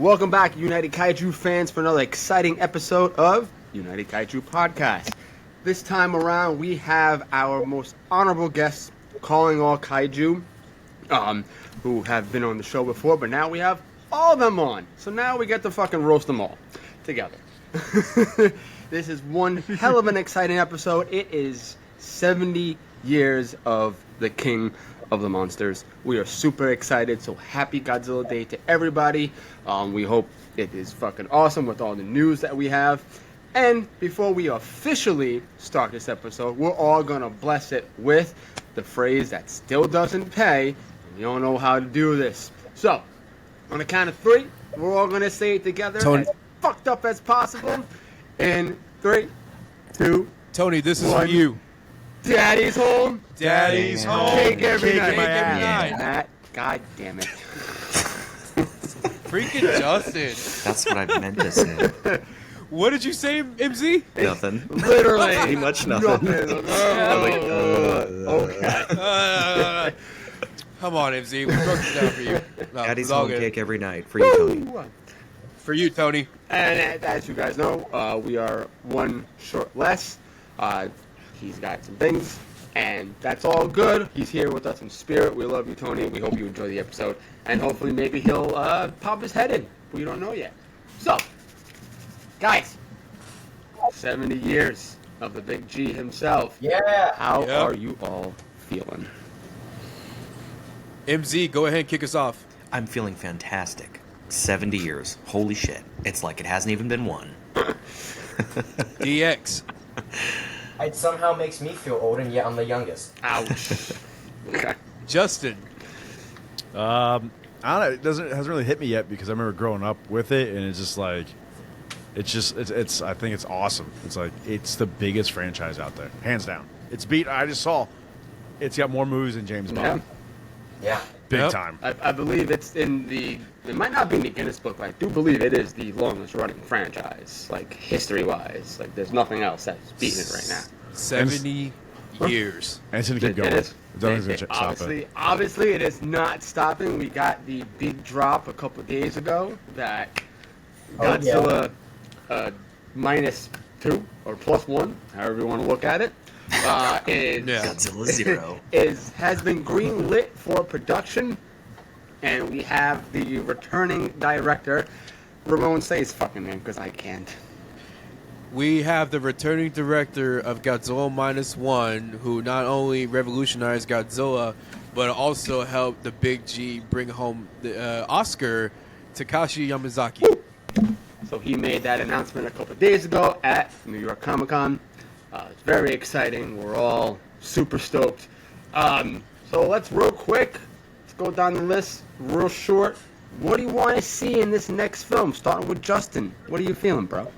Welcome back, United Kaiju fans, for another exciting episode of United Kaiju Podcast. This time around, we have our most honorable guests, Calling All Kaiju, who have been on the show before, but now we have all of them on. So now we get to fucking roast them all together. This is one hell of an exciting episode. It is 70 years of the King of the Monsters. We are super excited, so happy Godzilla Day to everybody. We hope it is fucking awesome with all the news that we have. And before we officially start this episode, we're all gonna bless it with the phrase that still doesn't pay, and you don't know how to do this. So, on the count of three, we're all gonna say it together, Tony. as fucked up as possible. In 3, 2, Tony, this is One. for you. Daddy's home. Daddy's home. Cake every Cake night. every night. Matt, God damn it. Freaking Justin. That's what I meant to say. What did you say, MZ? Nothing. Literally. Pretty much nothing. Okay. Come on, MZ. We broke it down for you. No, Daddy's it's all home good. cake every night for you, Tony. Woo! For you, Tony. And as you guys know, we are one short less. He's got some things, and that's all good. He's here with us in spirit. We love you, Tony. We hope you enjoy the episode, and hopefully maybe he'll pop his head in. We don't know yet. So, guys, 70 years of the Big G himself. Yeah. How Yep. are you all feeling? MZ, go ahead and kick us off. I'm feeling fantastic. 70 years. Holy shit. It's like it hasn't even been one. DX. It somehow makes me feel old, and yet I'm the youngest. Ouch. Okay. Justin. I don't know. It hasn't really hit me yet because I remember growing up with it, and it's just like, it's. I think it's awesome. It's like it's the biggest franchise out there, hands down. It's beat. I just saw. It's got more movies than James Bond, Yeah. big Yep. time. I believe it's in the. It might not be in the Guinness Book, but I do believe it is the longest running franchise, like history-wise. Like, there's nothing else that's beating it right now. 70 years. And it's gonna keep going. It is. Nothing's gonna stop it. Obviously, it is not stopping. We got the big drop a couple days ago that Godzilla -2 or +1, however you want to look at it, is Yeah. Godzilla 0. has been greenlit for production, and we have the returning director. Ramon, say his fucking name because I can't. We have the returning director of Godzilla -1, who not only revolutionized Godzilla, but also helped the Big G bring home the Oscar, Takashi Yamazaki. So he made that announcement a couple of days ago at New York Comic Con. It's very exciting. We're all super stoked. So let's real quick, let's go down the list real short. What do you want to see in this next film? Starting with Justin. What are you feeling, bro?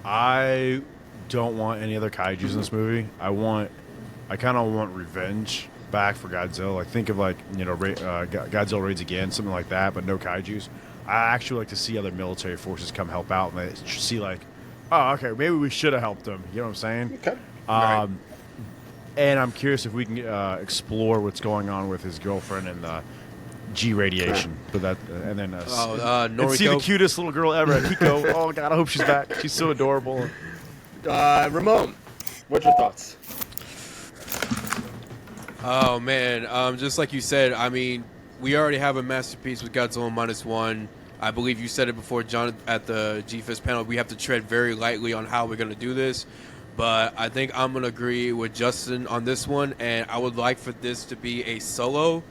I don't want any other kaiju's in this movie. I kind of want revenge back for Godzilla. Like, think of Godzilla raids again, something like that, but no kaiju's. I actually like to see other military forces come help out, and they see like, oh, okay, maybe we should have helped them. You know what I'm saying? Okay. And I'm curious if we can explore what's going on with his girlfriend and the G radiation. But that, and then and see the Noriko. cutest little girl ever, Kiko. Oh God, I hope she's back. She's so adorable. Ramon, what's your thoughts? Oh man, just like you said, I mean, we already have a masterpiece with Godzilla -1. I believe you said it before, John, at the GFIS panel. We have to tread very lightly on how we're going to do this, but I think I'm going to agree with Justin on this one, and I would like for this to be a solo,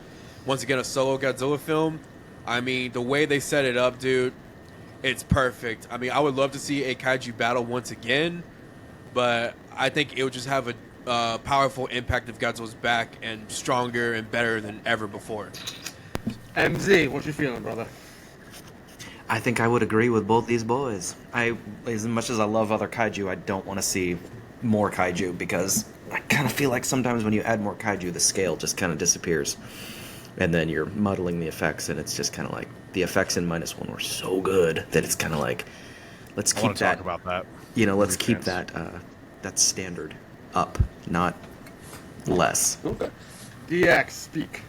once again, a solo Godzilla film. I mean, the way they set it up, dude, it's perfect. I mean, I would love to see a kaiju battle once again, but I think it would just have a powerful impact if Godzilla's back and stronger and better than ever before. MZ, what you feeling, brother? I think I would agree with both these boys. As much as I love other kaiju, I don't want to see more kaiju because I kind of feel like sometimes when you add more kaiju, the scale just kind of disappears. And then you're muddling the effects, and it's just kind of like the effects in -1 were so good that it's kind of like, let's I keep want to that. talk about that. Let's keep Chance. that standard up, not less. Okay. DX, speak.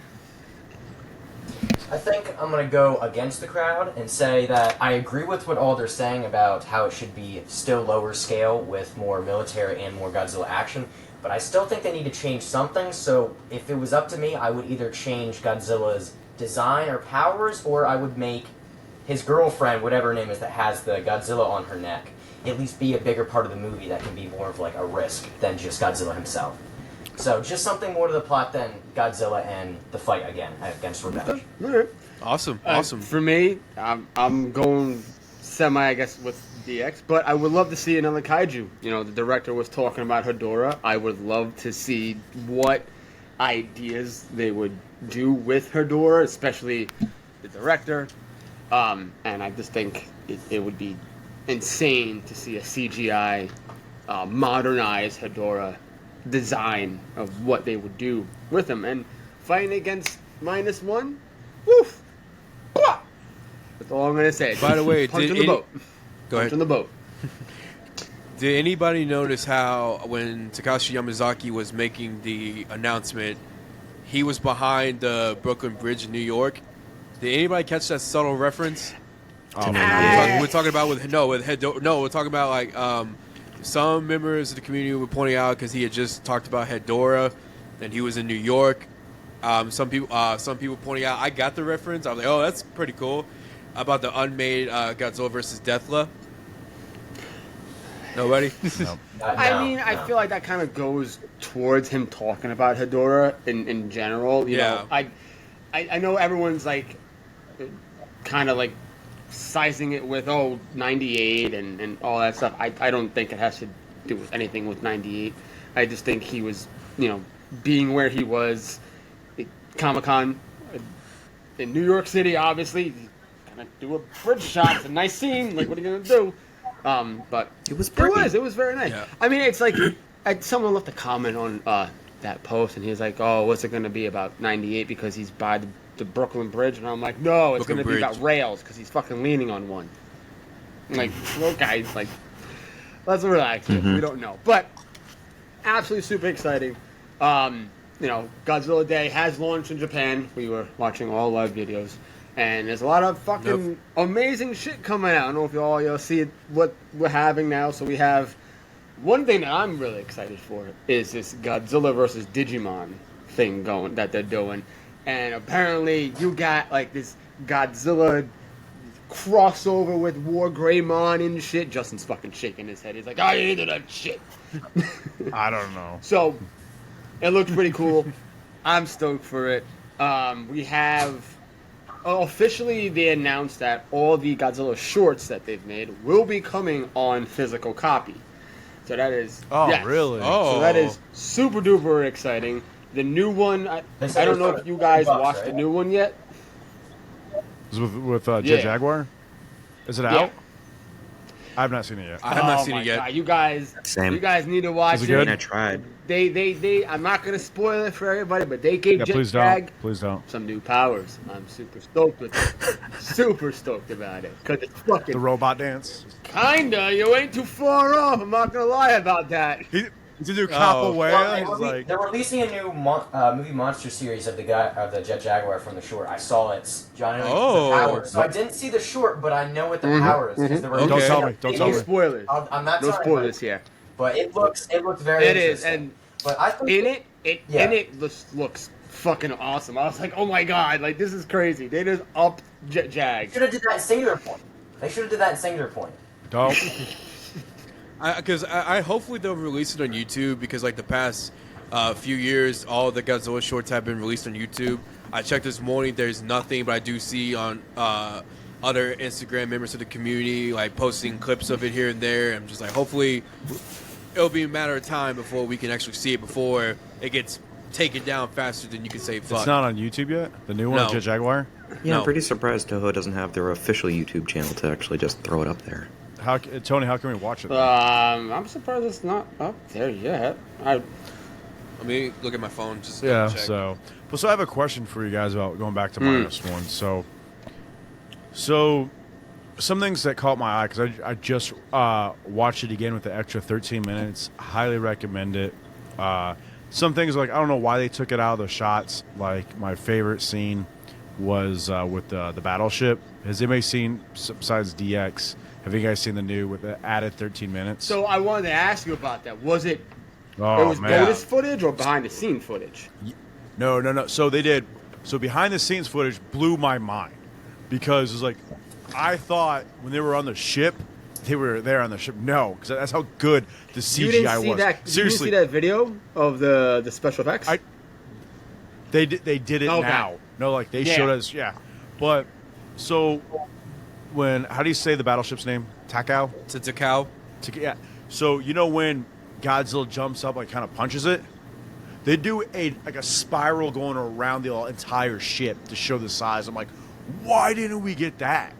I think I'm going to go against the crowd and say that I agree with what all they're saying about how it should be still lower scale with more military and more Godzilla action, but I still think they need to change something, so if it was up to me, I would either change Godzilla's design or powers, or I would make his girlfriend, whatever her name is that has the Godzilla on her neck, at least be a bigger part of the movie that can be more of like a risk than just Godzilla himself. So just something more to the plot than Godzilla and the fight again against Revenge. All right. Awesome. For me, I'm going semi, I guess, with DX, but I would love to see another kaiju. You know, the director was talking about Hedorah. I would love to see what ideas they would do with Hedorah, especially the director. And I just think it would be insane to see a CGI modernized Hedorah design of what they would do with him. And fighting against -1, woof! That's all I'm going to say. By the way, punch in the boat. Go ahead. Punch in the boat. Did anybody notice how when Takashi Yamazaki was making the announcement, he was behind the Brooklyn Bridge in New York? Did anybody catch that subtle reference? Oh, man. We're talking about we're talking about like some members of the community were pointing out because he had just talked about Hedorah and he was in New York. Some people pointing out I got the reference. I was like, oh, that's pretty cool. About the unmade Godzilla versus Deathla. Nobody? No. I mean, I feel like that kind of goes towards him talking about Hedorah in general. You know, I know everyone's like kind of like sizing it with 98 and all that stuff. I don't think it has to do with anything with 98. I just think he was, you know, being where he was at Comic-Con in New York City, obviously. Gonna do a bridge shot. It's a nice scene. Like, what are you gonna do? But It was pretty. It was very nice. Yeah. I mean, it's like someone left a comment on that post, and he's like, "Oh, what's it gonna be about 98 because he's by the Brooklyn Bridge?" And I'm like, "No, it's Brooklyn gonna be about Bridge. rails because he's fucking leaning on one." I'm like, okay, like, let's relax. Mm-hmm. We don't know, but absolutely super exciting. You know, Godzilla Day has launched in Japan. We were watching all live videos. And there's a lot of fucking amazing shit coming out. I don't know if y'all see what we're having now. So we have one thing that I'm really excited for is this Godzilla versus Digimon thing going that they're doing. And apparently you got like this Godzilla crossover with War Greymon and shit. Justin's fucking shaking his head. He's like, I hated that shit. I don't know. So it looks pretty cool. I'm stoked for it. We have... officially, they announced that all the Godzilla shorts that they've made will be coming on physical copy. So that is... Oh, yes. really? Oh. So that is super duper exciting. The new one, I don't know if you guys watched the new one yet. Is it with Jet Yeah. Jaguar? Is it Yeah. out? I have not seen it yet. I have not seen my it yet. God. You guys need to watch Is it it. good? I tried. They I'm not gonna spoil it for everybody, but they gave Yeah, Jet please Jag don't. Please don't. some new powers. I'm super stoked with it. Super stoked about it. Cause it's fucking The robot dance. kinda, you ain't too far off. I'm not gonna lie about that. He's a new Oh. capoeira. They're releasing a new movie monster series of the Jet Jaguar from the short. I saw it. John, the powers. So I didn't see the short, but I know what the power is. Because Okay. Don't tell me. Don't No tell me. spoilers. I'm not No telling spoilers you, here. but it looked very It is, interesting. and But I think in it looks fucking awesome. I was like, oh my god, like this is crazy. They just upped Jet Jag. should have did that in Singular Point. They should have did that in Singular Point. Don't. Because I hopefully they'll release it on YouTube because like the past few years, all the Godzilla shorts have been released on YouTube. I checked this morning, there's nothing, but I do see on other Instagram members of the community like posting clips of it here and there. I'm just like, hopefully it'll be a matter of time before we can actually see it before it gets taken down faster than you can say fuck. It's not on YouTube yet? The new one, No. Jet Jaguar? Yeah, No. I'm pretty surprised Toho doesn't have their official YouTube channel to actually just throw it up there. Tony, how can we watch it? then? I'm surprised it's not up there yet. Let me look at my phone. Just Yeah, check. so I have a question for you guys about going back to -1. So some things that caught my eye because I just watched it again with the extra 13 minutes. Highly recommend it. Some things like I don't know why they took it out of the shots. Like my favorite scene was with the battleship. Has anybody seen, besides DX, have you guys seen the new with the added 13 minutes? So I wanted to ask you about that. Was it? Oh, it was man. bonus footage or behind the scene footage? No. So they did. So behind the scenes footage blew my mind because it was like, I thought when they were on the ship, they were there on the ship. No, because that's how good the CGI You didn't see was. that? Seriously, You didn't see that video of the special effects? They did it Okay. now. No, like they showed us. Yeah, but so how do you say the battleship's name? Takao. To Takao. Yeah. So you know when Godzilla jumps up, like kind of punches it. They do a spiral going around the entire ship to show the size. I'm like, why didn't we get that?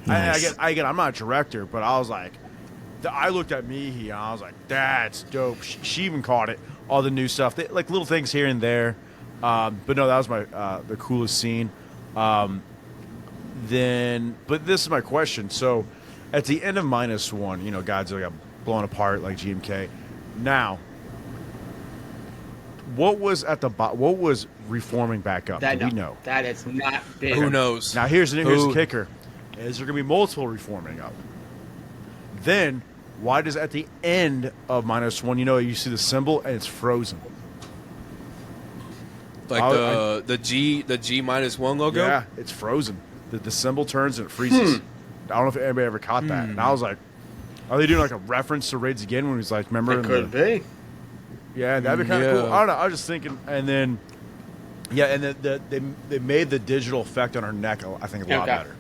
Nice. I'm not a director, but I was like, I looked at Mihi and I was like, that's dope. She even caught it. All the new stuff, like little things here and there. But no, that was my the coolest scene. But this is my question. So, at the end of -1, Godzilla got blown apart like GMK. Now, what was at the what was reforming back up? Do we know? That has not been. Who knows? Now here's the kicker: is there going to be multiple reforming up? Then why does at the end of -1, you see the symbol and it's frozen? Like the G -1 logo. Yeah, it's frozen. The symbol turns and it freezes. I don't know if anybody ever caught that. And I was like, are they doing like a reference to Raids Again when he's like, remember? It could be. Yeah, that'd be kind of cool. I don't know. I was just thinking, and then, and they made the digital effect on her neck, I think, a lot better.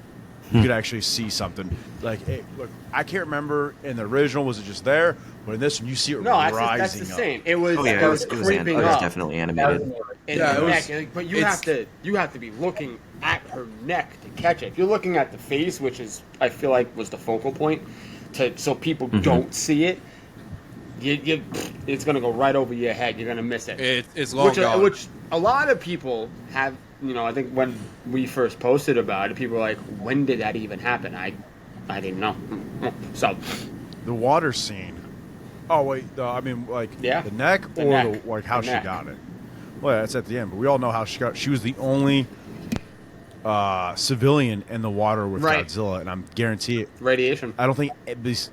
You could actually see something. Like, hey, look, I can't remember in the original, was it just there? But in this one, you see it rising up. That's the same. It was. Oh yeah, it was creeping it was up. definitely animated. In the neck. But you have to be looking at her neck to catch it. If you're looking at the face, which is I feel like was the focal point, so people don't see it. It's gonna go right over your head. You're gonna miss it. It's long gone. Which a lot of people have. I think when we first posted about it, people were like, "When did that even happen?" I didn't know. So the water scene. Oh wait, the neck The or neck. like how The she neck. got it. Well, that's at the end, but we all know how she got. She was the only civilian in the water with Godzilla, and I'm guarantee it. Radiation. I don't think it's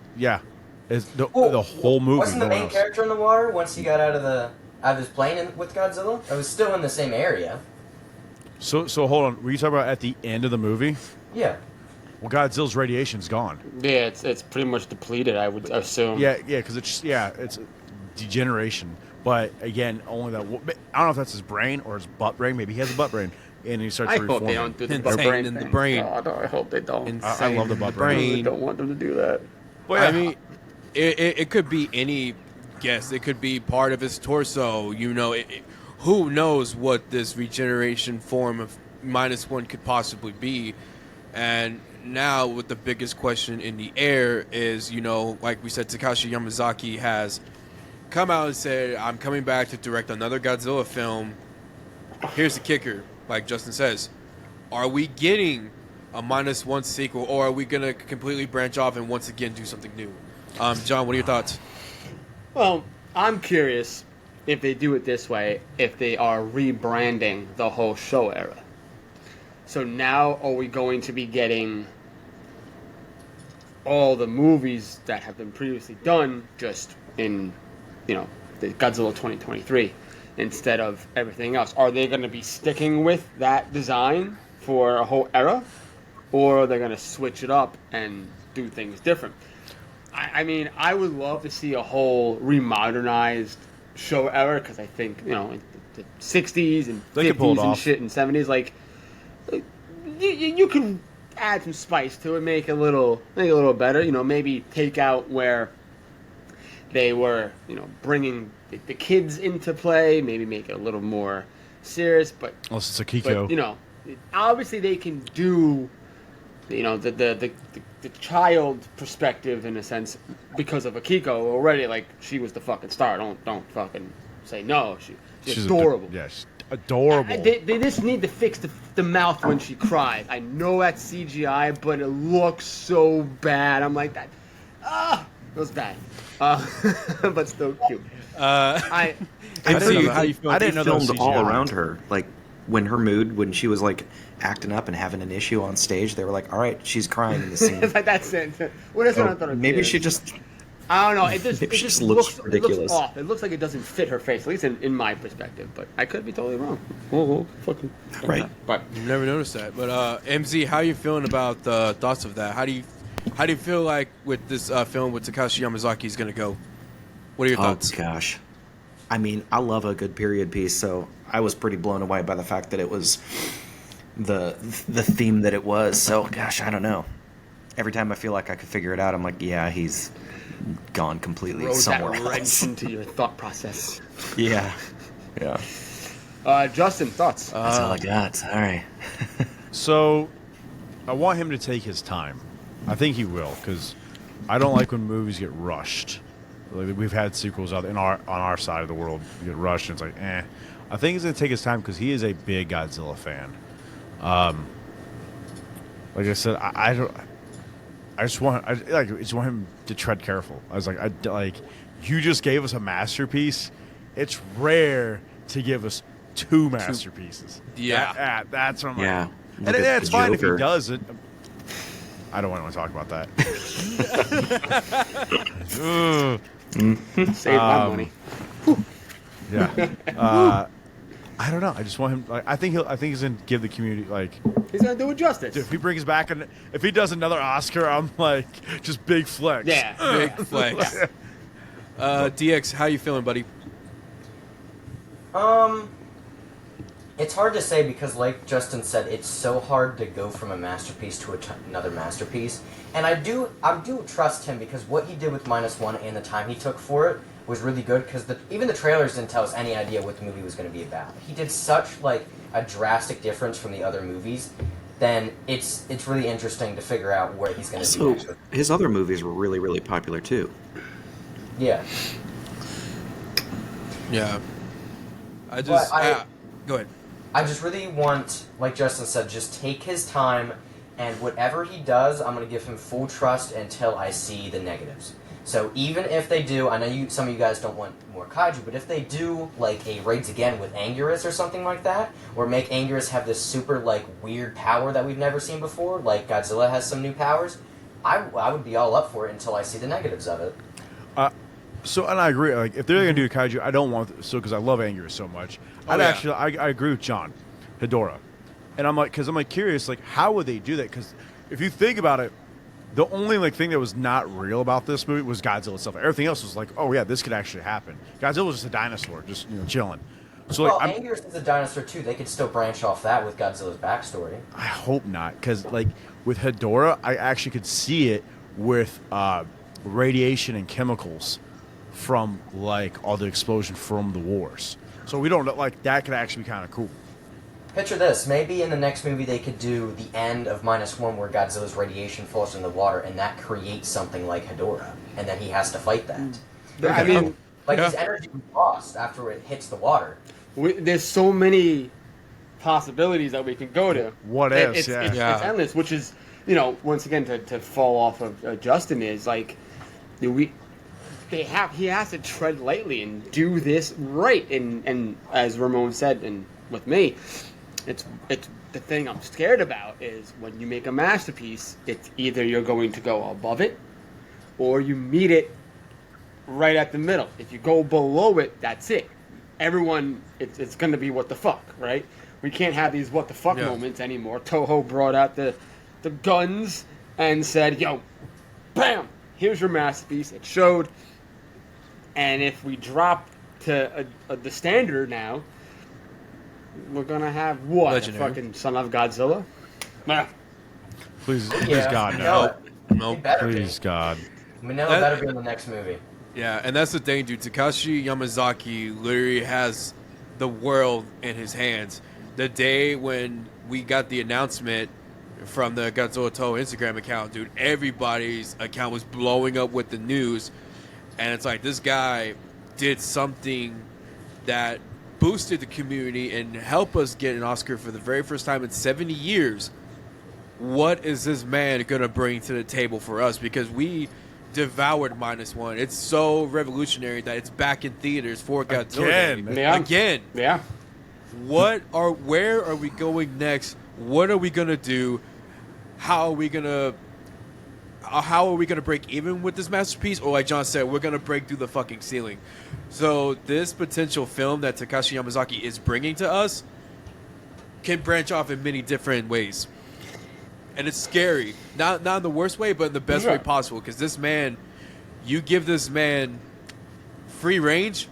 the whole movie. Wasn't the main character in the water once he got out of his plane with Godzilla? It was still in the same area. So hold on. Were you talking about at the end of the movie? Yeah. Well, Godzilla's radiation's gone. Yeah, it's pretty much depleted. I would assume. Yeah, because it's degeneration. But again, only that. I don't know if that's his brain or his butt brain. Maybe he has a butt brain, and he starts I reforming. hope they don't do the butt Insane brain in the thing. brain. God, I hope they don't. I love the butt I brain. really don't want them to do that. But I mean, it could be any guess. It could be part of his torso. Who knows what this regeneration form of -1 could possibly be? And now, with the biggest question in the air is, like we said, Takashi Yamazaki has come out and said, "I'm coming back to direct another Godzilla film." Here's the kicker, like Justin says, are we getting a -1 sequel, or are we gonna completely branch off and once again do something new? John, what are your thoughts? Well, I'm curious if they do it this way, if they are rebranding the whole show era. So now are we going to be getting all the movies that have been previously done just in, the Godzilla 2023 instead of everything else? Are they going to be sticking with that design for a whole era? Or are they going to switch it up and do things different? I mean, I would love to see a whole remodernized show era, because I think, in the 60s and They could pull it 50s and off. shit and 70s, like, you could add some spice to it, make it a little better. Maybe take out where they were, bringing the kids into play. Maybe make it a little more serious. But unless it's Akiko. but obviously they can do, the child perspective in a sense because of Akiko already. Like, she was the fucking star. Don't fucking say no. She's adorable. She's adorable. They just need to fix the mouth when she cries. I know that's CGI, but it looks so bad. I'm like that. It was bad. But still cute. I didn't know that. How you feel I about didn't that? filmed CGI. all around her. Like when her mood, when she was like acting up and having an issue on stage, they were like, all right, she's crying in the scene. It's like that's it. What is So maybe she just I don't know. It just, It just looks ridiculous. It looks off. It looks like it doesn't fit her face, at least in my perspective. But I could be totally wrong. Oh, fucking right. But You never noticed that. But MZ, how are you feeling about the thoughts of that? How do you feel like with this film with Takashi Yamazaki is going to go? What are your thoughts? Oh gosh, I mean, I love a good period piece, so I was pretty blown away by the fact that it was the theme that it was. So gosh, I don't know. Every time I feel like I could figure it out, I'm like, yeah, he's gone completely throws that somewhere wrench else. into your thought process. Yeah, yeah. Justin, thoughts? That's all I got. Sorry. So, I want him to take his time. I think he will, because I don't like when movies get rushed. Like, we've had sequels on our side of the world get rushed, and it's like, eh. I think he's going to take his time because he is a big Godzilla fan. Like I said, I just want him to tread careful. I was like, you just gave us a masterpiece. It's rare to give us two masterpieces. Yeah. That's what I'm like. Yeah. And Look at it's the fine if he Joker. does it. I don't want to talk about that. Ugh. Save my money. Yeah. I don't know. I just want him. Like, I think he's gonna give the community like. He's gonna do it justice. Dude, if he brings back if he does another Oscar, I'm like just big flex. Yeah. Big flex. DX, how you feeling, buddy? It's hard to say because, like Justin said, it's so hard to go from a masterpiece to another masterpiece. And I do trust him because what he did with -1 and the time he took for it was really good. Because even the trailers didn't tell us any idea what the movie was going to be about. He did such like a drastic difference from the other movies. Then it's really interesting to figure out what he's going to do So next. his other movies were really, really popular too. Yeah. Yeah. But go ahead. I just really want, like Justin said, just take his time, and whatever he does, I'm going to give him full trust until I see the negatives. So even if they do, I know some of you guys don't want more kaiju, but if they do, like, a Raids Again with Anguirus or something like that, or make Anguirus have this super, like, weird power that we've never seen before, like Godzilla has some new powers, I would be all up for it until I see the negatives of it. So, and I agree. Like, if they're gonna do kaiju, I don't want because I love Anguirus so much. I agree with John, Hedorah, and I'm like curious, like, how would they do that? Because if you think about it, the only like thing that was not real about this movie was Godzilla itself. Everything else was like, oh yeah, this could actually happen. Godzilla was just a dinosaur, just chilling. So Well, like, Anguirus is a dinosaur too. They could still branch off that with Godzilla's backstory. I hope not, because like with Hedorah, I actually could see it with radiation and chemicals from like all the explosion from the wars. So we don't know, like that could actually be kind of cool. Picture this. Maybe in the next movie they could do the end of -1 where Godzilla's radiation falls in the water and that creates something like Hedorah. And then he has to fight that. I mean, Like his energy is lost after it hits the water. there's so many possibilities that we can go to. What It- ifs, it's, yeah. it's, Yeah. it's endless, which is, once again, to fall off of Justin is like, he has to tread lightly and do this right. And as Ramon said, and with me, it's the thing I'm scared about is when you make a masterpiece, it's either you're going to go above it or you meet it right at the middle. If you go below it, that's it. Everyone, it's going to be what the fuck, right? We can't have these what the fuck moments anymore. Toho brought out the guns and said, yo, bam, here's your masterpiece. It showed. And if we drop to the standard now, we're going to have what? Legendary. A fucking Son of Godzilla? Nah. Please Yeah, God, no. no. Nope. It better Please God. be. Manila That- better be in the next movie. Yeah, and that's the thing, dude. Takashi Yamazaki literally has the world in his hands. The day when we got the announcement from the Godzilla Toho Instagram account, dude, everybody's account was blowing up with the news. And it's like, this guy did something that boosted the community and helped us get an Oscar for the very first time in 70 years. What is this man going to bring to the table for us? Because we devoured -1. It's so revolutionary that it's back in theaters for Godzilla. Again. Day. Yeah. Again. Yeah. Where are we going next? What are we gonna do? How are we gonna break even with this masterpiece? Or like John said, we're gonna break through the fucking ceiling. So this potential film that Takashi Yamazaki is bringing to us can branch off in many different ways, and it's scary. Not in the worst way, but in the best way possible. Because this man, you give this man free range,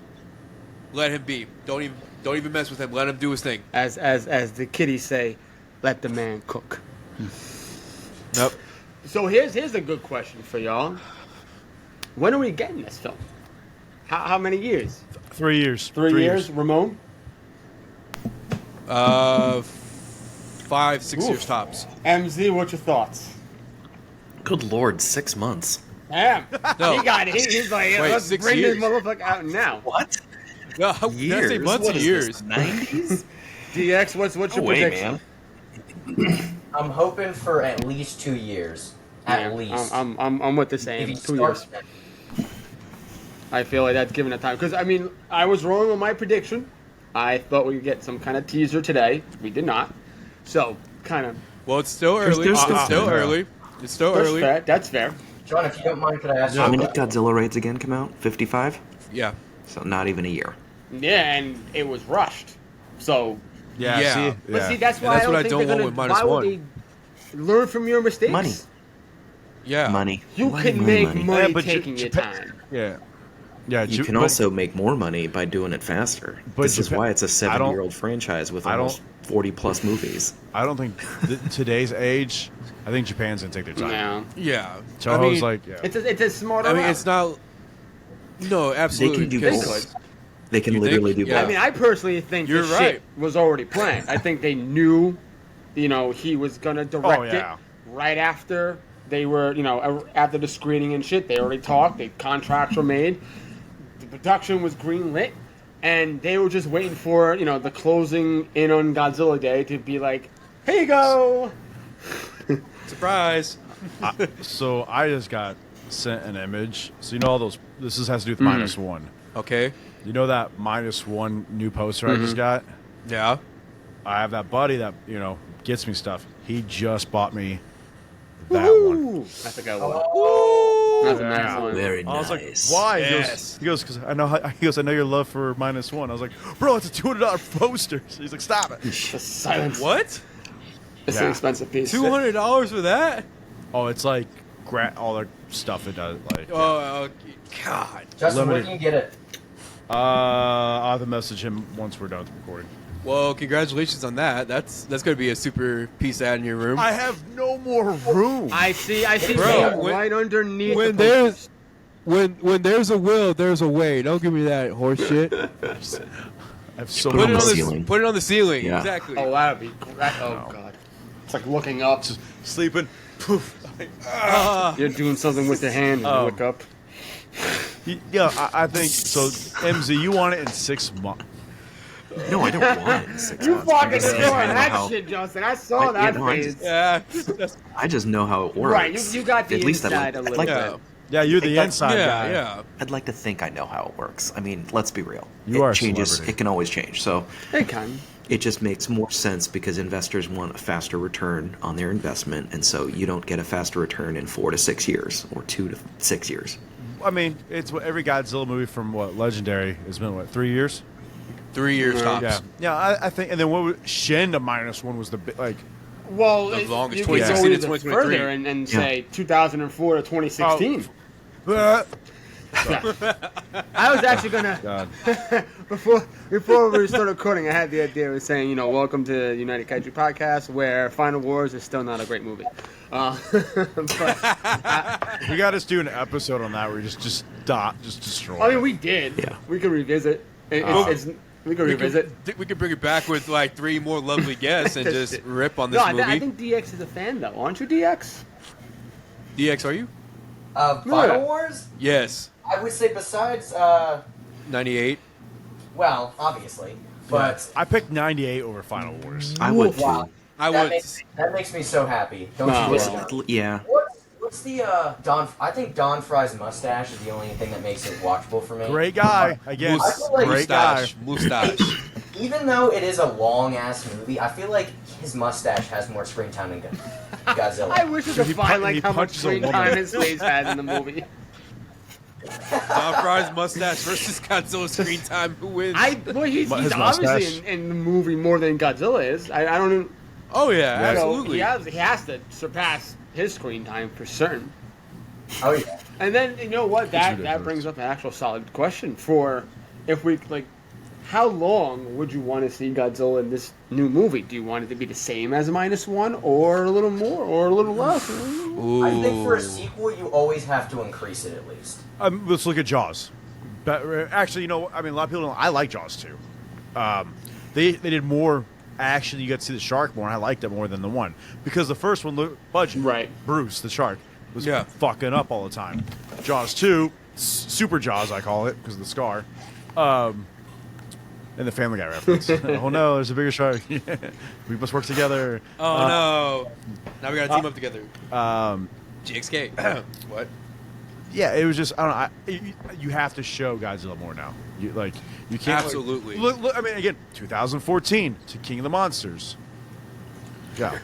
let him be. Don't even mess with him. Let him do his thing. As the kiddies say, let the man cook. Nope. So here's a good question for y'all. When are we getting this film? How many years? 3 years. 3 years, Ramon? 5-6 years tops. MZ, what's your thoughts? Good Lord, 6 months. Damn. No. He got it. He's like, Wait, let's 6 bring years. this motherfucker out now. What? No, did I say Years? months What or is years? this, 90s? DX, what's your No way, prediction? man. I'm hoping for at least 2 years. At least. I'm with the if same. he 2 starts years. I feel like that's given a time. Because, I mean, I was wrong on my prediction. I thought we'd get some kind of teaser today. We did not. So, kind of. Well, it's still early. there's It's still time. early. It's still That's early. fair. That's fair. John, if you don't mind, could I ask you How a many question? Godzilla raids again come out? 55? Yeah. So not even a year. Yeah, and it was rushed. So, Yeah. Yeah. See? but Yeah. see, that's And why that's I what don't I think don't they're want gonna. with minus Why would one. they learn from your mistakes? Money. Yeah. Money. You Money, can money, make money. money Yeah, but taking your Japan- time. Yeah. Yeah. You can but- also make more money by doing it faster. But This is Japan- why it's a I don't- 70-year-old franchise with I don't- almost 40 plus movies. I don't think today's age. I think Japan's gonna take their time. No, Yeah. Toho's like, yeah. it's a smarter. I mean, route. it's not. No, They absolutely. can do because- both. They can You literally think? do Yeah. both. I mean, I personally think You're this right. shit was already planned. I think they knew, he was gonna direct yeah. it right after they were, after the screening and shit. They already talked. The contracts were made. The production was greenlit, and they were just waiting for, the closing in on Godzilla Day to be like, here you go. Surprise. So I just got sent an image. So you know all those. This has to do with Mm-hmm. minus one. Okay. You know that -1 new poster I Mm-hmm. just got? Yeah. I have that buddy that gets me stuff. He just bought me that one. Ooh, I think I would. That's a nice Yeah. one. Very I was like, nice. why? Yes. He goes, because I know. He goes, I know your love for -1. I was like, bro, it's a $200 poster. So he's like, stop it. Just silence. What? It's an Yeah. expensive piece. $200 for that? Oh, it's like all the stuff it does. Like, Oh, God. Justin, where limited. can you get it? I'll have to message him once we're done with the recording. Well, congratulations on that. That's going to be a super piece to add in your room. I have no more room. I see Bro, that when- right underneath. when the there's when there's a will, there's a way. Don't give me that horse shit. I have so Put Put it it on on the the ceiling. Put it on the ceiling. Yeah. Exactly. Oh, that'd be great. Oh god, it's like looking up. sleeping. Poof. You're doing something with your hand and you Oh. look up. Yeah, I think so. MZ, you want it in 6 months? No, I don't want it in 6 You months. I'm fucking just saying doing I know that how- shit, Justin. I saw I- that you know, I phase. just- Yeah. That's, I just know how it works. Right, you got the At least inside I'd a like, little I'd like yeah. to, Yeah, you're the Like, inside yeah. guy. Yeah. I'd like to think I know how it works. I mean, let's be real. You it are a changes. celebrity. It can always change. So They can. it just makes more sense because investors want a faster return on their investment, and so you don't get a faster return in 4 to 6 years or 2 to 6 years. I mean, it's what every Godzilla movie from Legendary has been 3 years. 3 years tops. Yeah, yeah. I think, and then what was Shin to -1 was the like. Well, The longest, you 2016 could to go 2023. further and Yeah. say 2004 to 2016. Oh, I was actually gonna God. before we started recording. I had the idea of saying, welcome to United Kaiju Podcast, where Final Wars is still not a great movie. But We got to do an episode on that where we just destroy. I mean, it. we did. Yeah. We could revisit. We could We revisit. could, we could bring it back with like 3 more lovely guests and just rip on this No, movie. I think DX is a fan, though. Aren't you, DX? DX, are you? Final Yeah. Wars? Yes. I would say besides, 98. well, obviously, but I picked 98 over Final Wars. I would too. wow, I that would. makes me so happy. Don't Oh, you well. listen? Yeah. What's the Don? I think Don Fry's mustache is the only thing that makes it watchable for me. Great guy again. I feel like Great guy. Mustache. Even though it is a long ass movie, I feel like his mustache has more screen time than Godzilla. I wish we could He find he like how much punches a screen woman. time his face has in the movie. Don Fry's mustache versus Godzilla's screen time. Who wins? He's His obviously mustache. in the movie more than Godzilla is. I don't know. Oh yeah, Yeah. absolutely. So he has to surpass his screen time for certain. Oh yeah. And then you know what? That ridiculous. brings up an actual solid question for if we like. How long would you want to see Godzilla in this new movie? Do you want it to be the same as -1, or a little more, or a little less? Ooh. I think for a sequel, you always have to increase it at least. Let's look at Jaws. But actually, I mean, a lot of people don't. I like Jaws too. They did more action. You got to see the shark more. And I liked it more than the one because the first one, budget, Right. Bruce the shark was Yeah. fucking up all the time. Jaws 2, Super Jaws, I call it because of the scar. And the Family Guy reference. Oh no, there's a bigger shark. We must work together. Oh no! Now we gotta team up together. GXK. What? Yeah, it was just I don't know. You have to show Godzilla more now. You can't Absolutely. Look, I mean, again, 2014 to King of the Monsters. Yeah,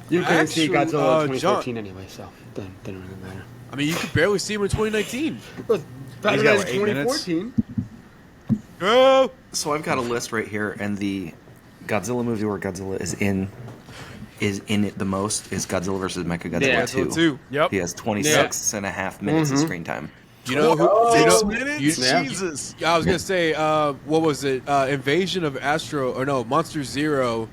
You couldn't see Actually, Godzilla in John- 2014 anyway, so didn't really matter. I mean, you could barely see him in 2019. It was better He's got, than what, 8 minutes? 2014. Go. So I've got a list right here, and the Godzilla movie where Godzilla is in it the most is Godzilla vs. Mechagodzilla Yeah, 2. Godzilla 2. Yep. He has 26 and a half minutes of screen time. Do you know who? Oh, do you know, 6 minutes? Yeah. Jesus. Yeah, I was gonna say, what was it? Invasion of Monster Zero.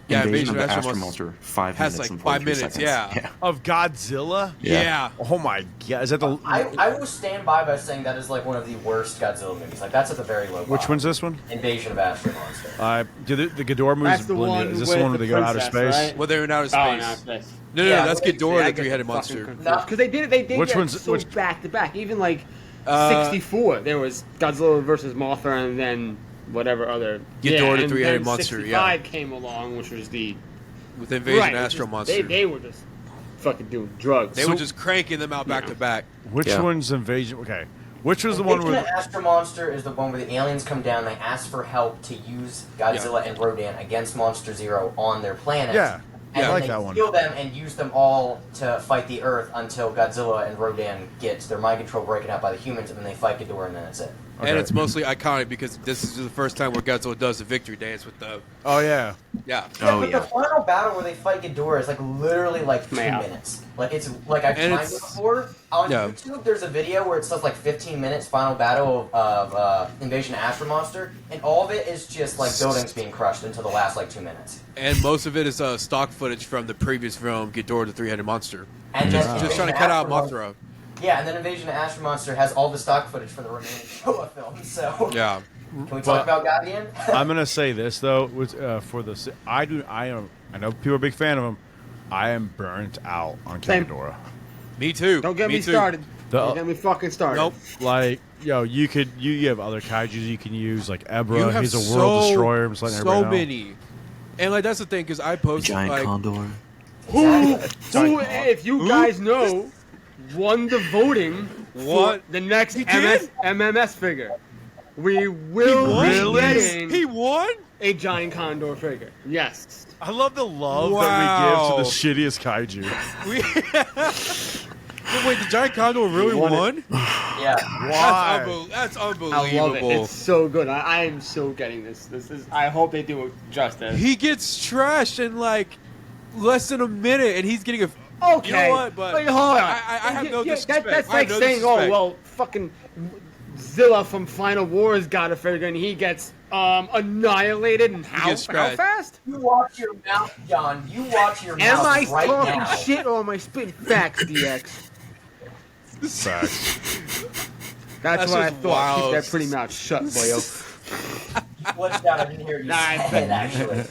Yeah, Invasion of the Astro Astro Monster Monster, 5 has minutes like and 5 43 minutes. seconds. Yeah. Of Godzilla? Yeah. Oh my god, is that the I will stand by saying that is like one of the worst Godzilla movies. Like that's at the very low. which bottom. one's this one? Invasion of Astro Monster. The Ghidorah movie That's is the blended. one Is this with the one where the they go to outer princess, space? right? Well, they're in outer Oh, space. no, that's No, Yeah, that's but- Ghidorah, I the get three-headed fucking monster. confused. No. Because they did Which it one's- so which- back to back. Even like 64, there was Godzilla versus Mothra, and then whatever other Ghidorah, the and three-headed then monster, 65 came along, which was the With Invasion right. Astro just- Monster. They were just fucking doing drugs. They were just cranking them out back Yeah. to back. Which Yeah. one's Invasion? Okay. Which was the one Invasion where of Astro Monster is the one where the aliens come down. They ask for help to use Godzilla and Rodan against Monster Zero on their planet. Yeah. And I then like they that one. kill them and use them all to fight the Earth until Godzilla and Rodan get their mind control broken out by the humans, and then they fight Ghidorah, and then that's it. Okay. And it's mostly iconic because this is the first time where Godzilla does the victory dance with the Oh yeah. yeah. Oh, but yeah. the final battle where they fight Ghidorah is like literally like 2 Yeah. minutes. Like it's like I've And timed it it's- before. On Yeah. YouTube, there's a video where it says like 15 minutes final battle of Invasion of Astro Monster, and all of it is just like buildings being crushed until the last like 2 minutes. And most of it is stock footage from the previous film, Ghidorah, the three-headed monster. And Just, then just trying to Invasion cut of out Astro Mothra. Yeah, and then Invasion of Astro Monster has all the stock footage from the remaining Showa films. So Yeah. can we talk about Guardian? I'm gonna say this though, for the I know people are a big fan of him. I am burnt out on Same. Ghidorah. Me too. Don't get me too. started. The- Don't get me fucking started. Nope. Like, you have other kaijus you can use, like You Ebra. have He's a world so- destroyer. I'm just letting So everybody know. many. And like that's the thing because I posted Giant like condor. Who, Sorry. if you guys know, won the voting What? for the next He did? MMS figure? We will be Really? getting he won. a giant condor figure. Yes. I love the love that Wow. we give to the shittiest kaiju. Wait, the giant condor really Won it. won? Yeah. Why? That's I unbelievable. love it. It's so good. I am so getting this. This is. I hope they do it justice. He gets trashed in like less than a minute, and he's getting a. Okay. You know what? But Wait, hold on. I have no disrespect. That's I have like no saying, disrespect. oh well, fucking Zilla from Final Wars got a figure, and he gets annihilated. And how gets scratched. fast? You watch your mouth, John. You watch your Am mouth I right talking now. shit or am I spitting facts, DX? Facts. That's That's what I just thought. wild. Keep that pretty mouth shut, boyo. What's that? I didn't hear you Nah, I say it, actually.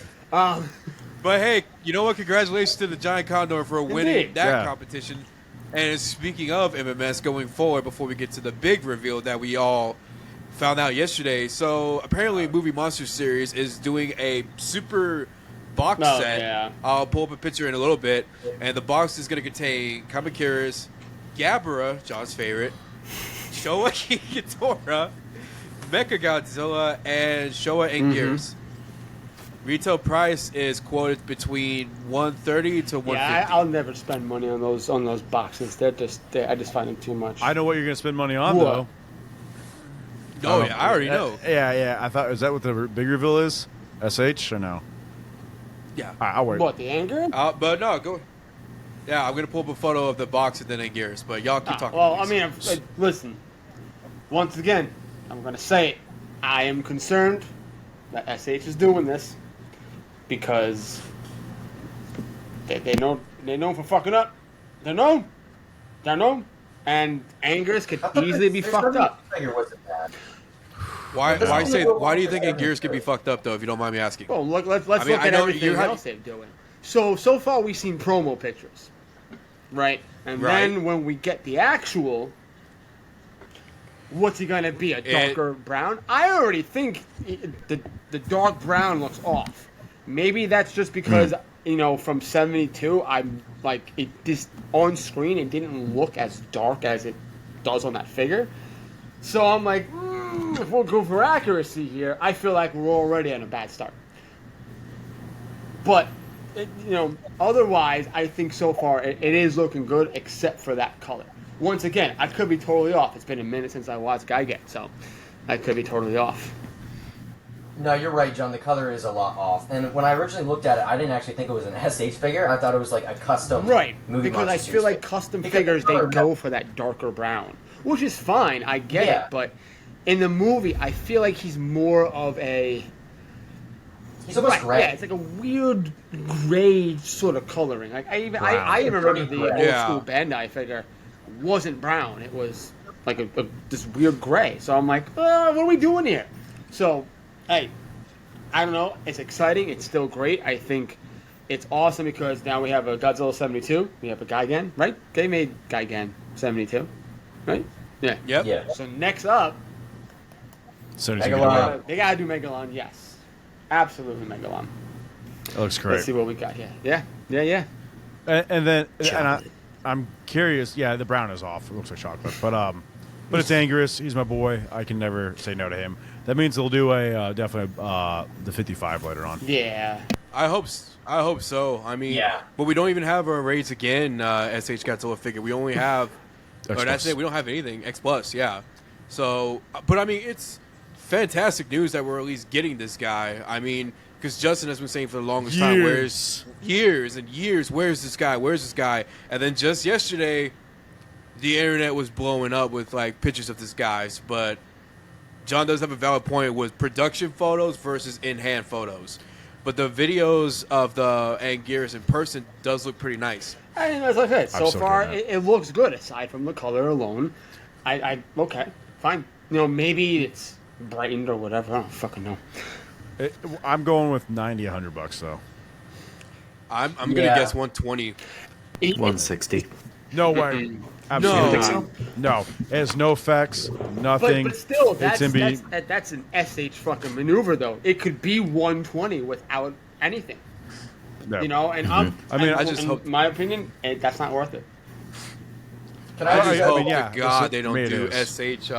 But hey, you know what? Congratulations to the Giant Condor for winning Indeed. that Yeah. competition. And speaking of MMS going forward, before we get to the big reveal that we all found out yesterday, so apparently Movie Monster Series is doing a super box Oh, set. yeah. I'll pull up a picture in a little bit, and the box is going to contain Kamakiras, Gabara, John's favorite, Showa Ghidorah, Mechagodzilla and Showa and Gears. Retail price is quoted between 130 to 150. Yeah, I'll never spend money on those boxes. I just find them too much. I know what you're gonna spend money on What? though. Oh yeah, I already know. Yeah. I thought, is that what the big reveal is? SH or no? Yeah. I'll wait. What, the anger? But no, go. Yeah, I'm gonna pull up a photo of the box and then in Gears. But y'all keep talking. Well, please. I mean, listen. Once again, I'm going to say it. I am concerned that SH is doing this because they're known for fucking up. They're known. And Angers could easily be fucked up. Figure wasn't bad. Why do you think in Gears could be fucked up though? If you don't mind me asking. Well, let's look I at know everything else they're doing. So far we've seen promo pictures, right? And then when we get the actual, what's he gonna be? A darker brown? I already think the dark brown looks off. Maybe that's just because from '72, I'm like it just on screen it didn't look as dark as it does on that figure. So I'm like, if we'll go for accuracy here, I feel like we're already on a bad start. But otherwise, I think so far it is looking good, except for that color. Once again, I could be totally off. It's been a minute since I watched Gigan, so I could be totally off. No, you're right, John. The color is a lot off. And when I originally looked at it, I didn't actually think it was an SH figure. I thought it was like a custom movie because I Monster feel Suits like figure. custom Because figures, the they color- go for that darker brown, which is fine. I get Yeah. it, but in the movie, I feel like he's more of a... He's almost gray. Yeah, it's like a weird gray sort of coloring. Like I even remember the old Yeah. school Bandai figure wasn't brown. It was like this weird gray. So I'm like, what are we doing here? So, hey, I don't know. It's exciting. It's still great. I think it's awesome because now we have a Godzilla 72. We have a Gigan, right? They made Gigan 72, right? Yeah. Yep. Yeah. So next up, So does he Megalon. do it? they gotta do Megalon. Yes, absolutely Megalon. That looks Let's great. see what we got here. Yeah. And then Chocolate. I'm curious. Yeah, the brown is off. It looks like chocolate, but it's Anguirus. He's my boy. I can never say no to him. That means they'll do a definitely the 55 later on. Yeah. I hope so. I mean, Yeah. but we don't even have a Raids Again SH Godzilla figure. We only have. X Or that's Plus. it. We don't have anything. X Plus, yeah. So, but I mean, it's fantastic news that we're at least getting this guy. I mean, because Justin has been saying for the longest time, where's years and years, where's this guy? Where's this guy? And then just yesterday, the internet was blowing up with like pictures of this guy's. But John does have a valid point with production photos versus in-hand photos. But the videos of the Anguirus in person does look pretty nice. I mean, as I said, so so far good, man. it looks good aside from the color alone. I okay, fine. Maybe it's brightened or whatever. I don't fucking know. I'm going with $90-$100 though. I'm gonna Yeah. guess 120. 160. No way. Absolutely. No. It has no effects. Nothing. But still, It's in be- that's an SH fucking maneuver though. It could be 120 without anything. no. And I'm. I mean, I just in hope- my opinion, that's not worth it. Can I I just I hope mean, yeah, to God that's they what don't me it do is. SH.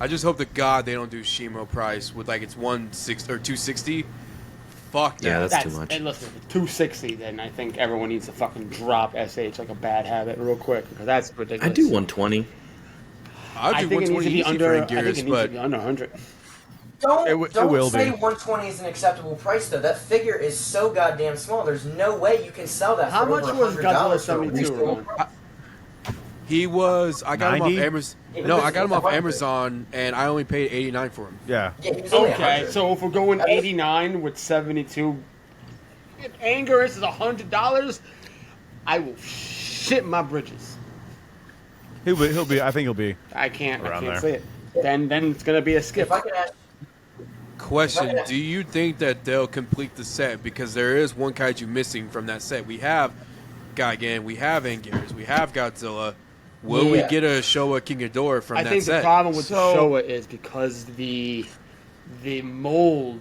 I just hope to God they don't do Shimo price with like it's 160 or 260. Fuck Yeah, that. that's too much. And listen, if it's 260, then I think everyone needs to fucking drop SH like a bad habit real quick because that's ridiculous. I do 120. I'll I do think it needs 120 to be easy under. for I think it Anguirus, needs to but be under 100. It Don't will say be. 120 is an acceptable price though. That figure is so goddamn small. There's no way you can sell that How for much over was $100 Godzilla for a 72? resale Ramon? price. he was. I got 90? him off Amazon. Yeah, No, he I was got him off 100. Amazon, and I only paid 89 for him. Yeah. Yeah, he was only Okay, 100. so if we're going That is- 89 with 72, if Anguirus is $100, I will shit my bridges. He'll be. I think he'll be. I can't Around say there. it. Then it's gonna be a skip. If I can ask, Question: Okay. do you think that they'll complete the set because there is one kaiju missing from that set? We have Gigan, we have Anguirus, we have Godzilla. Will we Yeah. get a Showa King Ghidorah from I that think set? the problem with So- Showa is because the mold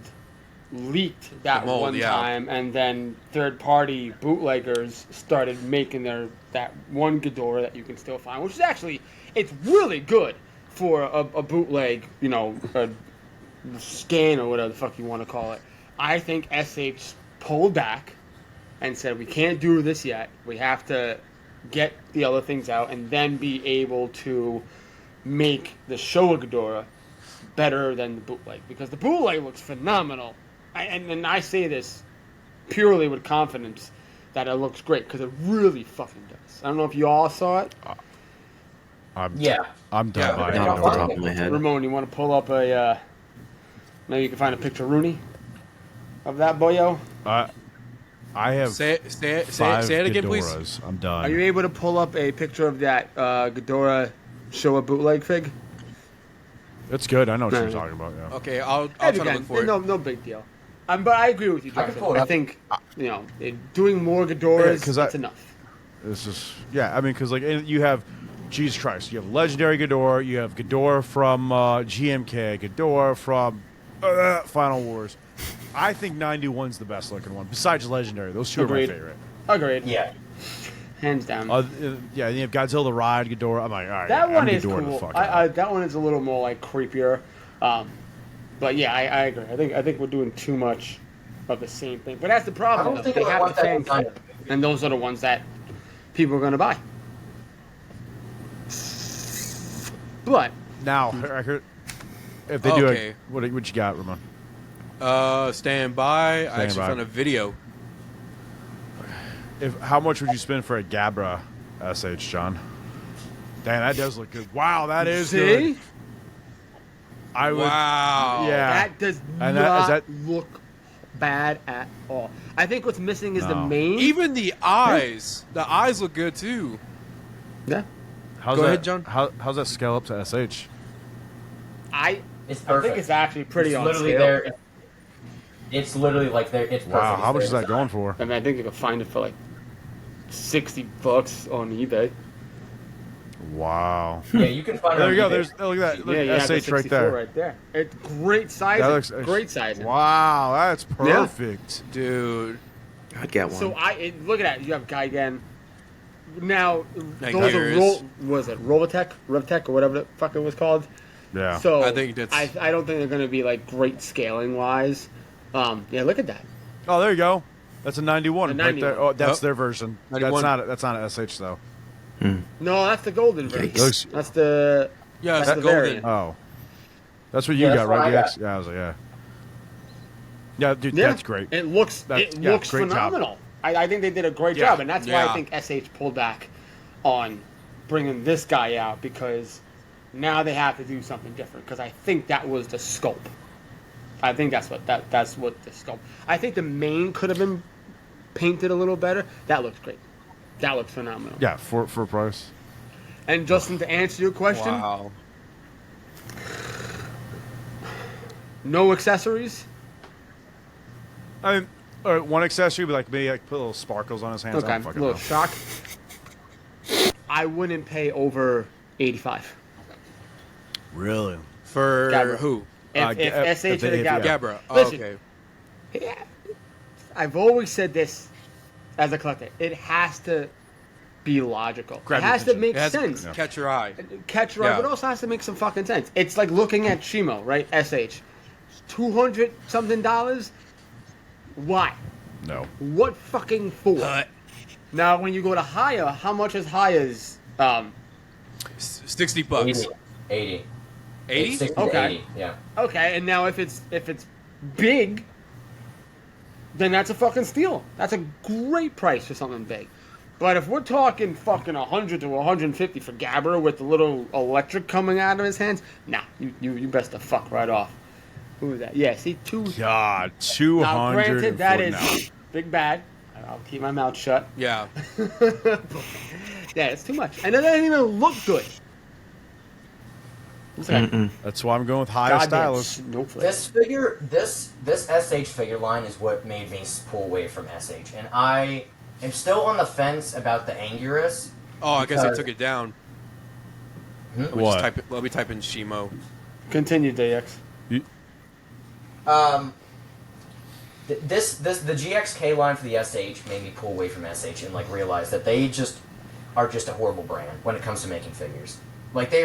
leaked that The mold, one yeah. time, and then third-party bootleggers started making that one Ghidorah that you can still find, which is actually it's really good for a bootleg, a scan or whatever the fuck you want to call it. I think SH pulled back and said, we can't do this yet. We have to get the other things out and then be able to make the Showa Ghidorah better than the bootleg. Because the bootleg looks phenomenal. And I say this purely with confidence that it looks great, because it really fucking does. I don't know if you all saw it. I'm Yeah. done Yeah. buying Not off the top Ghidorah. of my head. Ramon, you want to pull up maybe you can find a picture, Rooney, of that boyo? I have Say five it again, please. Ghidorahs. I'm done. Are you able to pull up a picture of that Ghidorah Showa bootleg fig? It's good. I know what No, you're no. talking about. Yeah. Okay, I'll try to look for it. No big deal. But I agree with you, I can Justin. pull it I up. think doing more Ghidorahs, 'cause that's enough. It's just I mean, because like you have Jesus Christ, you have legendary Ghidorah, you have Ghidorah from GMK, Ghidorah from Final Wars. I think 91's the best looking one besides legendary. Those two Agreed. are my favorite. Agreed. Yeah. Hands down. Yeah, you have Godzilla the Ride, Ghidorah. I'm like, all right, That one I'm is Ghidorah the cool. fuck out. That one is a little more like creepier. But yeah, I agree. I think we're doing too much of the same thing. But that's the I problem. don't think They I have want the that fan design. club, and those are the ones that people are going to buy. But Now, I heard if they Okay. do it, what you got, Ramon? Stand by. I actually by. found a video. How much would you spend for a Gabra SH, John? Damn, that does look good. Wow, that is see, good. I would. Wow. Yeah. that does And not that- look bad at all. I think what's missing is the No. main. Even the eyes. The eyes look good too. Yeah, How's Go that, ahead, John. How's that scale up to SH? It's I perfect. think it's actually pretty It's on literally scale. there. It's literally like there. It's perfect. Wow, It's how much there. is that going for? I mean, I think you can find it for like $60 on eBay. Wow. Yeah, you can find it. There you on go. eBay. There's look at that. Look Yeah, you at have the SH right 64 there. right there. It's great sizing. That looks Great sizing. Wow, that's perfect. Dude. I'd get one. So look at that. You have Gigan. Now Like those are gears. was it Robotech, Revtech, or whatever the fuck it was called. Yeah. So I think that's- I don't think they're going to be like great scaling wise. Yeah, look at that. Oh, there you go. That's a 91 A right 91. there. Oh, that's Yep. their version. 91. That's not a SH though. No, that's the golden version. Looks- That's the Yeah, it's That's the the golden. variant. Oh, that's what you Yeah, got, that's what right? I The got. X? Yeah, I was like, yeah. Yeah, dude, yeah. that's great. It looks Great job. phenomenal. I think they did a great Yeah. job, and that's why I Yeah. think SH pulled back on bringing this guy out, because now they have to do something different. Because I think that was the scope. I think that's what the scope. I think the mane could have been painted a little better. That looks great. That looks phenomenal. Yeah, for a price. And Justin, to answer your question, Wow. no accessories. I mean, one accessory, but like maybe like put little sparkles on his hands. Okay, I a don't fucking little know. shock. I wouldn't pay over 85. Really? For Gabra. who? If SH had a yeah. Gabra. Gabra. Oh, Listen, okay. Yeah, I've always said this as a collector. It has to be logical. Grab it your has to attention. make It has sense. to catch your eye. Catch your eye, Yeah. but it also has to make some fucking sense. It's like looking at Shimo, right? SH. $200 something. Why? No. What fucking for? Now, when you go to higher, how much is higher's? $60. 80. 80. 80? 60 to Okay. 80. Yeah. Okay, and now if it's big, then that's a fucking steal. That's a great price for something big. But if we're talking fucking 100 to 150 for Gabra with the little electric coming out of his hands, nah, you best to fuck right off. Who is that? Yeah, see, God, Now, 200. granted, that is no. big bad. I'll keep my mouth shut. Yeah. Yeah, it's too much, and it doesn't even look good. It's like a That's why I'm going with higher goddamn stylus. snowflake. This SH figure line is what made me pull away from SH, and I am still on the fence about the Anguirus. Oh, I guess I Because- took it down. Hmm? What? Let me type in Shimo. Continue, DX. The GXK line for the SH made me pull away from SH and like realize that they just are just a horrible brand when it comes to making figures. Like they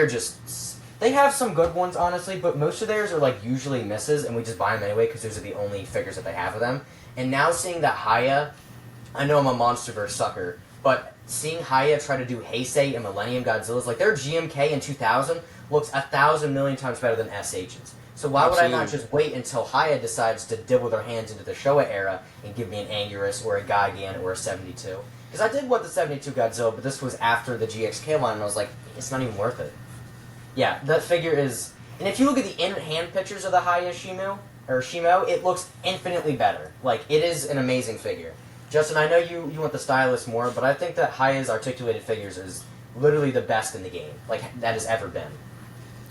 They have some good ones, honestly, but most of theirs are like usually misses, and we just buy them anyway because those are the only figures that they have of them. And now seeing that Haya, I know I'm a MonsterVerse sucker, but seeing Haya try to do Heisei and Millennium Godzillas, like their GMK in 2000 looks 1,000 million times better than SH's. So why would I not just wait until Haya decides to dibble their hands into the Showa era and give me an Anguirus or a Gigan or a 72? Because I did want the 72 Godzilla, but this was after the GXK line, and I was like, it's not even worth it. Yeah, that figure is... And if you look at the in-hand pictures of the Haya Shimo, it looks infinitely better. Like, it is an amazing figure. Justin, I know you want the stylus more, but I think that Haya's articulated figures is literally the best in the game. Like, that has ever been.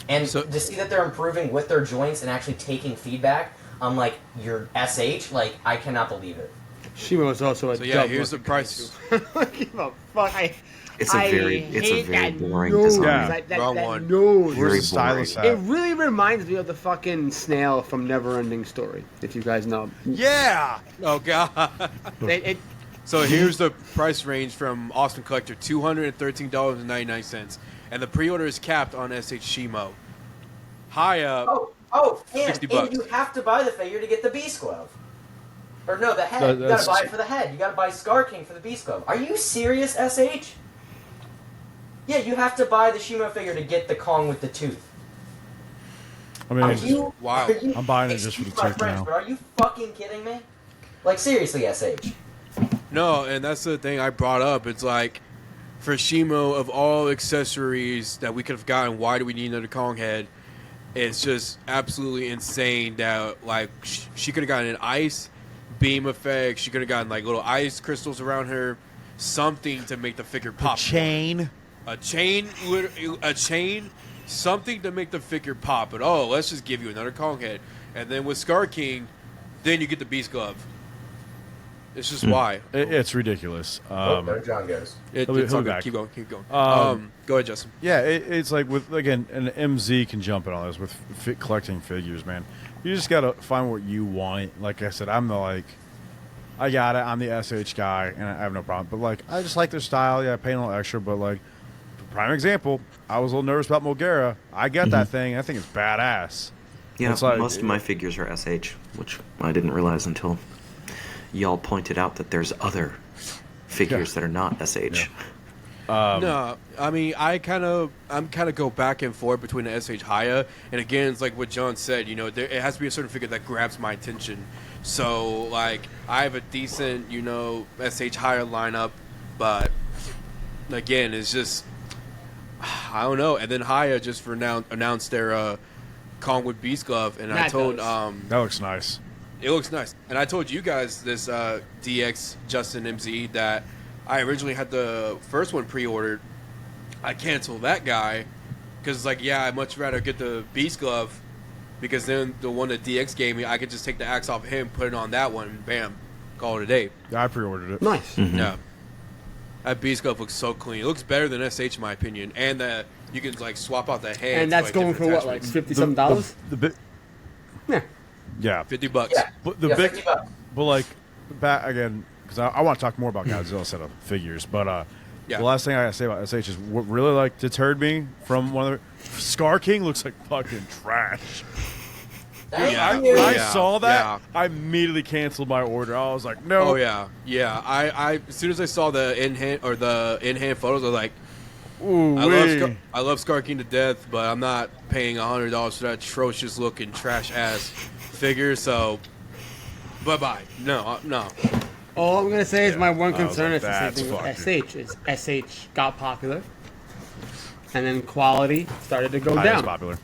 And to see that they're improving with their joints and actually taking feedback on, like, your SH, like, I cannot believe it. Shimo is also a here's the price. Give a fuck. It's a very boring nose. design. Wrong that one. nose. Where's the stylus at? It really reminds me of the fucking snail from Neverending Story, if you guys know. Yeah. Oh god. So here's the price range from Austin Collector: $213.99, and the pre-order is capped on SH Shimo. Haya. And $60. You have to buy the figure to get the Beast Glove. Or no, the head. You gotta buy it for the head. You gotta buy Scar King for the Beast Glove. Are you serious, SH? Yeah, you have to buy the Shimo figure to get the Kong with the tooth. I mean, wow. I'm buying it just for the tooth now. But are you fucking kidding me? Like, seriously, SH. No, and that's the thing I brought up. It's like, for Shimo, of all accessories that we could have gotten, why do we need another Kong head? It's just absolutely insane that, like, she could have gotten an ice beam effect. She could have gotten, like, little ice crystals around her. Something to make the figure pop. A chain, something to make the figure pop. But, let's just give you another Kong head. And then with Scar King, then you get the Beast Glove. It's just why. It's ridiculous. There John goes. It's all good. Keep going. Go ahead, Justin. Yeah, it's like with, again, an MZ can jump in on this with collecting figures, man. You just got to find what you want. Like I said, I got it. I'm the SH guy, and I have no problem. But, like, I just like their style. Yeah, paying a little extra, but, like, prime example, I was a little nervous about Mulgara. I get that thing. I think it's badass. Yeah, it's like, most of my figures are SH, which I didn't realize until y'all pointed out that there's other figures that are not SH. Yeah. No, I mean, I'm kind of go back and forth between the SH Haya, and again, it's like what John said. You know, it has to be a certain figure that grabs my attention. So, like, I have a decent, SH Haya lineup, but again, it's just, I don't know. And then Haya just announced their Kong with Beast Glove, and I told that looks nice. It looks nice. And I told you guys this DX Justin MZ that I originally had the first one pre-ordered. I canceled that guy because, like, I'd much rather get the Beast Glove because then the one that DX gave me, I could just take the axe off of him, put it on that one, and bam, call it a day. Yeah, I pre-ordered it. Nice. Mm-hmm. Yeah. That Beast Glove looks so clean. It looks better than SH in my opinion. And you can, like, swap out the hands. And that's like, going for what, like $50-something dollars? Yeah. $50. Yeah. But $50. But, like, back again, because I want to talk more about Godzilla instead of figures. But the last thing I gotta say about SH is what really, like, deterred me from one of the Scar King looks like fucking trash. I saw that. Yeah. I immediately canceled my order. I was like, no. Oh yeah. I as soon as I saw the in hand photos, I was like, ooh, I love Scar King to death, but I'm not paying $100 for that atrocious looking trash ass figure. So, bye. No. All I'm gonna say is my one I was concern like, is the same thing with SH. SH got popular, and then quality started to go down. Popular.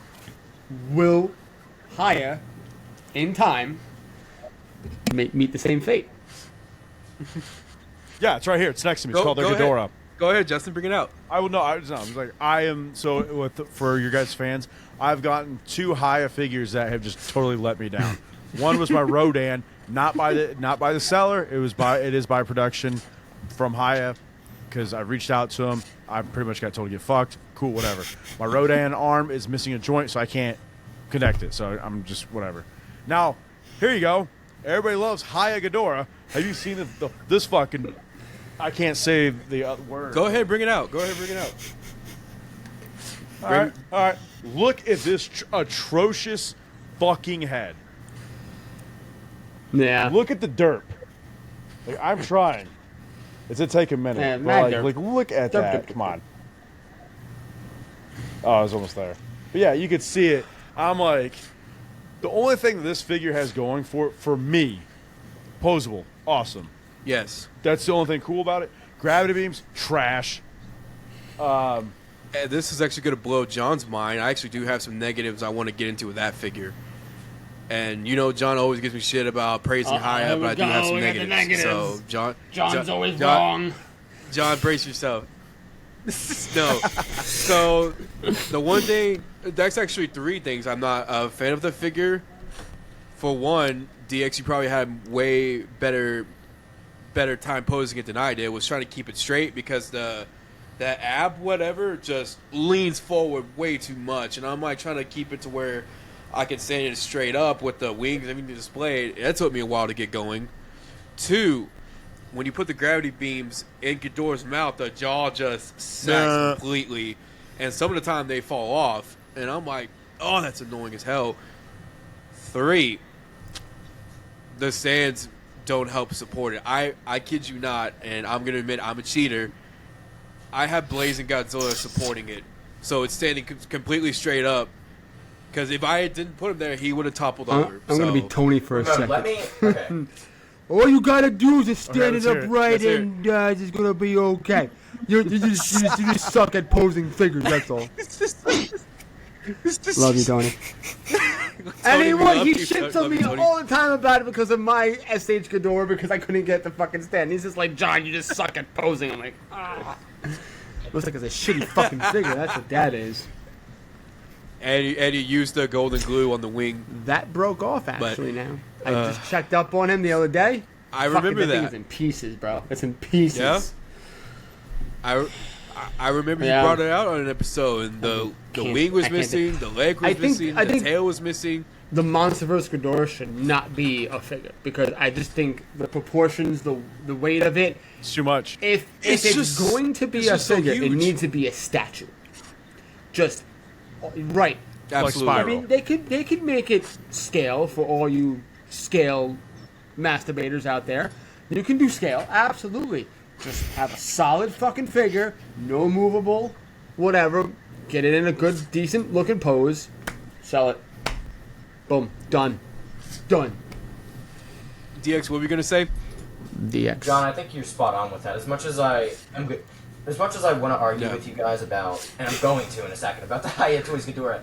Will Haya, in time, meet the same fate? Yeah, it's right here. It's next to me. It's called their Ghidorah. Go ahead, Justin. Bring it out. I was like, I am for your guys' fans. I've gotten 2 Haya figures that have just totally let me down. One was my Rodan, not by the seller. It is by production from Haya, because I reached out to him. I pretty much got told to get fucked. Cool, whatever. My Rodan arm is missing a joint, so I can't connect it. So I'm just whatever. Now, here you go. Everybody loves Haya Ghidorah. Have you seen this fucking? I can't say the word. Go ahead, bring it out. All right. Look at this atrocious fucking head. Yeah. Look at the derp. Like, I'm trying. It's gonna take a minute. Yeah, but mad derp. like, look at Derp, that. derp. Come on. Oh, I was almost there. But yeah, you could see it. I'm like, the only thing this figure has going for me, posable, awesome. Yes. That's the only thing cool about it. Gravity beams, trash. And this is actually going to blow John's mind. I actually do have some negatives I want to get into with that figure. And you know, John always gives me shit about praising Haya, but I do have some negatives. So, John's always wrong. John, brace yourself. No. So, the one thing, that's actually three things I'm not a fan of the figure. For one, DX, you probably had way better time posing it than I did. Was trying to keep it straight because the ab whatever just leans forward way too much, and I'm like trying to keep it to where I can stand it straight up with the wings and everything displayed. That took me a while to get going. Two, when you put the gravity beams in Ghidorah's mouth, the jaw just sags completely, and some of the time they fall off, and I'm like, oh, that's annoying as hell. Three, the stands don't help support it. I kid you not, and I'm going to admit I'm a cheater. I have Blazing Godzilla supporting it, so it's standing completely straight up. Because if I didn't put him there, he would have toppled over. I'm going to be Tony for a second. Let me. Okay. All you got to do is just stand let's it hear it. upright Let's hear and it's going to be okay. You just suck at posing figures, that's all. Love you, Tony. And he shits on me all the time about it because of my SH Ghidorah because I couldn't get the fucking stand. He's just like, John, you just suck at posing. I'm like, ah. Looks like it's a shitty fucking figure. That's what that is. And you used the golden glue on the wing. That broke off, actually, now. I uh, just checked up on him the other day. I remember that thing that. is in pieces, bro. It's in pieces. Yeah? I remember you brought it out on an episode, and the wing was missing, the leg was missing, the tail was missing. The Monsterverse Ghidorah should not be a figure because I just think the proportions, the weight of it. It's too much. If it's going to be a figure, it needs to be a statue. Just right. Absolutely. Like I mean, they could make it scale for all you scale masturbators out there. You can do scale, absolutely. Just have a solid fucking figure, no movable, whatever. Get it in a good, decent looking pose. Sell it. Boom. Done. DX, what were you gonna say? DX. John, I think you're spot on with that. As much as I want to argue with you guys about, and I'm going to in a second, about the Haya Toys Ghidorah,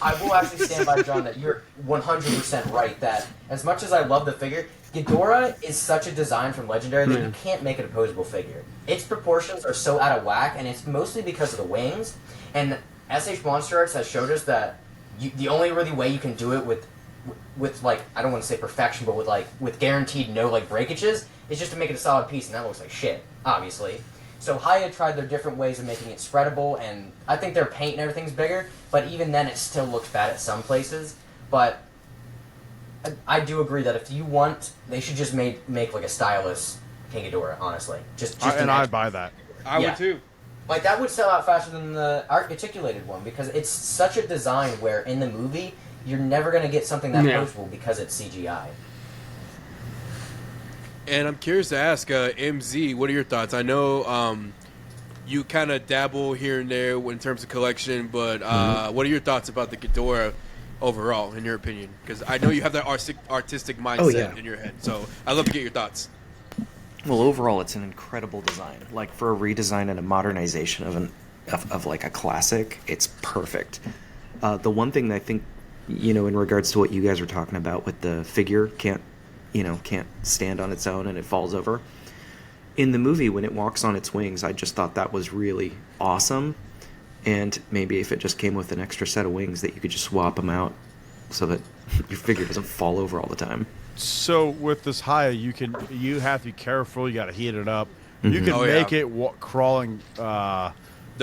I will actually stand by John that you're 100% right. That as much as I love the figure, Ghidorah is such a design from Legendary that you can't make it a posable figure. Its proportions are so out of whack, and it's mostly because of the wings. And SH Monster Arts has showed us that the only really way you can do it with like, I don't want to say perfection, but with guaranteed no like breakages is just to make it a solid piece, and that looks like shit, obviously. So Haya tried their different ways of making it spreadable, and I think their paint and everything's bigger, but even then it still looks bad at some places. But I do agree that if you want, they should just make like a stylish King Ghidorah, honestly. I buy that. I would too. Like, that would sell out faster than the articulated one, because it's such a design where in the movie, you're never going to get something that posable because it's CGI. And I'm curious to ask, MZ, what are your thoughts? I know you kind of dabble here and there in terms of collection, but what are your thoughts about the Ghidorah overall, in your opinion? Because I know you have that artistic mindset in your head, so I'd love to get your thoughts. Well, overall, it's an incredible design. Like, for a redesign and a modernization of like a classic, it's perfect. The one thing that I think, in regards to what you guys were talking about with the figure can't stand on its own and it falls over. In the movie, when it walks on its wings, I just thought that was really awesome. And maybe if it just came with an extra set of wings that you could just swap them out so that your figure doesn't fall over all the time. So with this Haya, you have to be careful. You got to heat it up. You can make it crawling. The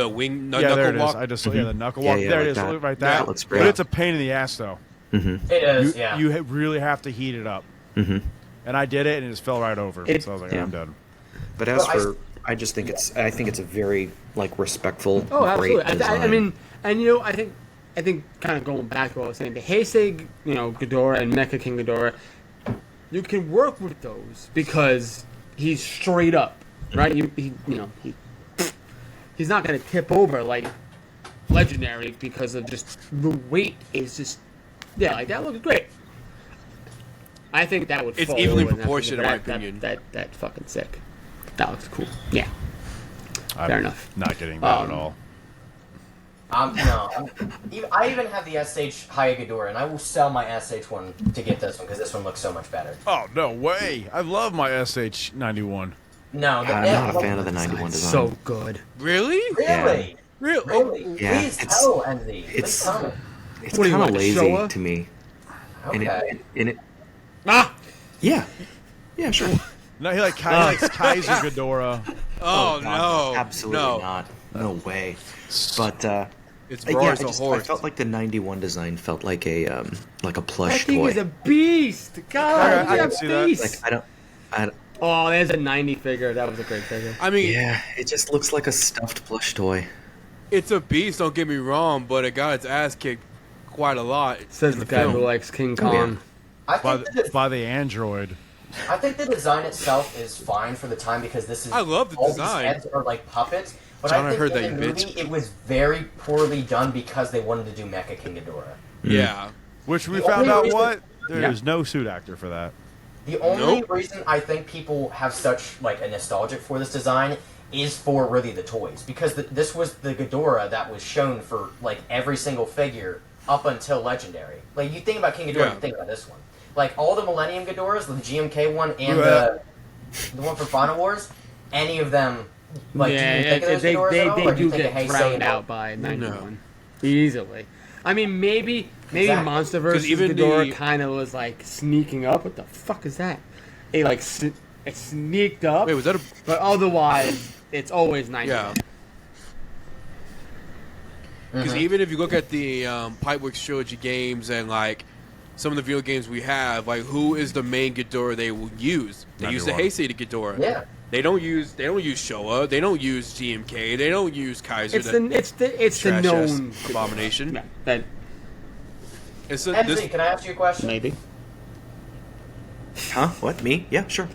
wing, there knuckle it is. walk. The knuckle walk. Yeah, there like it is. that. Look right Yeah, there. it looks great. But it's a pain in the ass, though. It is, You really have to heat it up. And I did it, and it just fell right over. So I was like, I'm done. But I just think it's a very respectful. Oh, great absolutely. design. I mean, And I think kind of going back to what I was saying, the Heisei, Ghidorah and Mecha King Ghidorah, you can work with those because he's straight up, right? He's not going to tip over like Legendary because of just the weight is just like that looks great. I think that would. It's fall evenly over in that proportioned, figure, in my opinion. That fucking sick. That looks cool. Yeah. I'm Fair enough. Not getting that at all. No. I even have the SH Haya Ghidorah, and I will sell my SH one to get this one because this one looks so much better. Oh no way! I love my SH91. No, I'm not a fan of the 91 design. So good. Really? Really? Really? Yeah, Please it's- tell Envy. it's- Please tell me. It's What do you kind of want, lazy Showa? to me. Okay. And it, Ah. yeah, sure. No, he likes Kaiser Ghidorah. Oh, God, no. absolutely No. not. No way. But It's yeah, Roar's a I horse. felt like the 91 design felt like a That plush thing toy. is a beast. God, I look at can see that. beast. Like I don't. Oh, there's a 90 figure. That was a great figure. I mean, Yeah, it just looks like a stuffed plush toy. it's a beast, don't get me wrong, but it got its ass kicked quite a lot. Says in the the guy film. who likes King Oh, yeah. Kong. By the android. I think the design itself is fine for the time because this is. I love the all design. These heads are like puppets, but John, I I think heard in that, the you movie bitch. it was very poorly done because they wanted to do Mecha King Ghidorah. Yeah. Which we The found only out reason- what? There's no suit actor for that. The only Nope. reason I think people have such like a nostalgic for this design is for really the toys because this was the Ghidorah that was shown for like every single figure up until Legendary. Like you think about King Ghidorah, Yeah. you think about this one. Like all the Millennium Ghidorahs, the GMK one and Yeah. the one from Final Wars, any of them. Like, do you Yeah, think of those they Ghidorahs at all, or do do you think get of Heisei drowned and out by 91. No. Easily. I mean, maybe Exactly. MonsterVerse 'Cause even Ghidorah the- kind of was like sneaking up. What the fuck is that? It sneaked up. Wait, was that a... But otherwise, it's always 91. Yeah. Because even if you look at the Pipeworks Trilogy games and, like, some of the video games we have, like, who is the main Ghidorah they will use? They use the 91. Heisei Ghidorah. Yeah. They don't use Showa. They don't use GMK. They don't use Kaiser. It's the trash-ass known abomination. Yeah, that It's a, Envy, this, can I ask you a question? maybe. Huh? What? Me? Yeah, sure.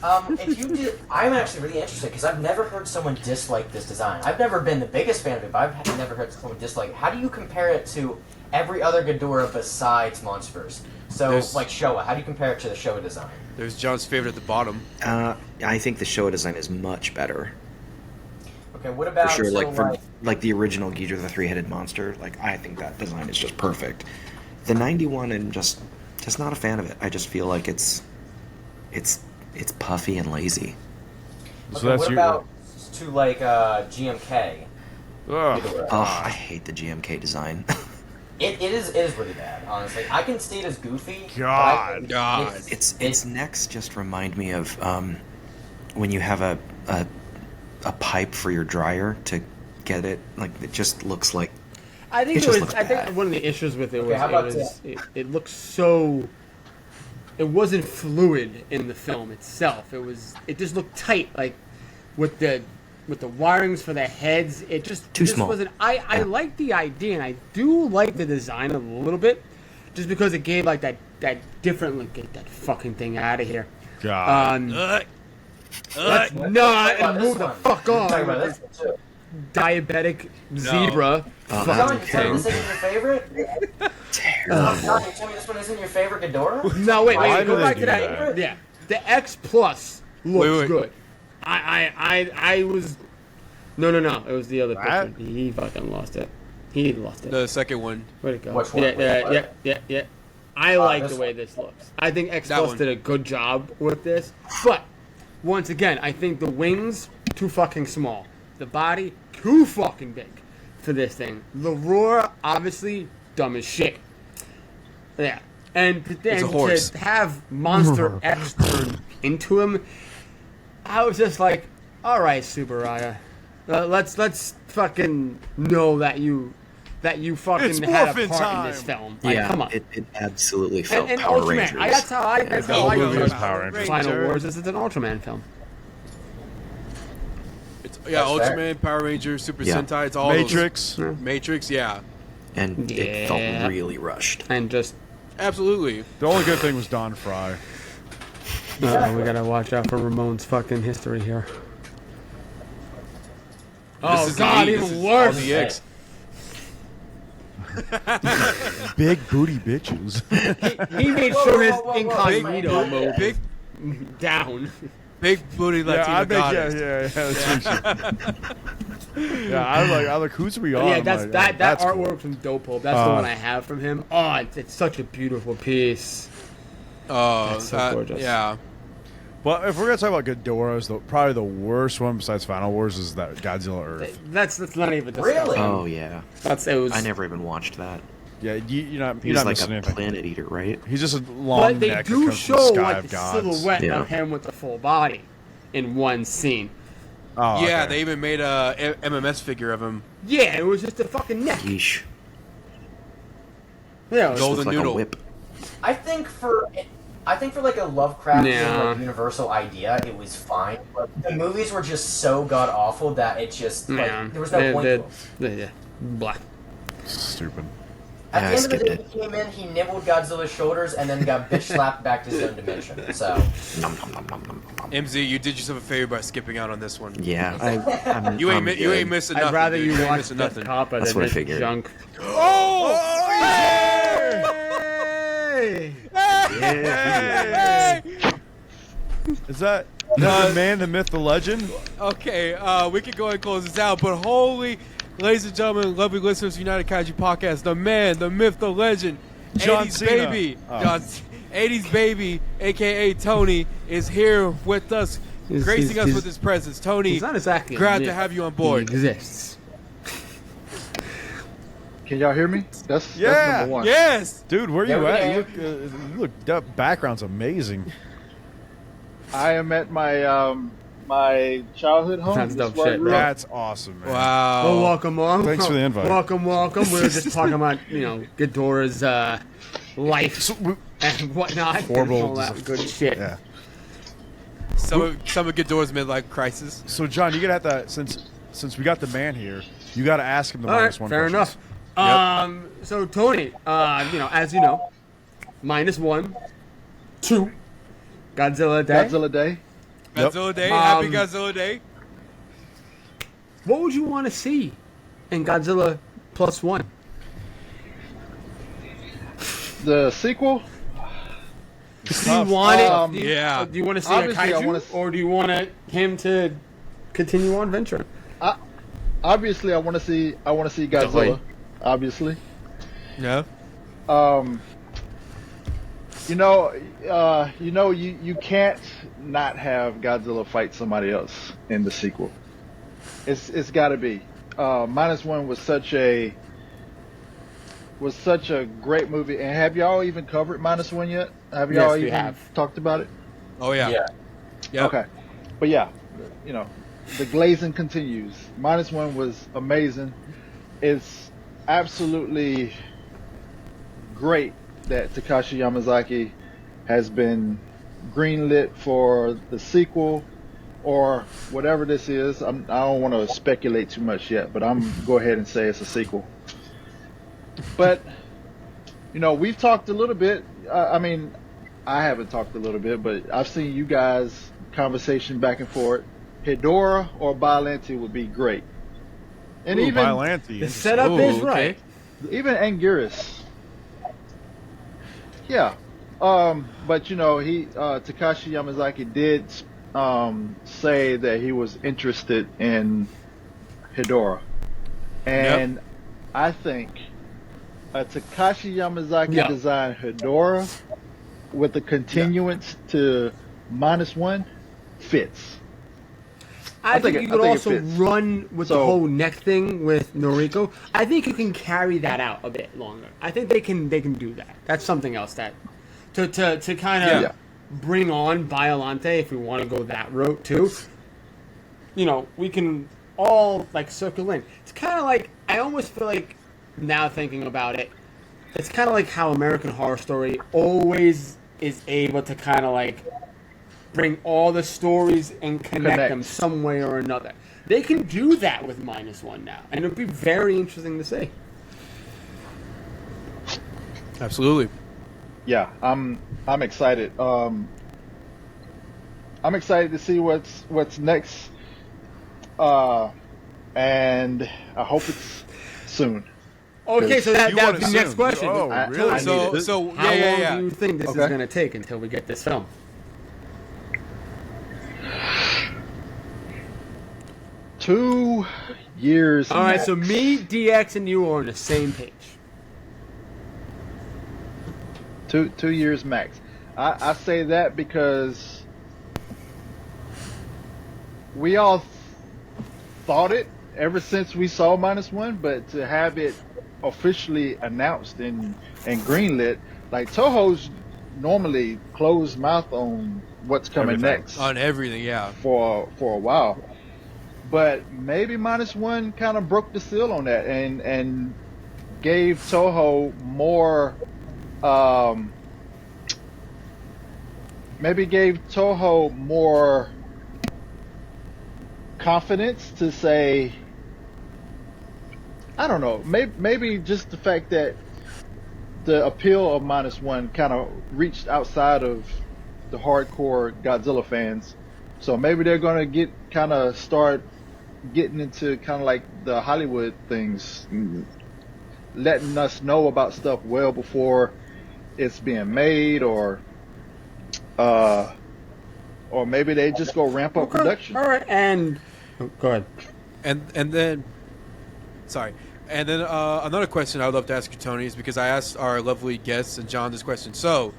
If you did, I'm actually really interested because I've never heard someone dislike this design. I've never been the biggest fan of it, but I've never heard someone dislike it. How do you compare it to every other Ghidorah besides Monsterverse? So, There's- like Showa, how do you compare it to the Showa design? there's John's favorite at the bottom. I think the Showa design is much better. Okay, what For about sure, so, like the original Ghidorah, the three-headed monster. Like I think that design is just perfect. The 91, I'm just not a fan of it. I just feel like it's puffy and lazy. So okay, that's what your. about to like GMK? Ugh. Ghidorah? Oh, I hate the GMK design. It is really bad, honestly. I can see it as goofy. but I God. think God. Its necks just remind me of when you have a pipe for your dryer to get it. Like it just looks like. I think It it just was. looks I think bad. one of the issues with it Okay, was how about it looked so. It wasn't fluid in the film itself. It just looked tight, like with the wirings for the heads. It just Too just small. wasn't. I like the idea and I do like the design a little bit, just because it gave like that different look. Get that fucking thing out of here. God. Let's What not about this move the one? fuck We're on. talking about this one too. Diabetic zebra. Oh, John, that's you tell me okay. this isn't your favorite? Terrible. John, you tell me this one isn't your favorite Ghidorah? No, wait, Why go do back they to do that. that? Yeah, the X Plus looks Wait. good. I was. No. It was the other That? picture. He fucking lost it. He lost it. The second one. Where'd it go? Which one? Yeah. I like this the way one. this looks. I think X That Plus one. did a good job with this, but once again, I think the wings too fucking small. The body too fucking big for this thing. The roar obviously dumb as shit. Yeah, and then a horse. to have Monster X turn into him, I was just like, all right, Subaraya, let's fucking know that you fucking It's had a morphin' part in this time. film. Like, Yeah, come on. it absolutely felt And Power Ultraman. Rangers. That's how I whole movie judge was Power Rangers. Final Ranger. Wars. This is an Ultraman film. It's Yeah, That's fair. Ultraman, Power Rangers, Super Yeah. Sentai, it's all Matrix. those. Matrix, yeah. And it felt Yeah. really rushed. And just Absolutely. The only good thing was Don Fry. we gotta watch out for Ramon's fucking history here. Oh This is God, the E, even this is worse. all the X. Big booty bitches. He made sure his Whoa, whoa, whoa, whoa. incognito mode Big, down. big booty Latino I think, goddess. that's what yeah, I was like, who's we on? Yeah, I'm that's like, that that's artwork cool. from Dope. That's the one I have from him. Oh, it's such a beautiful piece. Oh, That's so gorgeous. Yeah. But if we're gonna talk about Ghidorah's, probably the worst one besides Final Wars is that Godzilla Earth. That's not even discussed. Really? Oh yeah, It was. I never even watched that. Yeah, you're not He's like missing a anything. planet eater, right? He's just a long But they neck that do comes from show the sky like of the gods. silhouette Yeah. of him with the full body in one scene. Oh, Yeah, okay. they even made a MMS figure of him. Yeah, it was just a fucking neck. Yeesh. Yeah, it was Golden Looks like Noodle. a whip. I think for like a Lovecraftian Yeah. like, universal idea, it was fine. But the movies were just so god awful that it just like Yeah. there was no point to them. Yeah. Blah. Stupid. At Yeah, I the end of the skipped day, he came in, he nibbled Godzilla's shoulders, and then got bitch slapped back to his own dimension. So Nom, nom, nom, nom, nom, nom. MZ, you did yourself a favor by skipping out on this one. Yeah, I'm You ain't I'm you ain't good. missing nothing. I'd rather dude. you ain't watch missing Death nothing. Coppa That's than what I this figured. junk. Is that the man, the myth, the legend? Okay, we can go ahead and close this out, but holy, ladies and gentlemen, lovely listeners of United Kaiju Podcast, the man, the myth, the legend, John 80s Cena. baby, Oh. 80s baby, aka Tony, is here with us, gracing us with his presence. Tony, He's not exactly. a glad myth. to have you on board. He exists. Can y'all hear me? That's Yeah. number one. Yes! Dude, where Yeah, you we at? can. You look that background's amazing. I am at my my childhood home. That's This is dope where I shit, grew bro. up. That's awesome, man. Wow. Well, welcome. Thanks for the invite. Welcome. We were just talking about Ghidorah's life and whatnot, Horrible and all that good shit. Yeah. Some of Ghidorah's midlife crisis. So, John, you're gonna have to since we got the man here, you got to ask him the All right, minus one. fair questions. enough. So Tony, as you know, -1, 2, Godzilla Day. Godzilla Day. Yep. Godzilla Day, happy Um, Godzilla Day. What would you want to see in Godzilla +1? The sequel. Do you want it? Um, Yeah. Do you want to see a Obviously, I kaiju, wanna s- or do you want him to continue on venturing? Obviously, I want to see Godzilla. Definitely. Obviously. Yeah. You can't not have Godzilla fight somebody else in the sequel. It's got to be. -1 was such a great movie. And have y'all even covered -1 yet? Have Yes, y'all we even have. talked about it? Oh, yeah. yeah. Yep. Okay, but yeah, the glazing continues. -1 was amazing. It's absolutely great that Takashi Yamazaki has been greenlit for the sequel or whatever this is. I don't want to speculate too much yet, but I'm go ahead and say it's a sequel. But we've talked a little bit. I haven't talked a little bit, but I've seen you guys conversation back and forth. Hedorah or Biollante would be great, and Ooh, even Biollante. The setup is Ooh, right. even Anguirus. Yeah, but Takashi Yamazaki did say that he was interested in Hedorah, and I think a Takashi Yamazaki Yeah. designed Hedorah with the continuance to -1 fits. I think it- you I could think it also fits. run with the So- whole neck thing with Noriko. I think you can carry that out a bit longer. I think they can do that. That's something else that to kind of Yeah. bring on Biollante if we want to go that route too. We can all circle in. It's kind of like I almost feel like now thinking about it, it's kind of like how American Horror Story always is able to kind of bring all the stories and connect them Connect. some way or another. They can do that with -1 now, and it'll be very interesting to see. Absolutely. Yeah, I'm excited. I'm excited to see what's next. And I hope it's soon. Okay, so that You would want be it the next soon. question. Oh, I- really? I need it. So How yeah, long yeah. do you think this is Okay. going to take until we get this film? 2 years. All right, max. so me, DX, and you are on the same page. 2 years max. I say that because we all thought it ever since we saw -1, but to have it officially announced and greenlit, like Toho's normally closed mouth on what's coming Everything. next On everything, yeah. for a while. But maybe -1 kind of broke the seal on that and gave Toho more. Maybe gave Toho more confidence to say, I don't know, maybe just the fact that the appeal of -1 kind of reached outside of the hardcore Godzilla fans. So maybe they're going to start getting into kind of like the Hollywood things, letting us know about stuff well before it's being made, or maybe they just go ramp up production. All right, and go ahead. And then, sorry. And then another question I would love to ask you, Tony, is because I asked our lovely guests and John this question. So,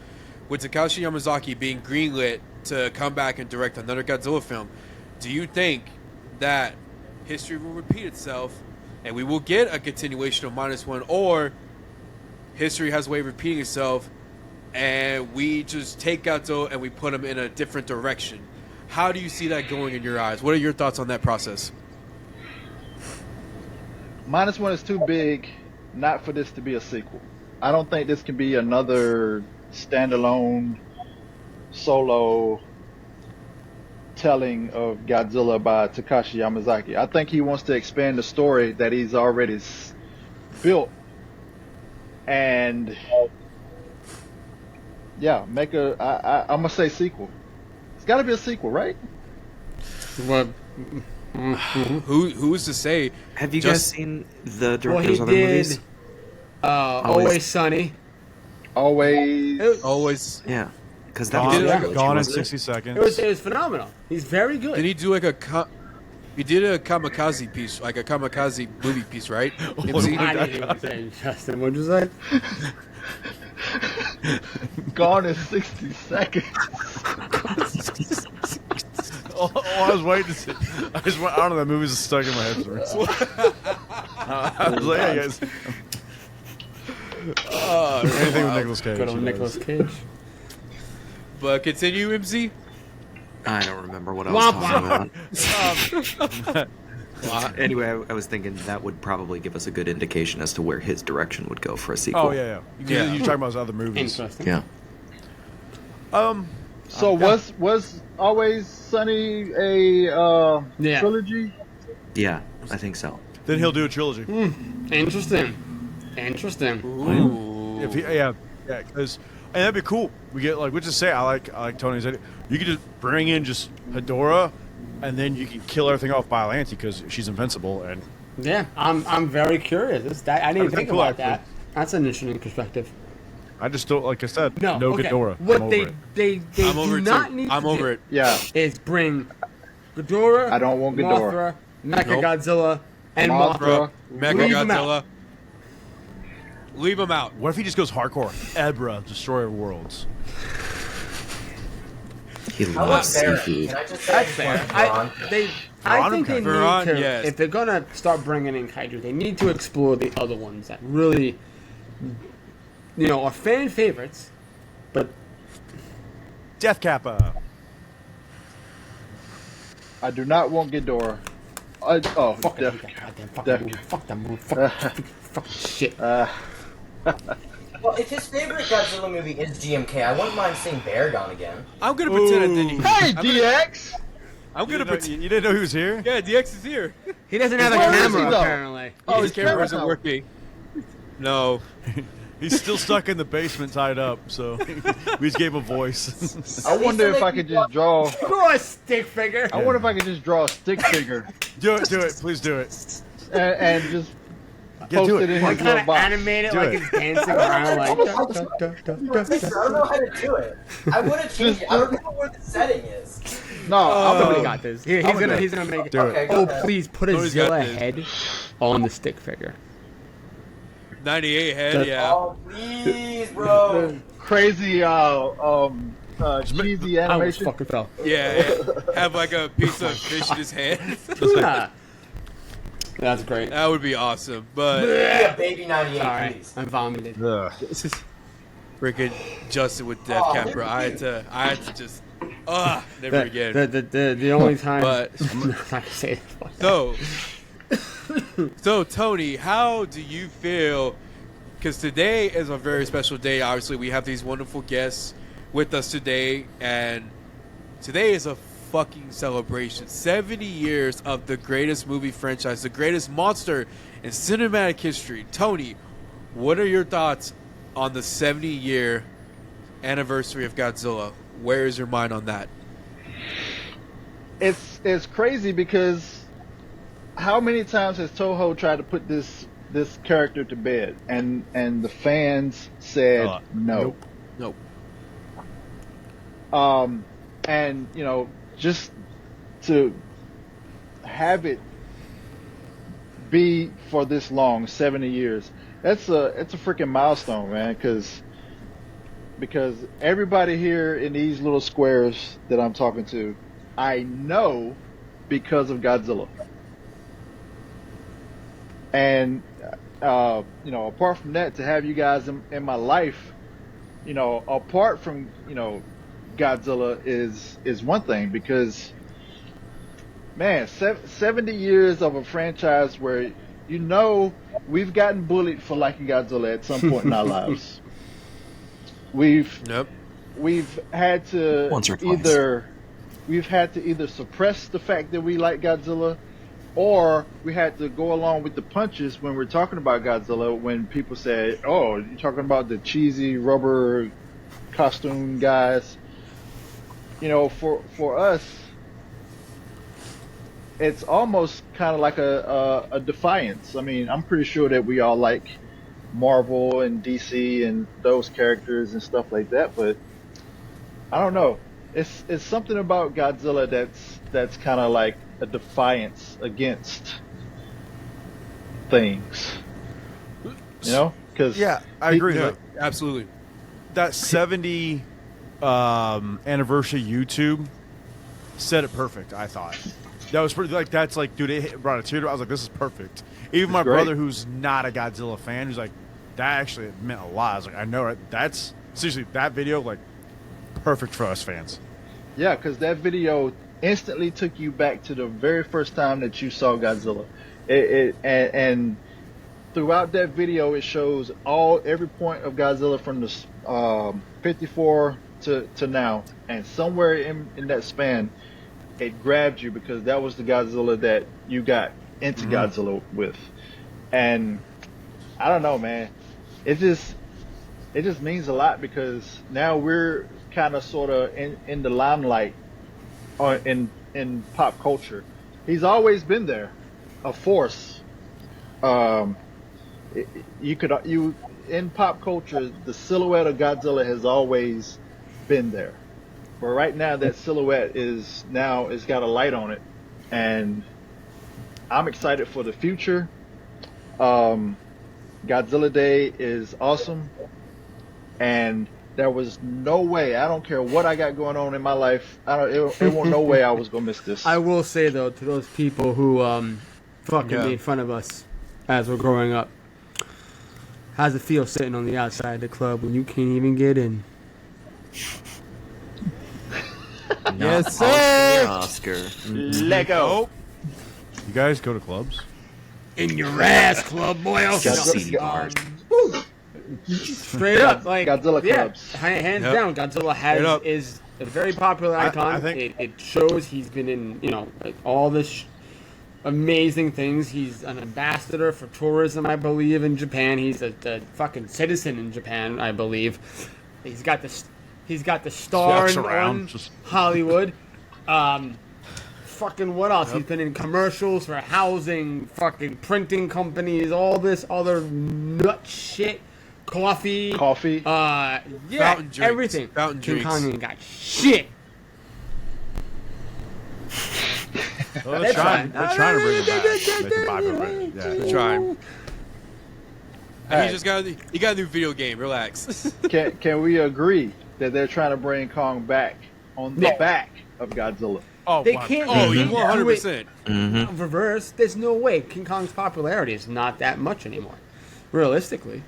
with Takashi Yamazaki being greenlit to come back and direct another Godzilla film, do you think that history will repeat itself and we will get a continuation of -1, or history has a way of repeating itself and we just take Godzilla and we put him in a different direction? How do you see that going in your eyes? What are your thoughts on that process? -1 is too big not for this to be a sequel. I don't think this can be another standalone solo telling of Godzilla by Takashi Yamazaki. I think he wants to expand the story that he's already built, and yeah, make I'm gonna say sequel. It's got to be a sequel, right? Well, Who is to say? Have you Just- guys seen the well, director's he other did movies? Always Sunny. Always. Always. Yeah, because that Gone, was did a like- trilogy, gone in wasn't it? 60 seconds. It was phenomenal. He's very good. Did he do like he did a kamikaze piece, like a kamikaze movie piece, right? MC? I didn't even say Justin. What'd you say? Gone in 60 seconds. Oh, I was waiting to see. I don't know. That movie's just stuck in my head for some reason. I was like, yeah, guys. Anything with Nicolas Cage. Good old he Nicolas does. Cage. But continue, MC. I don't remember what I was Womp talking about. Anyway, I was thinking that would probably give us a good indication as to where his direction would go for a sequel. Oh yeah. Yeah. You're talking about his other movies. Interesting. Yeah. So was Always Sunny a Yeah. trilogy? Yeah, I think so. Then he'll do a trilogy. Interesting. Interesting. Ooh. If he, because and that'd be cool. We get like, let's just say I like Tony's idea. You could just bring in just Hedorah, and then you can kill everything off Biollante because she's invincible. And Yeah, I'm very curious. I didn't That'd be think cool, about actually. that. That's an interesting perspective. I just don't, like I said, No, okay. Ghidorah. What I'm they over it. they I'm over do it not too. need I'm to over do it. Yeah. is bring Ghidorah. I don't want Ghidorah. Mothra, Nope. Mechagodzilla, and Mothra. Mothra. Mega Leave 'em Godzilla. Leave him out. What if he just goes hardcore? Ebra, Destroyer of Worlds. He How loves about Baron? seafood. Can I just say That's this fair. one, Ron? I think they Veron, need to, yes. if they're gonna start bringing in kaiju, they need to explore the other ones that really, are fan favorites, but Death Kappa. I do not want Ghidorah. fuck Def- that goddamn Def- fucking movie. Fuck that movie. Fuck shit. Well, if his favorite Godzilla movie is GMK, I wouldn't mind seeing Baragon again. I'm gonna pretend I didn't. Hey, I'm DX! I'm gonna pretend. You didn't know he was here? Yeah, DX is here. He doesn't have a Where is camera he, though? apparently. Oh, His camera camera's isn't out. working. No. He's still stuck in the basement, tied up. So we just gave him a voice. I wonder if I could just draw. Draw a stick figure. I wonder if I could just draw a stick figure do it, please do it. and just Get post to it it. in Like his kind little of box. animate it Do like it. it's dancing around like. I don't know how to do it. I want to change it. I don't know where the setting is. No, Somebody got this. He's I'm gonna gonna make it. do it. Okay, go Oh, ahead. please put a Tony's got Zilla this. head on the stick figure. 98 head. That's- Yeah. Oh, please, bro. the crazy cheesy I was animation. fucking fell. Yeah. Have like a piece of fish in his hand. That's great. That would be awesome. But Yeah, baby 98, Sorry, please. I vomited. Ugh. this is freaking Justin with Death Oh, Cap, bro. I had to just never again. The only time. But- I'm not gonna say it. So Tony, how do you feel? Because today is a very special day. Obviously, we have these wonderful guests with us today, and today is a fucking celebration. 70 years of the greatest movie franchise, the greatest monster in cinematic history. Tony, what are your thoughts on the 70-year anniversary of Godzilla? Where is your mind on that? It's crazy because how many times has Toho tried to put this character to bed and the fans said no. Nope. And you know, just to have it be for this long, 70 years, it's a freaking milestone, man. Because everybody here in these little squares that I'm talking to, I know because of Godzilla. And you know, apart from that, to have you guys in my life, you know, apart from, you know, Godzilla is one thing, because man, 70 years of a franchise where, you know, we've gotten bullied for liking Godzilla at some point in our lives. We've had to Once or twice. we've had to either suppress the fact that we like Godzilla, or we had to go along with the punches when we're talking about Godzilla, when people say, oh, you're talking about the cheesy rubber costume guys. You know, for us, it's almost kind of like a defiance. I mean, I'm pretty sure that we all like Marvel and DC and those characters and stuff like that, but I don't know. It's something about Godzilla that's kind of like a defiance against things. You know? Cause Yeah, I agree. Yeah, Like, absolutely. that 70 anniversary YouTube said it perfect. I thought that was pretty. Like that's like, dude, it brought a tear to. I was like, this is perfect. Even my great. brother, who's not a Godzilla fan, who's like, that actually meant a lot. I was like, I know, right? That's seriously that video, like, perfect for us fans. Yeah, because that video instantly took you back to the very first time that you saw Godzilla. And throughout that video, it shows every point of Godzilla from the 54 to now, and somewhere in that span, it grabbed you because that was the Godzilla that you got into Godzilla with. And I don't know, man. It just means a lot because now we're kind of sort of in the limelight in pop culture. He's always been there, a force. You in pop culture, the silhouette of Godzilla has always been there. But right now, that silhouette it's got a light on it, and I'm excited for the future. Godzilla Day is awesome, and there was no way. I don't care what I got going on in my life. It won't no way I was gonna miss this. I will say though, to those people who fucking made fun of us as we're growing up, how's it feel sitting on the outside of the club when you can't even get in? Yes, sir. Oscar. Lego. You guys go to clubs? In your ass, club boy. Just CD bars. Straight up, like Godzilla yeah, clubs. hands Yep. down, Godzilla Straight up. is a very popular icon. I think- it shows he's been in like, all this amazing things. He's an ambassador for tourism, I believe, in Japan. He's a fucking citizen in Japan, I believe. He's got the star Walks around, on just- Hollywood. Fucking what else? He's been in commercials for housing, fucking printing companies, all this other nut shit. Coffee. Yeah, Fountain drinks. everything. Fountain King drinks. Kong ain't got shit. Well, That's they're trying to bring him back. fine. Make him popular. Yeah. Trying. Alright. He got a new video game. Relax. Can we agree that they're trying to bring Kong back on the No. back of Godzilla? Oh, They wow. can't. Oh, they you can't 100%. do it reverse. There's no way. King Kong's popularity is not that much anymore, realistically.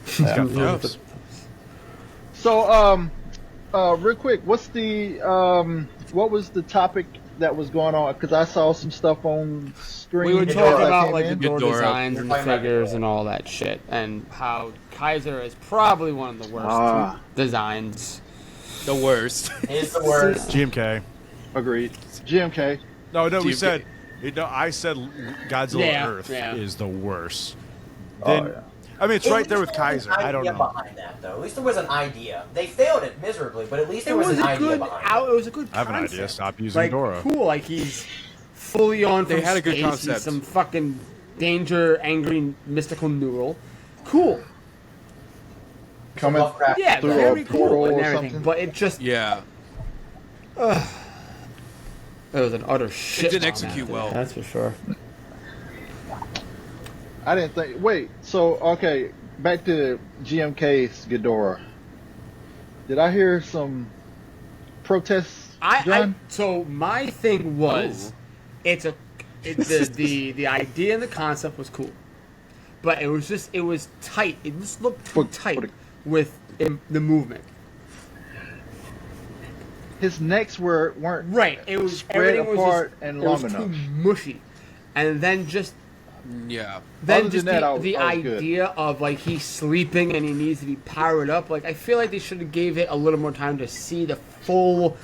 He's got Yeah. thumbs. So, real quick, what was the topic that was going on? Because I saw some stuff on screen. We were as talking I about came like the in. door Ghidorah. designs and the You're talking about figures Ghidorah. and all that shit, and how Kaiser is probably one of the worst Ah. designs. The worst. Is the worst. GMK. Agreed. GMK. No, we GMK. said. I said Godzilla Yeah, Earth yeah. is the worst. Oh, Then, yeah. I mean, it's At right there least with there was an Kaiser. I don't idea know. behind that, though. At least there was an idea. They failed it miserably, but at least It there was was an a idea good. behind it. It was a good. I have an idea. concept. Stop using Like Dora. cool. Like he's fully on. They from had a good space. concept. He's some fucking danger, angry, mystical noodle. Cool. Coming Lovecraft. Yeah, through very a cool portal and or everything. something. But it just Yeah. it was an utter shit. didn't bomb execute after well. that, that's for sure. I didn't think. Wait. So okay, back to GMK's Ghidorah. Did I hear some protests, John? So my thing was, the idea and the concept was cool, but it was tight. It just looked too tight with the movement. His necks weren't Right. It was spread everything apart was just, and it was long too enough. mushy, and then just Yeah. Other just than that, the I was good. idea of like he's sleeping and he needs to be powered up. Like I feel like they should have gave it a little more time to see the full,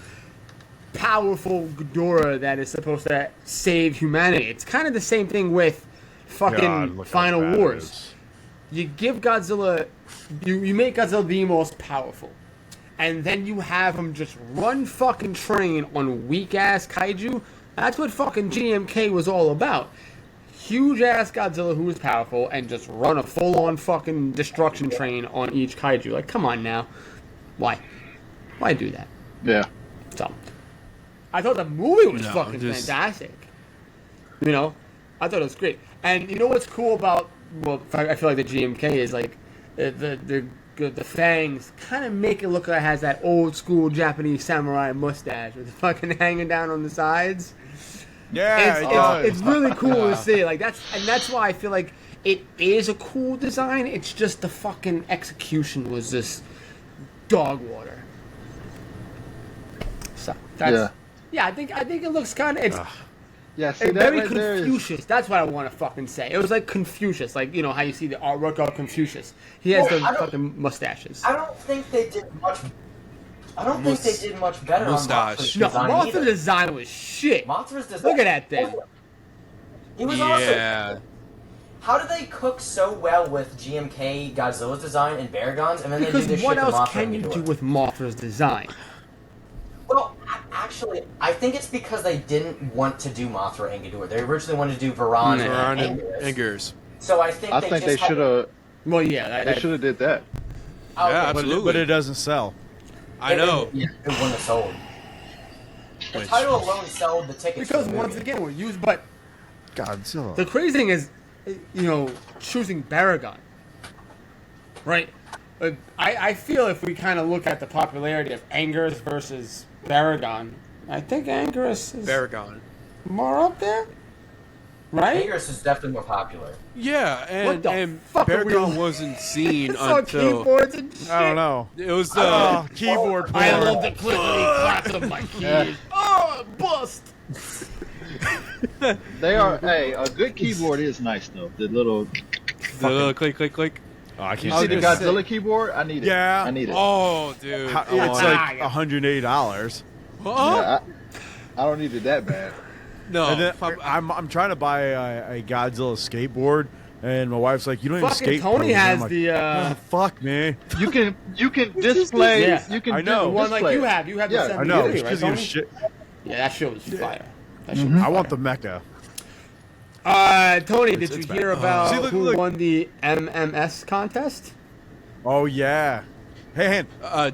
powerful Ghidorah that is supposed to save humanity. It's kind of the same thing with fucking God, look how Final bad it Wars. is. You give Godzilla, you make Godzilla the most powerful, and then you have him just run fucking train on weak ass kaiju. That's what fucking GMK was all about. Huge ass Godzilla who was powerful and just run a full on fucking destruction train on each kaiju. Like, come on now, why do that? Yeah. So, I thought the movie was No, fucking just- fantastic. You know, I thought it was great. And you know what's cool about? Well, I feel like the GMK is like the fangs kind of make it look like it has that old school Japanese samurai mustache with the fucking hanging down on the sides. Yeah, it does. It's really cool to see. Like that's why I feel like it is a cool design. It's just the fucking execution was just dog water. So that's yeah. I think it looks kind of it's Yeah. See that very right there is. Confucius. That's what I want to fucking say. It was like Confucius, like you know how you see the artwork of Confucius. He has Well, the I don't- fucking mustaches. I don't think they did much. I don't think they did much better Mustache. on Mothra's No, design Mothra's either. design was shit. Mothra's design. Look at that thing. He was also. Yeah. How did they cook so well with GMK Godzilla's design and Baragon's, and then Because they do this what shit to else Mothra can and you Ghidorah? do with Mothra's design? Well, actually, I think it's because they didn't want to do Mothra and Ghidorah. They originally wanted to do Varan Varan and and Angus. Angus. So I think I they think just they should have. Well, yeah, They should have did that. Oh, Yeah, okay. absolutely. But it doesn't sell. I know. Yeah, it wouldn't have sold. The Which- title alone sold the tickets. because for the once movie. again we're used. But Godzilla. the crazy thing is, you know, choosing Baragon, right? I feel if we kind of look at the popularity of Angus versus Baragon, I think Angus is Baragon. more up there, right? Angus is definitely more popular. Yeah, What and, the and fuck are we- Baragon wasn't seen It's on until keyboards and shit. I don't know. it was Keyboard I porn. love the clickety clack of my keys. Oh, bust! They are. Hey, a good keyboard is nice though. The little. The little click. Oh, I You can't see see the it. Godzilla keyboard? I need it. Yeah. I need it. Oh, dude. How- I want It's it. like $180. Huh? Yeah, I don't need it that bad. No. And then I'm trying to buy a Godzilla skateboard, and my wife's like, "You don't even Fucking skate." Tony pro." And I'm has like, the "Oh, fuck, man. You can display. Yeah. You can I know. the one like display you it. have. You have Yeah, the I I 70 know. right, It's because you Tony? shit. Yeah, that shit was fire. That shit was I want fire. the mecha. Tony, did It's you bad. hear about See, look, who look. won the MMS contest? Oh yeah. Hey, Han,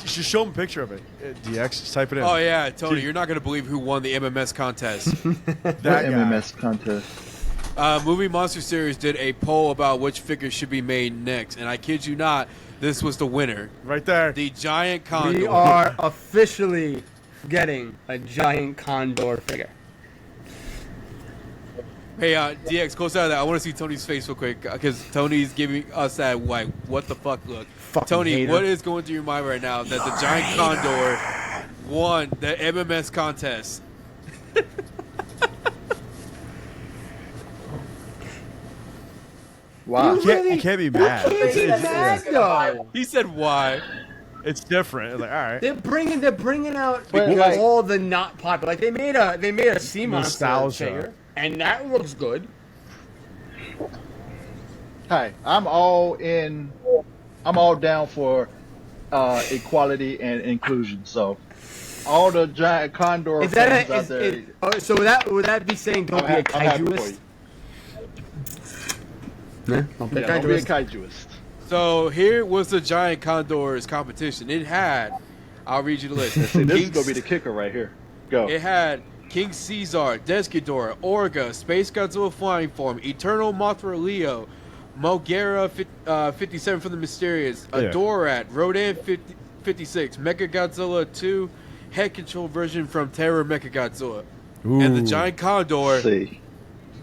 just show him a picture of it. DX, just type it in. Oh yeah, Tony, you're not gonna believe who won the MMS contest. What That guy. MMS contest? Movie Monster Series did a poll about which figure should be made next, and I kid you not, this was the winner: Right there. the giant condor. We are officially getting a giant condor figure. Hey, DX, close out of that. I want to see Tony's face real quick because Tony's giving us that like, what the fuck look. Fucking Tony, hater. what is going through your mind right now that the giant condor won the MMS contest? Wow. You can't be mad. Can't be It's- mad, though. He said why. It's different. It's like, all right. They're bringing out But, like- all the not popular. Like they made a sea monster Nostalgia. figure, and that looks good. Hi, I'm all in. I'm all down for equality and inclusion. So, all the giant condor Is that fans out there, so would that be saying don't be a I'm happy for kaijuist? you. Yeah, don't be a Yeah, don't be a kaijuist. kaijuist. So here was the giant condor's competition. It had, I'll read you the list. See, this is King- gonna be the kicker right here. Go. It had King Caesar, Desghidorah, Orga, Space Godzilla Flying Form, Eternal Mothra Leo, Mogera 57 from the Mysterious, Yeah. Adorat, Rodan 56, Mecha Godzilla 2, Head Control version from Terror Mecha Godzilla. And the Ooh. giant condor See,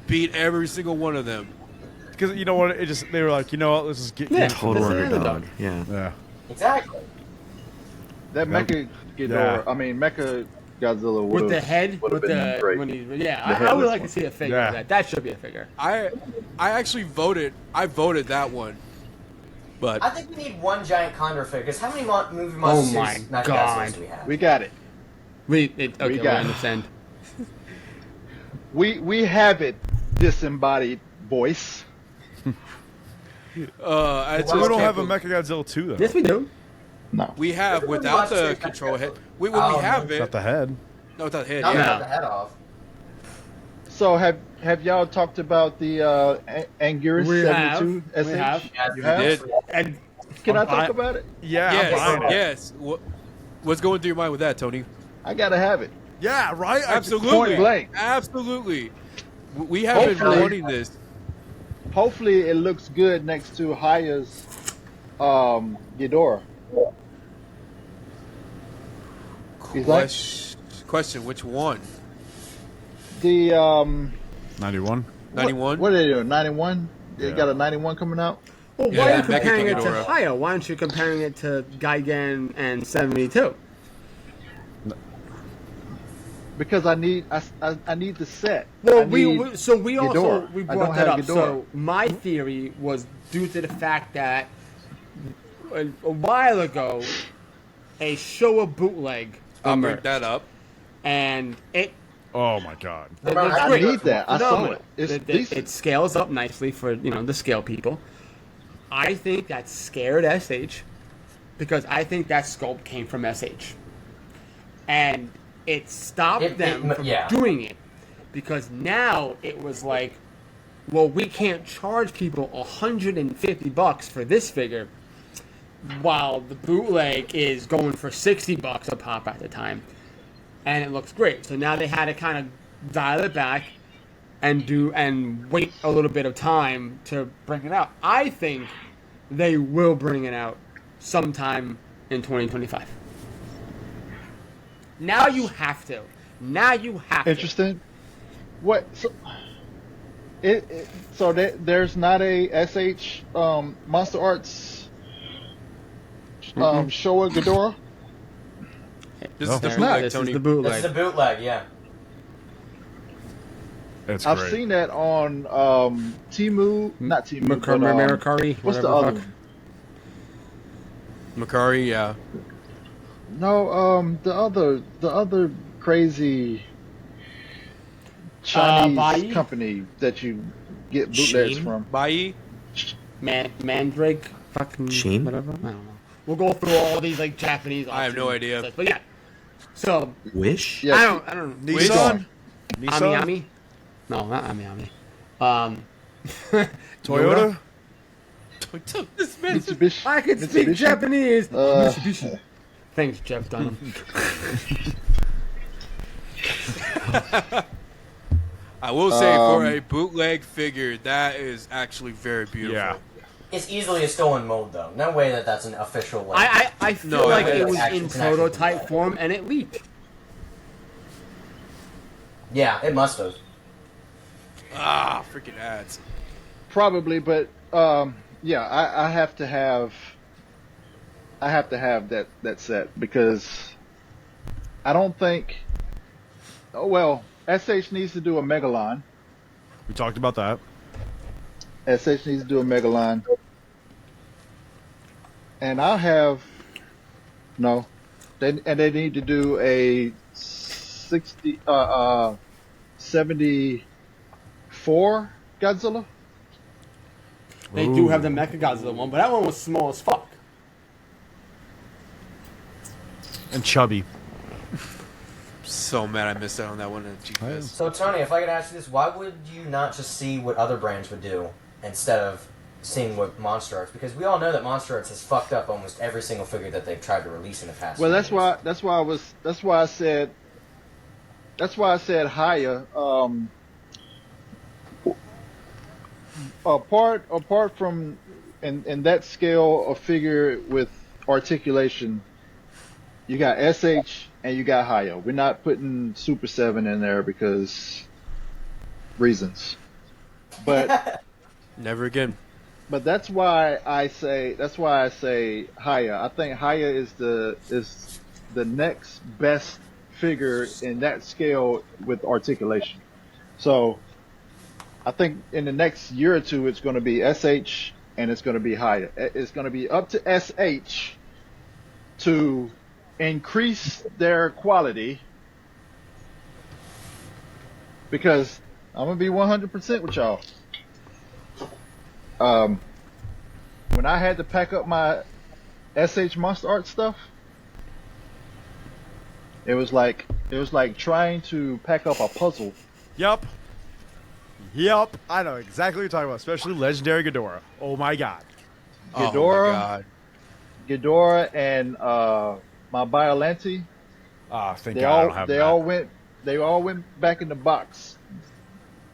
beat every single one of them. Because you know what? It just they were like, you know what? Let's just get. Yeah. Total That's an underdog. underdog. Yeah. Yeah. Exactly. that Yep. Mecha Ghidorah. Yeah. I mean, Mecha Godzilla With would the head, would've with been the great. when he, yeah, The I would headless like to one. see a figure Yeah. of that. That should be a figure. I actually voted. I voted that one. But I think we need one giant condor figure. Because how many movie monsters? my not God. Godzillas do we have? We got it. Okay, we got it. understand. We have it. Disembodied voice. I just We don't can't have a believe- Mechagodzilla 2 though. Yes, we do. No. We have without the control head. When we Oh, have it, Not the head. no, without the head. Not Yeah. without the head off. So have y'all talked about the Anguirus We 72 have. SH? We have. You We have? did. And Can I I'm talk buying- about it? Yeah. I'm Yes, buying it. yes. What's going through your mind with that, Tony? I gotta have it. Yeah. Right. Absolutely, Point blank. absolutely. We have been Hopefully- wanting this. Hopefully, it looks good next to Haya's Ghidorah. He's like Question: which one? the 91. 91. What are they doing? 91. They Yeah. got a 91 coming out. well, Yeah, why are you Mecha comparing it to Ghidorah. Haya? Why aren't you comparing it to Gigan and 72? Because I need the set. Well, I need we also Ghidorah. we I brought don't that have up. Ghidorah. So my theory was due to the fact that a while ago a Showa bootleg I'll bring emerged, that up. and it Oh my God. it's I great. need that. I saw Phenomenal. it. It's It decent. scales up nicely for the scale people. I think that scared SH because I think that sculpt came from SH, and it stopped them from yeah. doing it because now it was like, well, we can't charge people $150 for this figure, while the bootleg is going for $60 a pop at the time, and it looks great. So now they had to kind of dial it back and wait a little bit of time to bring it out. I think they will bring it out sometime in 2025. Now you have to. Now you have to. Interesting. What? So there's not a SH Monster Arts Showa Ghidorah. This No. is the There- bootleg, this Tony. is the This bootleg. is a bootleg, yeah. It's I've great. seen that on Timu, not Timu, but, Mercari. what's the whatever other fuck. one? Makari, yeah. No, the other crazy Chinese Bai? company that you get bootlegs Sheen? from. Bai? Mandrake, fucking Sheen? whatever. I don't know. We'll go through all these like Japanese. I have no options. idea. But yeah, so Wish? Yeah, I don't. keep Nissan? going. Nissan? Ami? No, not Ami. Toyota? This man Mitsubishi. I can speak Mitsubishi? Japanese. Uh, Mitsubishi. Thanks, Jeff Dunham. I will say, for a bootleg figure, that is actually very beautiful. Yeah. It's easily a stolen mold, though. No way that that's an official. Like, I feel No, like it it was actually- in it's an actual prototype bootleg. form and it leaked. Yeah, it must have. Ah, freaking ads. Probably, but yeah, I have to have that set because I don't think. Oh well, SH needs to do a Megalon. We talked about that. SH needs to do a Megalon, and I'll have no. They need to do a 74 Godzilla. They do have the Mecha Godzilla one, but that one was small as fuck. And chubby. So mad I missed out on that one at GFest. So Tony, if I could ask you this, why would you not just see what other brands would do instead of seeing what Monster Arts? Because we all know that Monster Arts has fucked up almost every single figure that they've tried to release in the past. Well, few that's years. why I said higher. Apart from in that scale of figure with articulation, you got SH and you got higher. We're not putting Super 7 in there because reasons. But Never again. but that's why I say higher. I think higher is the next best figure in that scale with articulation. So I think in the next year or two it's going to be SH and it's going to be higher. It's going to be up to SH to increase their quality because I'm going to be 100% with y'all. When I had to pack up my SH Monster Art stuff, it was like trying to pack up a puzzle. Yup. I know exactly what you're talking about, especially Legendary Ghidorah. Oh my god. Oh Ghidorah, my god. Ghidorah, and my Biollante. Thank They God I don't have that. They all went back in the box.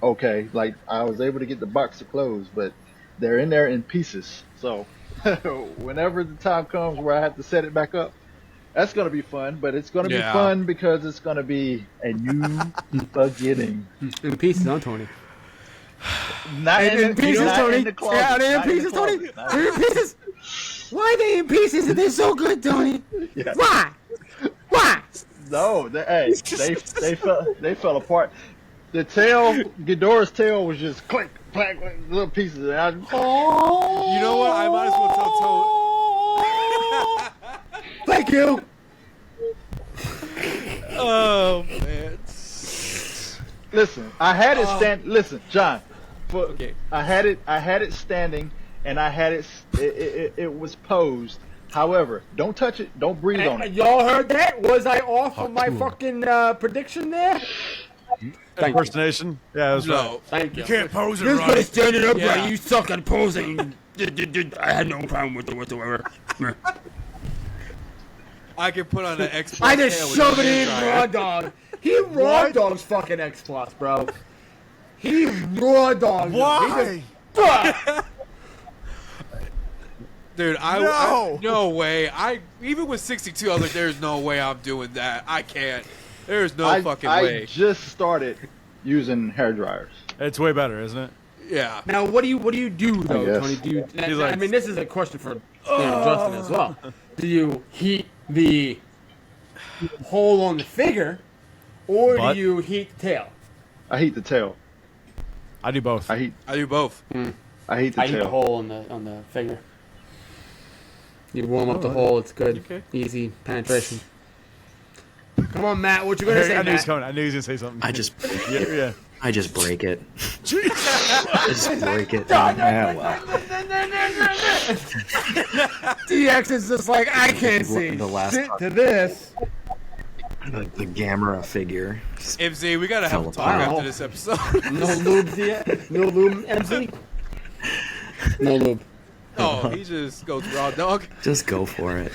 Okay, like I was able to get the box to close, but they're in there in pieces. So whenever the time comes where I have to set it back up, that's gonna be fun. But it's gonna be Yeah. fun because it's gonna be a new beginning. In pieces, huh, Tony? Not In pieces, not Tony. in the closet. Yeah, they're in Not in the pieces, Tony. closet. Not They're in pieces. Why are they in pieces if they're so good, Tony? Yeah. Why? Why? No, they fell apart. The tail, Ghidorah's tail was just click, clack, clack, little pieces. And I, You know what? I might as well tell Tony. Thank you. Oh man. listen, I had it stand. Listen, John, Okay. I had it standing, and I had it was posed. However, don't touch it. Don't breathe on it. Y'all heard that? Was I off on my fucking prediction there? Thank you. Impersonation? Yeah, that's right. No. Thank you. You can't pose it You're gonna right. stand it up Yeah. right. You suck at posing. I had no problem with it whatsoever. I can put on an X. I just shove it in raw dog. He raw dogs fucking X Plus, bro. He raw dogs. Why? Dude, No. no way. Even with 62, I was like, "There's no way I'm doing that. I can't. There's no fucking I way." just started using hair dryers. It's way better, isn't it? Yeah. Now, what do you do though, guess. Tony? Do you? He's like- I mean, this is a question for Justin as well. Do you heat the hole on the figure, or Butt? do you heat the tail? I heat the tail. I do both. I do both. hate the I eat the tail. hole on the figure. You warm up the hole, it's good. Okay. Easy penetration. Come on, Matt. What you gonna say, I knew he was Matt? coming. I knew he was gonna say something. I just yeah. I just break it. I just break it. Yeah, well, DX is just like, I can't see The last shit part. to this. the Gamera figure. MZ, we gotta have a Fell talk apart. after this episode. No lubes yet? No lube, MC? No lube. Oh, he just goes raw dog. Just go for it.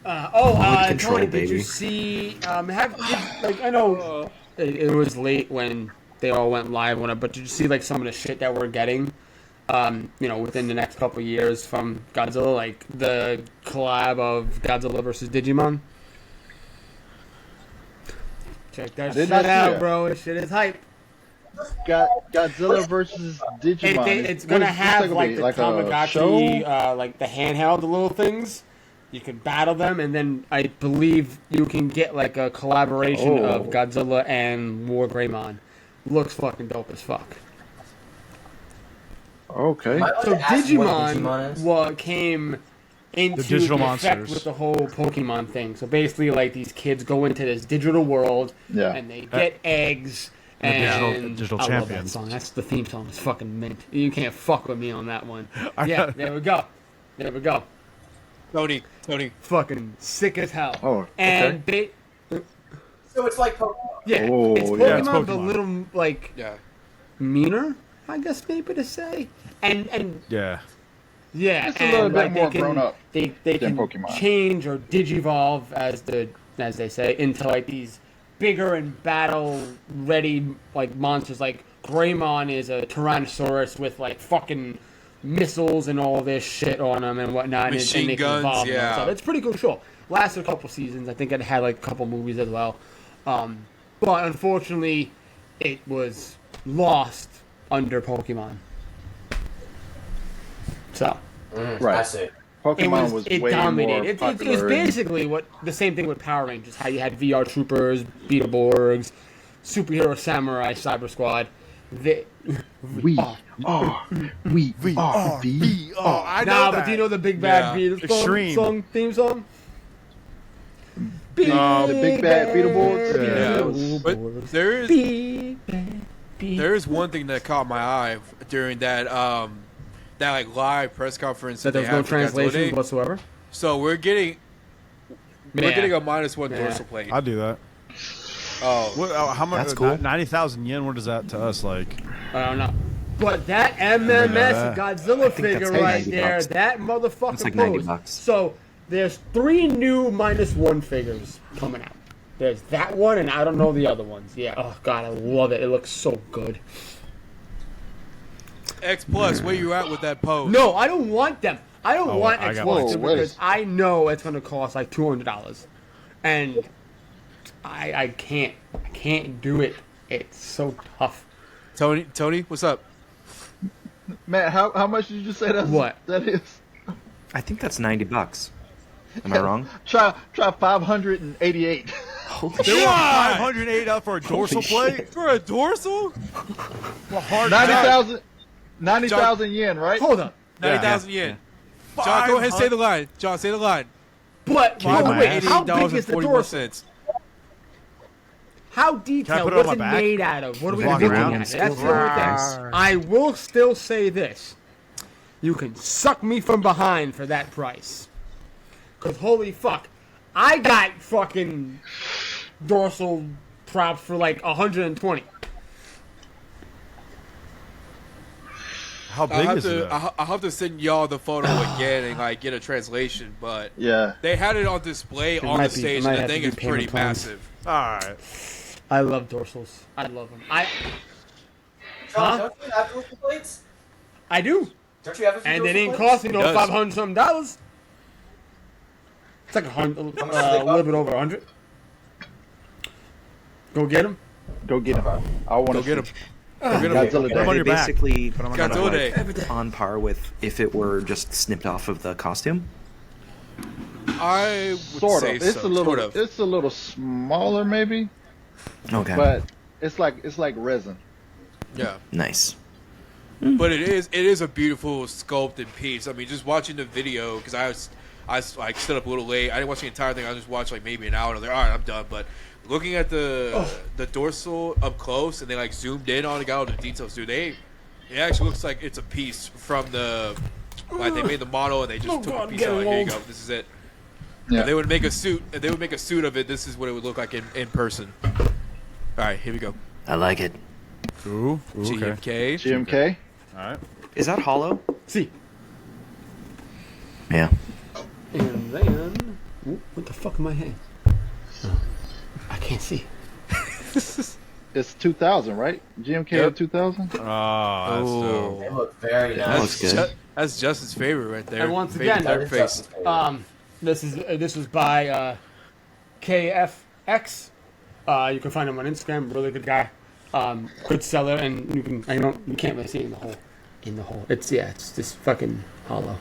Tony, control, did you baby. see? I know it was late when they all went live on it, but did you see like some of the shit that we're getting? Within the next couple of years from Godzilla, like the collab of Godzilla versus Digimon. Check that did shit not see out, that. bro. This shit is hype. Godzilla versus Digimon. It's gonna What's this have gonna like be? the like a Tamagotchi, show? like the handheld, the little things. You can battle them, and then I believe you can get like a collaboration of Godzilla and War Greymon. Looks fucking dope as fuck. Okay. Am I allowed So to ask what Digimon, Digimon is? what came into The digital the effect monsters. with the whole Pokemon thing. So basically, like these kids go into this digital world, Yeah. and they get eggs. The And digital I love that champions. song. That's the theme song. It's fucking mint. You can't fuck with me on that one. Yeah, there we go. There we go. Tony. Fucking sick as hell. Oh, okay. And So it's like Pokemon. yeah, Oh, it's Pokemon, yeah, it's but a Pokemon. little like Yeah. meaner, I guess maybe to say. And Yeah. yeah, Just a and little bit like, more they can, grown up They than can Pokemon. change or digivolve as they say into like these bigger and battle ready like monsters. Like Greymon is a Tyrannosaurus with like fucking missiles and all this shit on them and whatnot. Machine and they can guns, evolve and yeah. stuff. It's a pretty cool show. Lasted a couple seasons. I think it had like a couple movies as well. But unfortunately, it was lost under Pokemon. So Right. I see. Pokemon was it way dominated. more It was popular. and- basically what the same thing with Power Rangers. How you had VR Troopers, Beetleborgs, Superhero Samurai, Cyber Squad. We are VR. Oh, I know that. But do you know the Big Bad Yeah. Extreme. theme song? The Big Bad Beetleborgs? Yeah. But Big Bad there is one thing that caught my eye during that like live press conference That that they there's no had for Godzilla translations Day. whatsoever. So we're getting Yeah. a -1 Yeah. dorsal plate. I'll do that. Oh, What, how much? That's cool. 90,000 yen. What is that to us? Like, I don't know. But that MMS Yeah. Godzilla figure that's right 90 there, bucks. that motherfucker That's like 90 pose. bucks. So there's 3 new -1 figures coming out. There's that one, and I don't know the other ones. Yeah. Oh god, I love it. It looks so good. X Plus, where you at with that pose? No, I don't want them. I don't Oh, want I X got Plus one. Whoa, because what I know it's going to cost like $200, and I can't do it. It's so tough. Tony, what's up? Matt, how much did you say that is? I think that's $90. Am I wrong? Try 588. Holy they shit. were 508 out for a dorsal plate. For a dorsal? Well, hard 90,000 yen, right? Hold up. 90,000 yen. John, go ahead, say the line. John, say the line. But Kick my wait, ass. how big is the dorsal? $88.41. How Can I detailed? put it on What's my it back? made out of? What are we Walk looking around at? and That's steal the only things. thing. I will still say this: you can suck me from behind for that price. Cause holy fuck, I got fucking dorsal props for like 120. How big is it? I'll have to send y'all the photo again and like get a translation, but Yeah. they had it on display on the might be- stage, it might and the have to thing be is payment pretty plans. massive. All right. I love dorsals. I love them. John, Huh? don't you have dorsal plates? I do, Don't you have a few and they dorsal didn't plates? cost me no He does. $500 something dollars. It's like a little bit over 100. Go get them. Go get him. I want to Go get him. Go get him. Godzilla Put 'em Day. on Are your they back. basically Put 'em on kind your of back. like on par with if it were just snipped off of the costume? I would Sort say of. It's so. a little. Sort of. It's a little smaller, maybe, Okay. but it's like resin. Yeah. Nice. But it is a beautiful sculpted piece. I mean, just watching the video, because I was like stood up a little late. I didn't watch the entire thing. I just watched like maybe an hour. And I was like, all right, I'm done. But looking at the dorsal up close, and they like zoomed in on it, got all the details. Dude, it actually looks like it's a piece from the like they made the model and they just took a piece out. Like, here you go. This is it. Yeah. If they would make a suit. If they would make a suit of it, this is what it would look like in person. All right, here we go. I like it. Ooh, okay. GMK. GMK. All right. Is that hollow? See. Yeah. And then, what the fuck am I hitting? Oh, I can't see. It's 2000, right? GMK Yep. of 2000. Oh, that's dope. They look very nice. looks good. That's Justin's favorite right there. And once Favorite again, type That is face. Justin's favorite. This was by KFX. You can find him on Instagram. Really good guy. Good seller, and you can't really see it in the hole. It's just fucking hollow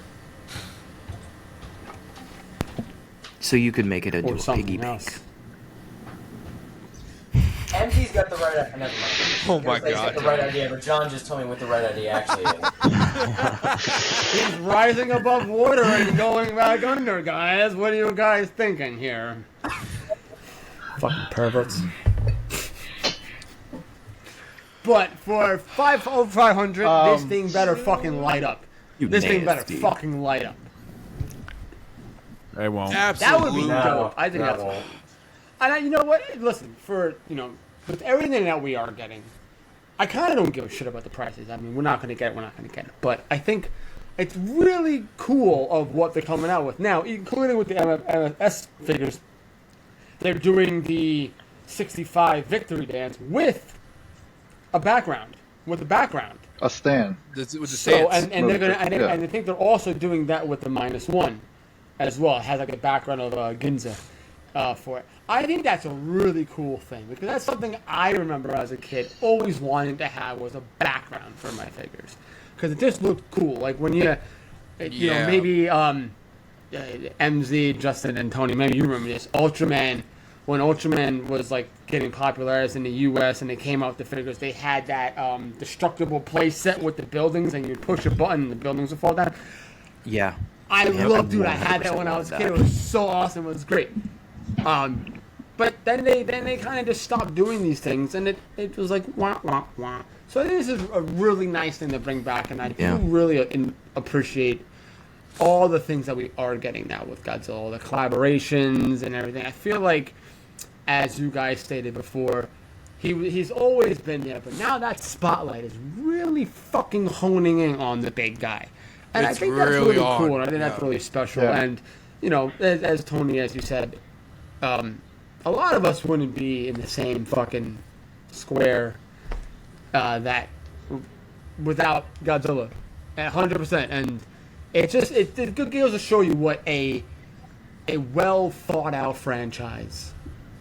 So you could make it into or a something piggy else. bank. MP's got the right idea. Never mind. Oh my He's got god. the right idea, but John just told me what the right idea actually is. He's rising above water and going back under, guys. What are you guys thinking here? Fucking perverts. But for 500, this thing better fucking light up. You This thing better nasty. fucking light up. It won't. That would Absolutely. be dope. I think that's. won't. And you know what? Listen, with everything that we are getting, I kind of don't give a shit about the prices. I mean, we're not going to get it. But I think it's really cool of what they're coming out with now, including with the MFS figures. They're doing the 65 victory dance with a background. A stand. With the So stance. and they're gonna Yeah. and I think they're also doing that with the -1 as well. It has like a background of Ginza for it. I think that's a really cool thing because that's something I remember as a kid always wanting to have was a background for my figures because it just looked cool. Like when you know Yeah. maybe MZ, Justin, and Tony, maybe you remember this Ultraman. When Ultraman was like getting popularized in the U.S. and they came out with the figures, they had that destructible play set with the buildings, and you'd push a button and the buildings would fall down. Yeah. I Yeah, loved, I dude. I had that when I was a 100% kid. It was so awesome. It was great. But then they kind of just stopped doing these things, and it was like wah wah wah. So I think this is a really nice thing to bring back, and I do really appreciate all the things that we are getting now with Godzilla, the collaborations and everything. I feel like, as you guys stated before, he's always been there, but now that spotlight is really fucking honing in on the big guy. And I It's think that's really really on, cool, and I think that's yeah. really special. Yeah. And, as Tony, as you said, a lot of us wouldn't be in the same fucking square that without Godzilla, 100%. And it good goes to show you what a well thought out franchise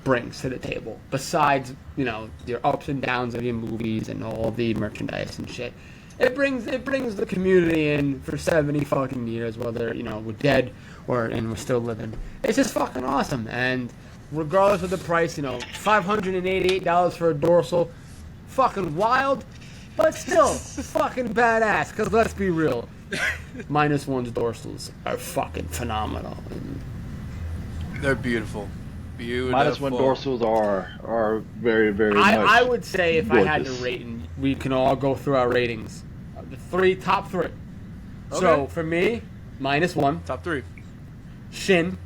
brings to the table. Besides, your ups and downs of your movies and all the merchandise and shit. It brings the community in for 70 fucking years, whether we're dead and we're still living. It's just fucking awesome, and regardless of the price, $588 for a dorsal, fucking wild, but still fucking badass. Cause let's be real, -1's dorsals are fucking phenomenal. They're beautiful. Beautiful. -1 dorsals are very, very much. I would say if I had to gorgeous. rate, and we can all go through our ratings, the top three. So for me, -1, Top 3. Shin,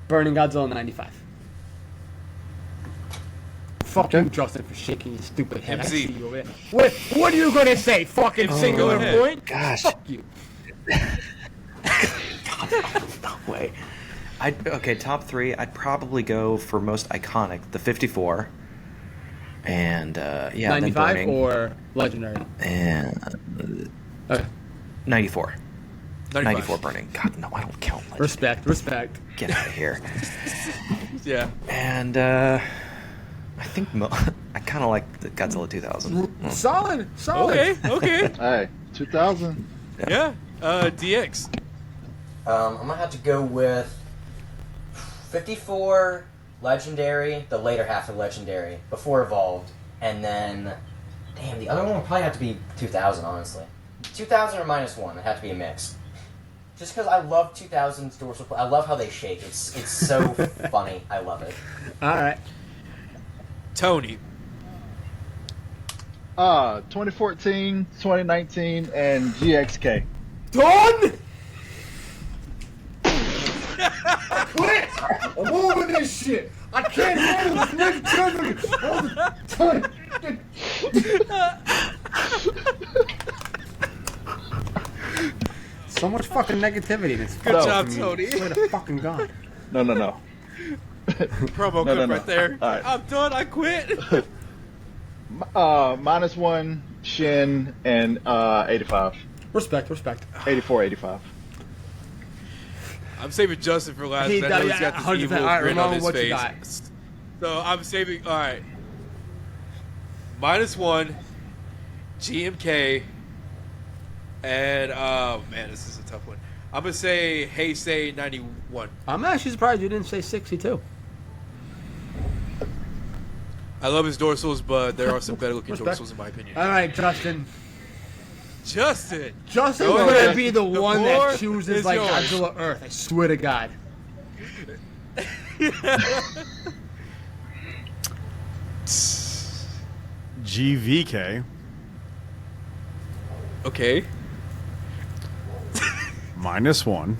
Burning Godzilla 95. Fuck you, Justin, for shaking your stupid head. I MC. see you over there. What are you gonna say? Fucking singular go ahead. point? Gosh. Fuck you. No way. Okay, top 3. I'd probably go for most iconic, the 54. And then 95 Burning. or Legendary? And Okay. 94. 95. 94 Burning. God, no, I don't count. Legendary. Respect. Get out of here. Yeah. And I think I kind of like the Godzilla 2000. Solid. Okay. Hey, 2000. Yeah. DX. I'm gonna have to go with 54 Legendary, the later half of Legendary, before Evolved, and then Damn, the other one would probably have to be 2000, honestly. 2000 or -1, it'd have to be a mix. Just because I love 2000's dorsal plate. I love how they shake. It's so funny. I love it. All right. Tony. 2014, 2019, and GXK. Done. I quit. I'm over this shit. I can't handle this negativity all the time. So much fucking negativity in this. Good No. job, I mean, Tony. swear to fucking God. No. Promo No, clip no. right there. All right. I'm done. I quit. -1, Shin, and 85. Respect. 84, 85. I'm saving Justin for last. He 'cause I know does, he's got yeah, this 100%. evil All right, grin on Ramon, his what you face. got? So I'm saving. All right. -1, GMK, and oh man, this is a tough one. I'm gonna say Heisei 91. I'm actually surprised you didn't say 62. I love his dorsals, but there are some better looking Respect. dorsals in my opinion. All right, Justin. Justin. Justin's Oh, gonna yeah. be the one floor that chooses is like yours. Godzilla Earth. I swear to God. GVK Okay. -1.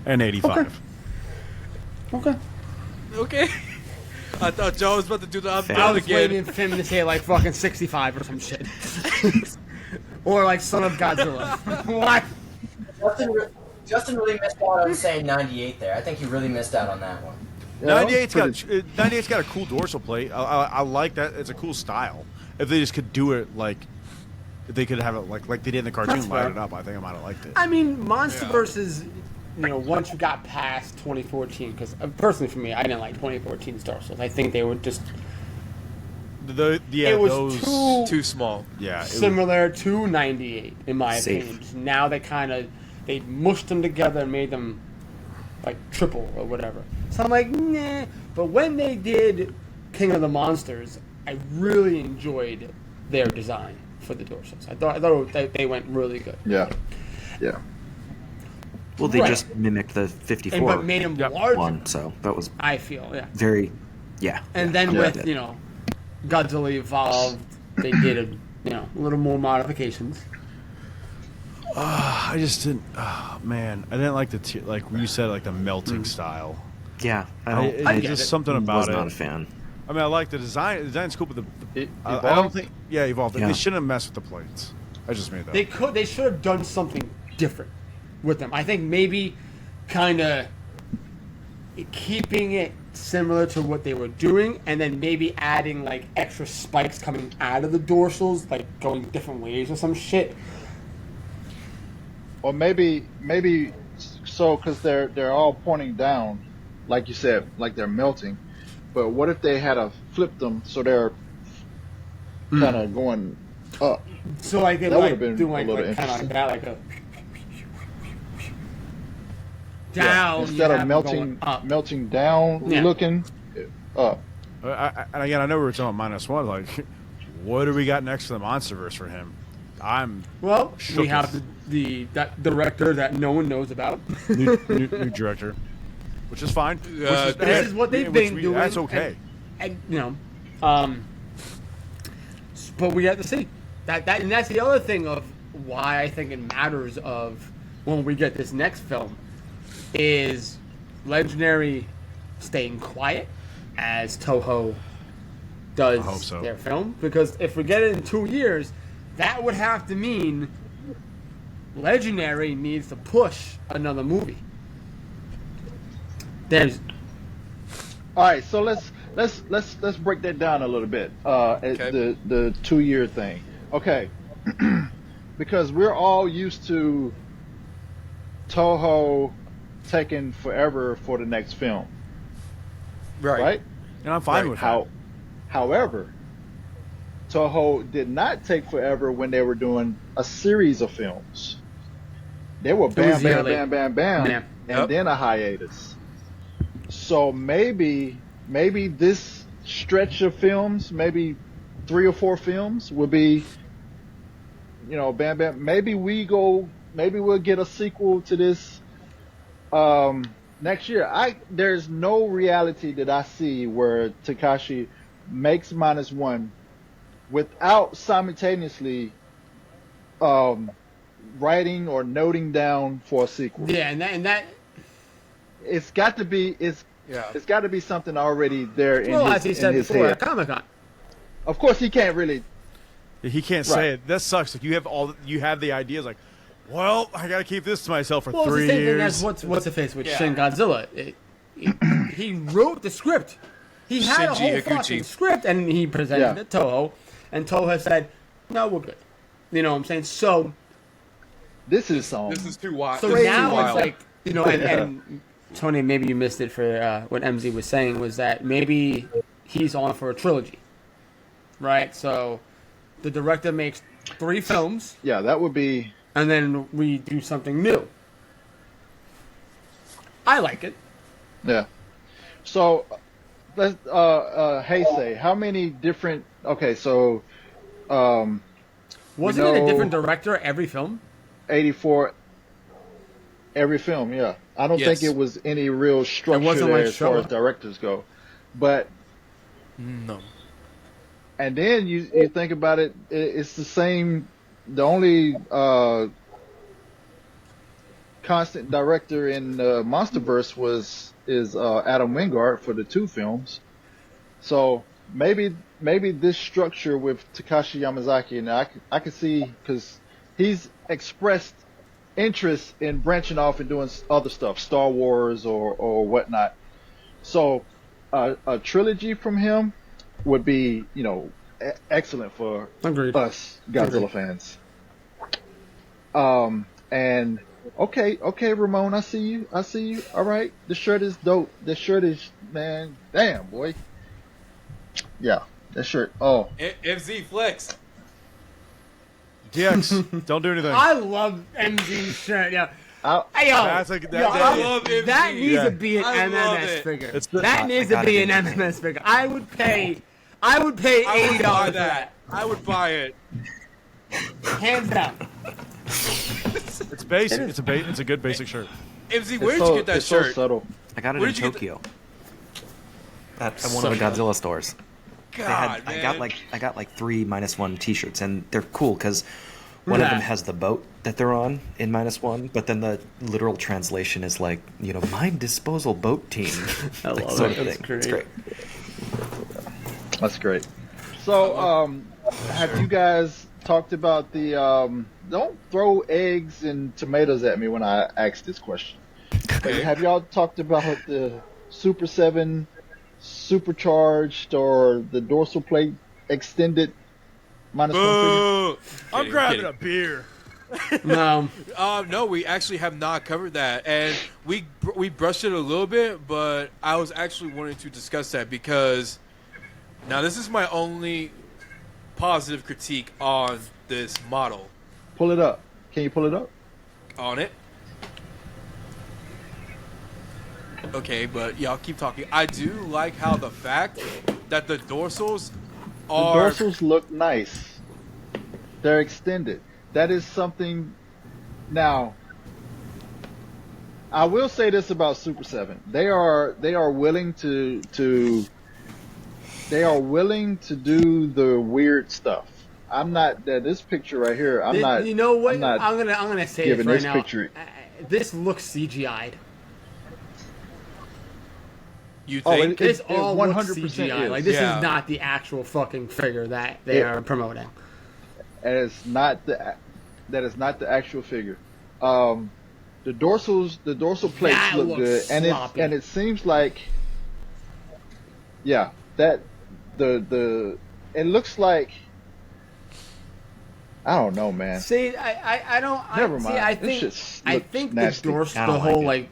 And 85. Okay. Okay. I thought Joe was about to do the I'm Fair. I down was again. waiting for him to say like fucking 65 or some shit. Or like Son of Godzilla. What? Justin really missed out on saying 98 there. I think he really missed out on that one. Yeah, that was 98's got a cool dorsal plate. I like that. It's a cool style. If they just could do it like, if they could have it like they did in the cartoon, That's light fair. it up. I think I might have liked it. I mean, Monster Yeah. versus, once you got past 2014, because personally for me, I didn't like 2014's dorsals. I think they were just Yeah, it was those. Too small. Yeah, it was- similar to 98 in my Safe. opinion. Now they mushed them together and made them like triple or whatever. So I'm like, nah. But when they did King of the Monsters, I really enjoyed their design for the dorsals. I thought they went really good. Yeah. Well, they Right. just mimicked the 54 But made them larger. one, so that was I feel, yeah. very, yeah. And then Yeah. with Godzilla Evolved, they did a little more modifications. I just didn't. Oh, man, I didn't like like you said, like the melting style. Yeah, I don't. It's I get just it. something was about Oh, not a it. fan. I mean, I like the design. The design's cool, but I don't Evolved? think. Yeah, evolved. Yeah. They shouldn't have messed with the plates. I just made that. They should have done something different with them. I think maybe kind of keeping it similar to what they were doing, and then maybe adding like extra spikes coming out of the dorsals, like going different ways or some shit. Or maybe so because they're all pointing down, like you said, like they're melting. But what if they had flipped them so they're kind of going up? So like they That like would've been do a like little kind of like interesting. that, like a down Instead you of have them going up. melting down, Yeah. looking up. And again, I know we were talking about -1. Like, what do we got next to the MonsterVerse for him? I'm Well, we Shook have us. that director that no one knows about. new director, which is fine. This is what they've been doing. That's okay. And but we have to see and that's the other thing of why I think it matters of when we get this next film is Legendary staying quiet as Toho does I hope so. their film, because if we get it in 2 years, that would have to mean Legendary needs to push another movie. There's All right, so let's break that down a little bit. Okay. The 2-year thing. Okay, because we're all used to Toho taking forever for the next film, right? And I'm fine Right. with that. However, Toho did not take forever when they were doing a series of films. They were was bam, yearly. bam, bam, bam, bam, Yeah. and Yep. then a hiatus. So maybe maybe this stretch of films, maybe 3 or 4 films, will be, Bam Bam. Maybe we'll get a sequel to this next year. There's no reality that I see where Takashi makes -1 without simultaneously writing or noting down for a sequel. Yeah, and that It's got to be it's got to be something already there in well, his, as he in said his before head. at Comic-Con. Of course, he can't really. He can't Right. say it. That sucks. Like you have the ideas. Like, well, I gotta keep this to myself for Well, it's 3 the same thing years. as what's the face with Yeah. Shin Godzilla. He wrote the script. He had a Shinji whole Higuchi. fucking script, and he presented Yeah. it to Toho, and Toho has said, "No, we're good." You know what I'm saying? So This is too wild. So This is now too it's wild. like, and Tony, maybe you missed it for what MZ was saying was that maybe he's on for a trilogy, right? So the director makes 3 films, yeah, that would be. and then we do something new. I like it. Yeah. So let's Heisei, how many different okay, so Wasn't it a know- different director every film? 84 every film, yeah. I don't Yes. think it was any real structure wasn't there like as far as Showa. directors go. But No. and then you think about it, it's the same. The only constant director in MonsterVerse is Adam Wingard for the 2 films. So maybe this structure with Takashi Yamazaki, and I can see because he's expressed interest in branching off and doing other stuff, Star Wars or whatnot. So a trilogy from him would be, excellent for Agreed. us Godzilla fans. And okay, Ramon, I see you. All right, the shirt is dope. The shirt is, man, damn boy. Yeah, that shirt. Oh, MZ Flex. DX, don't do anything. I love MZ's shirt. Yeah. I, Hey, yo, That's like- that- yo, that- I love MZ. that needs Yeah. to be an I love MMS it. figure. It's the- That needs to gotta be be. an MMS figure. I would pay I would $80 buy for that. I would buy it. hands down. It's basic. It's a good basic shirt. MZ, it's where did so, you get that it's so shirt? subtle. I got it Where in did you get Tokyo. At one of the Godzilla stores. God, I man. got like 3 -1 T-shirts, and they're cool because one of them has the boat that they're on in -1, but then the literal translation is like, mine disposal boat team. I love sort it. of That's thing. great. It's great. That's great. So, have you guys talked about the? Don't throw eggs and tomatoes at me when I ask this question. But Okay. have y'all talked about the Super 7 supercharged or the dorsal plate extended -1 figure? Boo! I'm Kidding, grabbing kidding. a beer. No. No, we actually have not covered that, and we brushed it a little bit, but I was actually wanting to discuss that because now this is my only positive critique on this model. Pull it up. Can you pull it up? On it. Okay, but y'all keep talking. I do like how the fact that the dorsals The are dorsals look nice. They're extended. That is something. Now, I will say this about Super 7. They are willing to do the weird stuff. I'm not this picture right here. I'm not. You know what? I'm not I'm gonna say giving this right this now. picture. This looks CGI'd. you Oh, think This It all looks 100% CGI. is. Like this Yeah. is not the actual fucking figure that they It- are promoting. and it's not the that is not the actual figure. The dorsal plates That look looks good, and sloppy. it seems like, yeah, that the it looks like, I don't know, man. See, I don't. Never See, mind. I This think shit I looks think nasty. the I don't whole like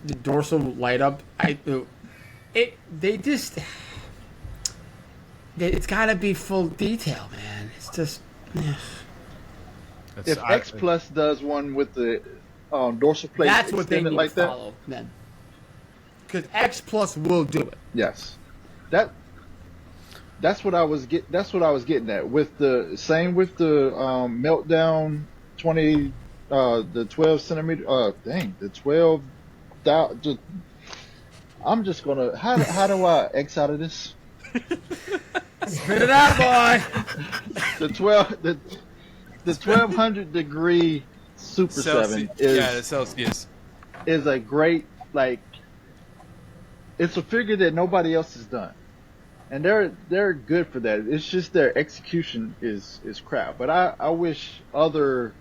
the dorsal light up. They just. It's got to be full detail, man. It's just. If X Plus does one with the dorsal plate That's what they extended need like to that, follow. Then because X Plus will do it. Yes, that's what I was getting at with the meltdown 20 the 12 centimeter the 12 I'm just gonna how do I X out of this? Spit it out, boy. The 1200 degree Super 7 the Celsius is a great, like, it's a figure that nobody else has done, and they're good for that. It's just their execution is crap. But I wish other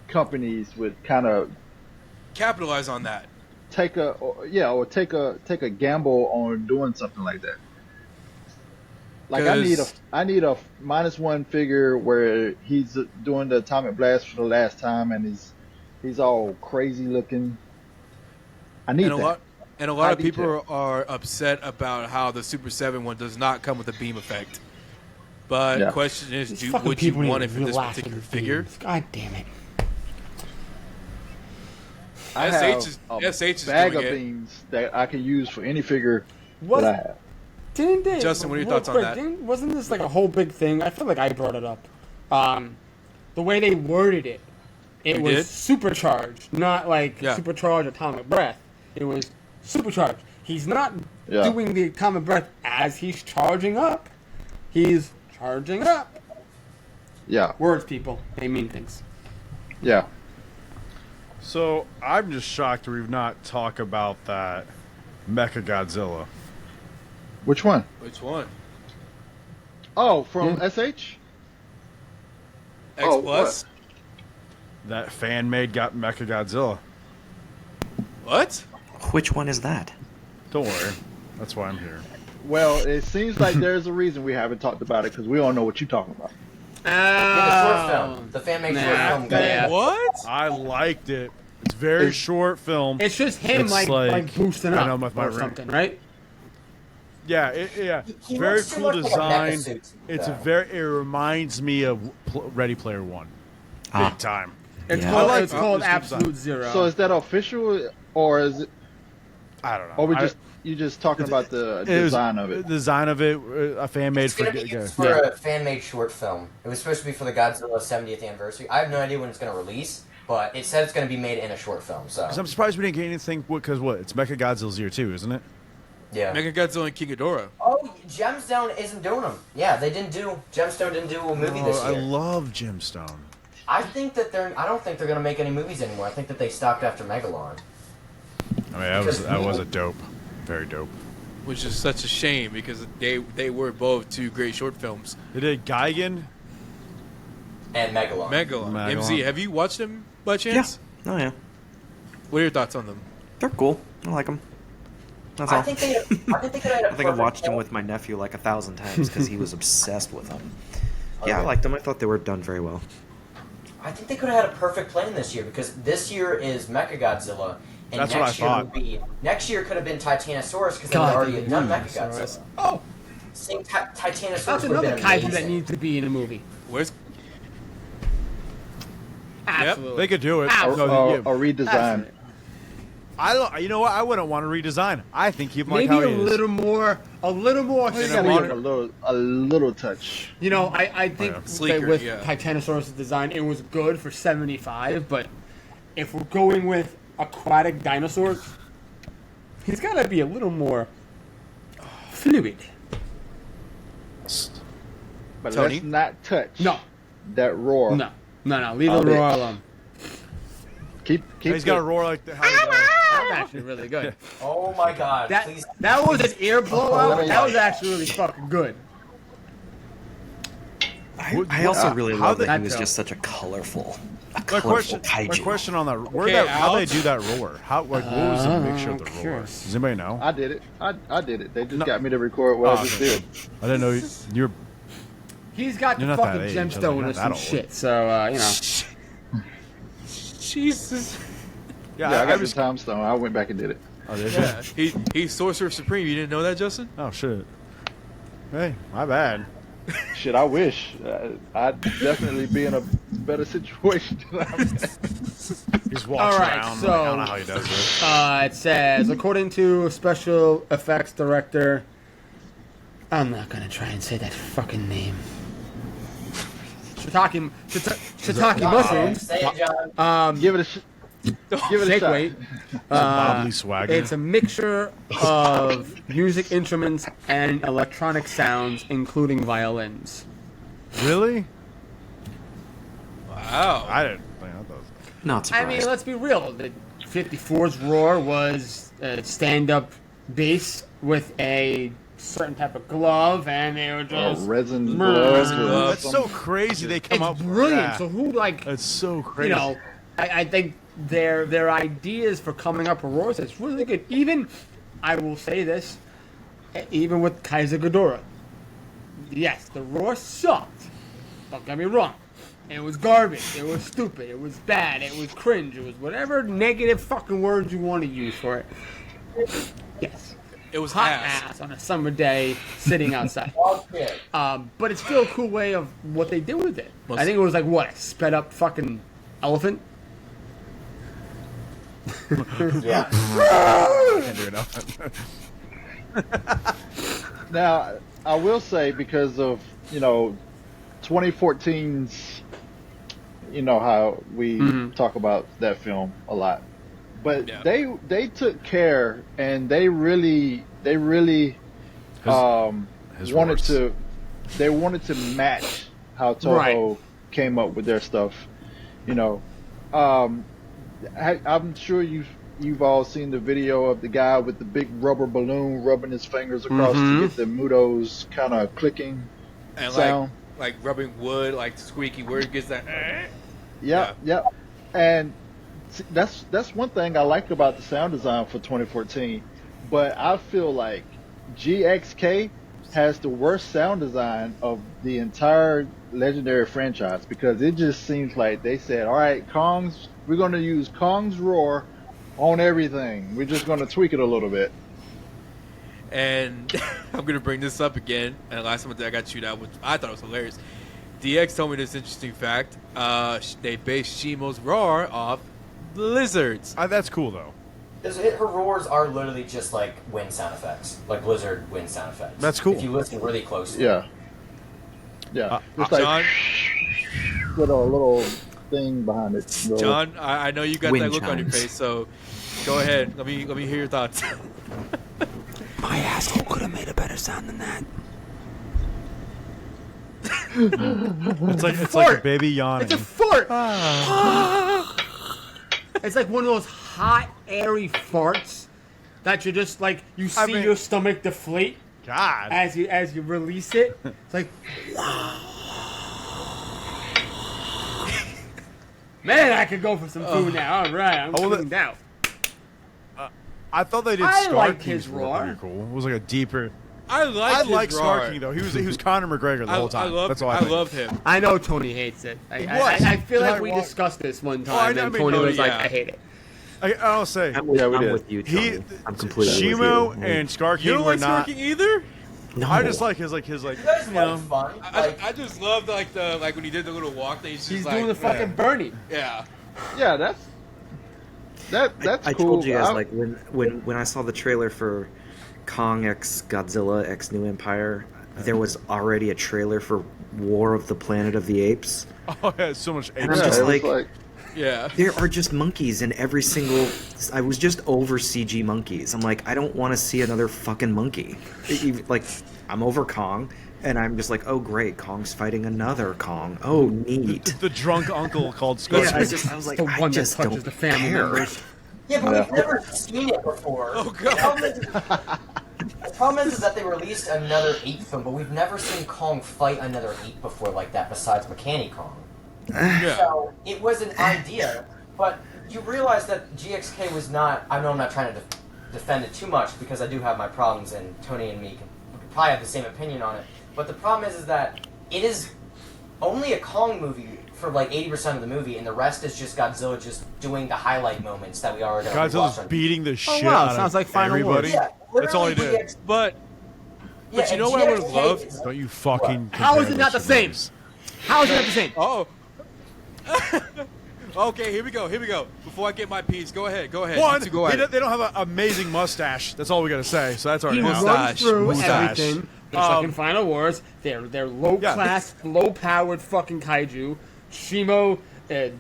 companies would kind of capitalize on that. take a gamble on doing something like that. Like I need a -1 figure where he's doing the atomic blast for the last time and he's all crazy looking. I need that. A lot of people are upset about how the Super 7 one does not come with a beam effect. But the question is, would you want it for this particular figure? God damn it. I have a bag of beams that I can use for any figure that I have. Justin, what are your thoughts on that? Wasn't this like a whole big thing? I feel like I brought it up. The way they worded it, it was supercharged, not like supercharged atomic breath. It was supercharged. He's not doing the atomic breath as he's charging up. He's charging up. Yeah. Words, people. They mean things. Yeah. So I'm just shocked that we've not talked about that Mecha Godzilla. Which one? Which one? Oh, from SH? X Plus? That fan-made got Mecha Godzilla. What? Which one is that? Don't worry. That's why I'm here. Well, it seems like there's a reason we haven't talked about it because we all know what you're talking about. The short film. The fan-made short film. What? I liked it. It's very short film. It's just him It's like boosting up with my or something, right? Yeah, He very looks too cool much like a mecha design. suit, It's though. it reminds me of Ready Player One, big time. It's Yeah. called, I like it's it. called It's good Absolute Zero. So is that official, or is it? I don't know. Or you just talking about the design of it? The design of it, a fan made It's for. going to be used for a fan-made short film. It was supposed to be for the Godzilla 70th anniversary. I have no idea when it's going to release, but it said it's going to be made in a short film. So I'm surprised we didn't get anything because it's Mecha Godzilla's year too, isn't it? yeah. Mega Godzilla and King Ghidorah. Oh, Gemstone isn't doing them. Yeah, Gemstone didn't do a movie this I year. love Gemstone. I don't think they're going to make any movies anymore. I think that they stopped after Megalon. I mean, that was a dope, very dope. Which is such a shame because they were both two great short films. They did Gigan. And Megalon. Megalon. Megalon. MZ, have you watched them by chance? Yeah. Oh yeah. What are your thoughts on them? They're cool. I like them. That's all. I think they could have. I think I watched them with my nephew like 1,000 times because he was obsessed with them. Yeah, I liked them. I thought they were done very well. I think they could have had a perfect plan this year because this year is Mechagodzilla, and That's what next I year thought. next year could have been Titanosaurus because they God, already they had done did Mechagodzilla. Oh, Seeing Titanosaurus that's would have another been kaiju amazing. that needs to be in a movie. Where's Absolutely. They could do it. Absolutely. Or redesign. Absolutely. I don't. You know what? I wouldn't want to redesign. I think keep him like Maybe how a he is. little more. You In a gotta modern- give a little touch. You know, I think yeah. that Sleeker, with yeah. Titanosaurus' design, it was good for 75, but if we're going with aquatic dinosaurs, he's got to be a little more fluid. But Tony? let's not touch No, that roar. no, leave Oh, the yeah. roar alone. Keep He's got a roar like the. How he does. That's actually really good. Oh my God! That Please. that was an ear blowout. let me- That was actually really fucking good. I also really how love they- that he was That just such a colorful My colorful question. kaiju. My question on that. Okay, How they Alex? do that roar? How what was the mixture of the roar? curious. Does anybody know? I did it. I did it. They just got me to record what I just did. I didn't know you're. He's got You're the not that fucking age. I was like, gemstone not or that some old. shit. So you know. Jesus? Yeah, I got the time stone. I went back and did it. Oh, did you? He's Sorcerer Supreme. You didn't know that, Justin? Oh shit. Hey, my bad. Shit, I wish. I'd definitely be in a better situation than I'm in. He just walks All right, around. so- Like, I don't know how he does it. It says, according to special effects director, I'm not gonna try and say that fucking name. Shiitake mushrooms. Say it, John. Give it a give it a Shake shot. weight. Bobbly swagger. It's a mixture of music instruments and electronic sounds, including violins. Really? Wow. I didn't think I thought. Not I surprised. mean, let's be real. The 54's Roar was a stand-up bass with a certain type of glove, and they were just... Resin Resin gloves. or gloves. That's so crazy. They come it's up. brilliant. Yeah. So who, like... That's so crazy. You know, I think their ideas for coming up with roars, it's really good. Even, I will say this, even with Kaiser Ghidorah. Yes, the roar sucked. Don't get me wrong. It was garbage. It was stupid. It was bad. It was cringe. It was whatever negative fucking words you want to use for it. Yes. It was Hot ass. ass on a summer day sitting outside. Okay. But it's still a cool way of what they did with it. I think it was like, what, a sped up fucking elephant? Yeah. Can't do nothing. Now, I will say because of 2014's, how we talk about that film a lot, but Yeah. they took care and they really His wanted roars. they wanted to match how Toho came up with their stuff. I'm sure you've all seen the video of the guy with the big rubber balloon rubbing his fingers across to get the Muto's kind of clicking And sound. like rubbing wood, like squeaky word gets that. Yep. And that's one thing I like about the sound design for 2014. But I feel like GXK has the worst sound design of the entire Legendary franchise because it just seems like they said, all right, we're going to use Kong's roar on everything. We're just going to tweak it a little bit. And I'm gonna bring this up again. And last time I got chewed out, which I thought was hilarious. DX told me this interesting fact. They based Shimo's roar off lizards. That's cool though. Her roars are literally just like wind sound effects, like blizzard wind sound effects. That's cool. If you listen really closely. Yeah. Just like John, put a little thing behind it. John, I know you got Wind that look on your chimes. face, so go ahead. Let me hear your thoughts. My asshole could have made a better sound than that. It's like a Fart. baby yawning. It's a fart! It's like one of those hot, airy farts that you just like, you see mean- your stomach deflate God. as you release it. It's like, man, I could go for some food now. All right, I'm well, cleaned out. I thought they did I Scar liked King's his roar roar. pretty cool. It was like a deeper. I I like his Scar roar. King though. He was Conor McGregor the whole time. That's all I think. loved him. I know Tony hates it. I feel like we discussed this one time, I and mean, Tony Tony, was like, yeah. I hate it. I'll say I'm with, Yeah, we I'm did. with you, Tony. he, I'm completely Shimo with you. and Scar You King don't were like Scar not. King either? No. I just like his You guys you find know. fun. Like, I just loved like when he did the little walk that he's just He's like doing the fucking Bernie. yeah. Yeah, that's I cool. told you guys like when I saw the trailer for Kong X Godzilla X New Empire, there was already a trailer for War of the Planet of the Apes. Oh, yeah, so much. And I'm yeah, just it was like, Yeah. there are just monkeys in every single. I was just over CG monkeys. I'm like, I don't want to see another fucking monkey. Like, I'm over Kong, and I'm just like, oh great, Kong's fighting another Kong. Oh neat. The drunk uncle called Scar. Yeah, I was like, The I one that just touches don't the family care. members. yeah, but we've never seen it before. Oh, God. The problem is that they released another ape film, but we've never seen Kong fight another ape before like that besides Mechani Kong. Yeah. So it was an idea, but you realize that GXK was not. I know I'm not trying to defend it too much because I do have my problems, and Tony and me can probably have the same opinion on it. But the problem is that it is only a Kong movie for like 80% of the movie, and the rest is just Godzilla just doing the highlight moments that we already watched. Godzilla's beating the shit wow, out sounds of like Final everybody. Wars. Yeah, That's all he literally did. But But you know what I would have loved? Don't you fucking. How is it compare not the those same? movies. How is it not the same? Oh. Okay, here we go. Before I get my piece, go ahead. One, You two go they ahead. don't have an amazing mustache. That's all we gotta say. So that's already He out. runs through Mustache. everything. Just like in Final Wars, they're low class, low powered fucking kaiju. Shimo, the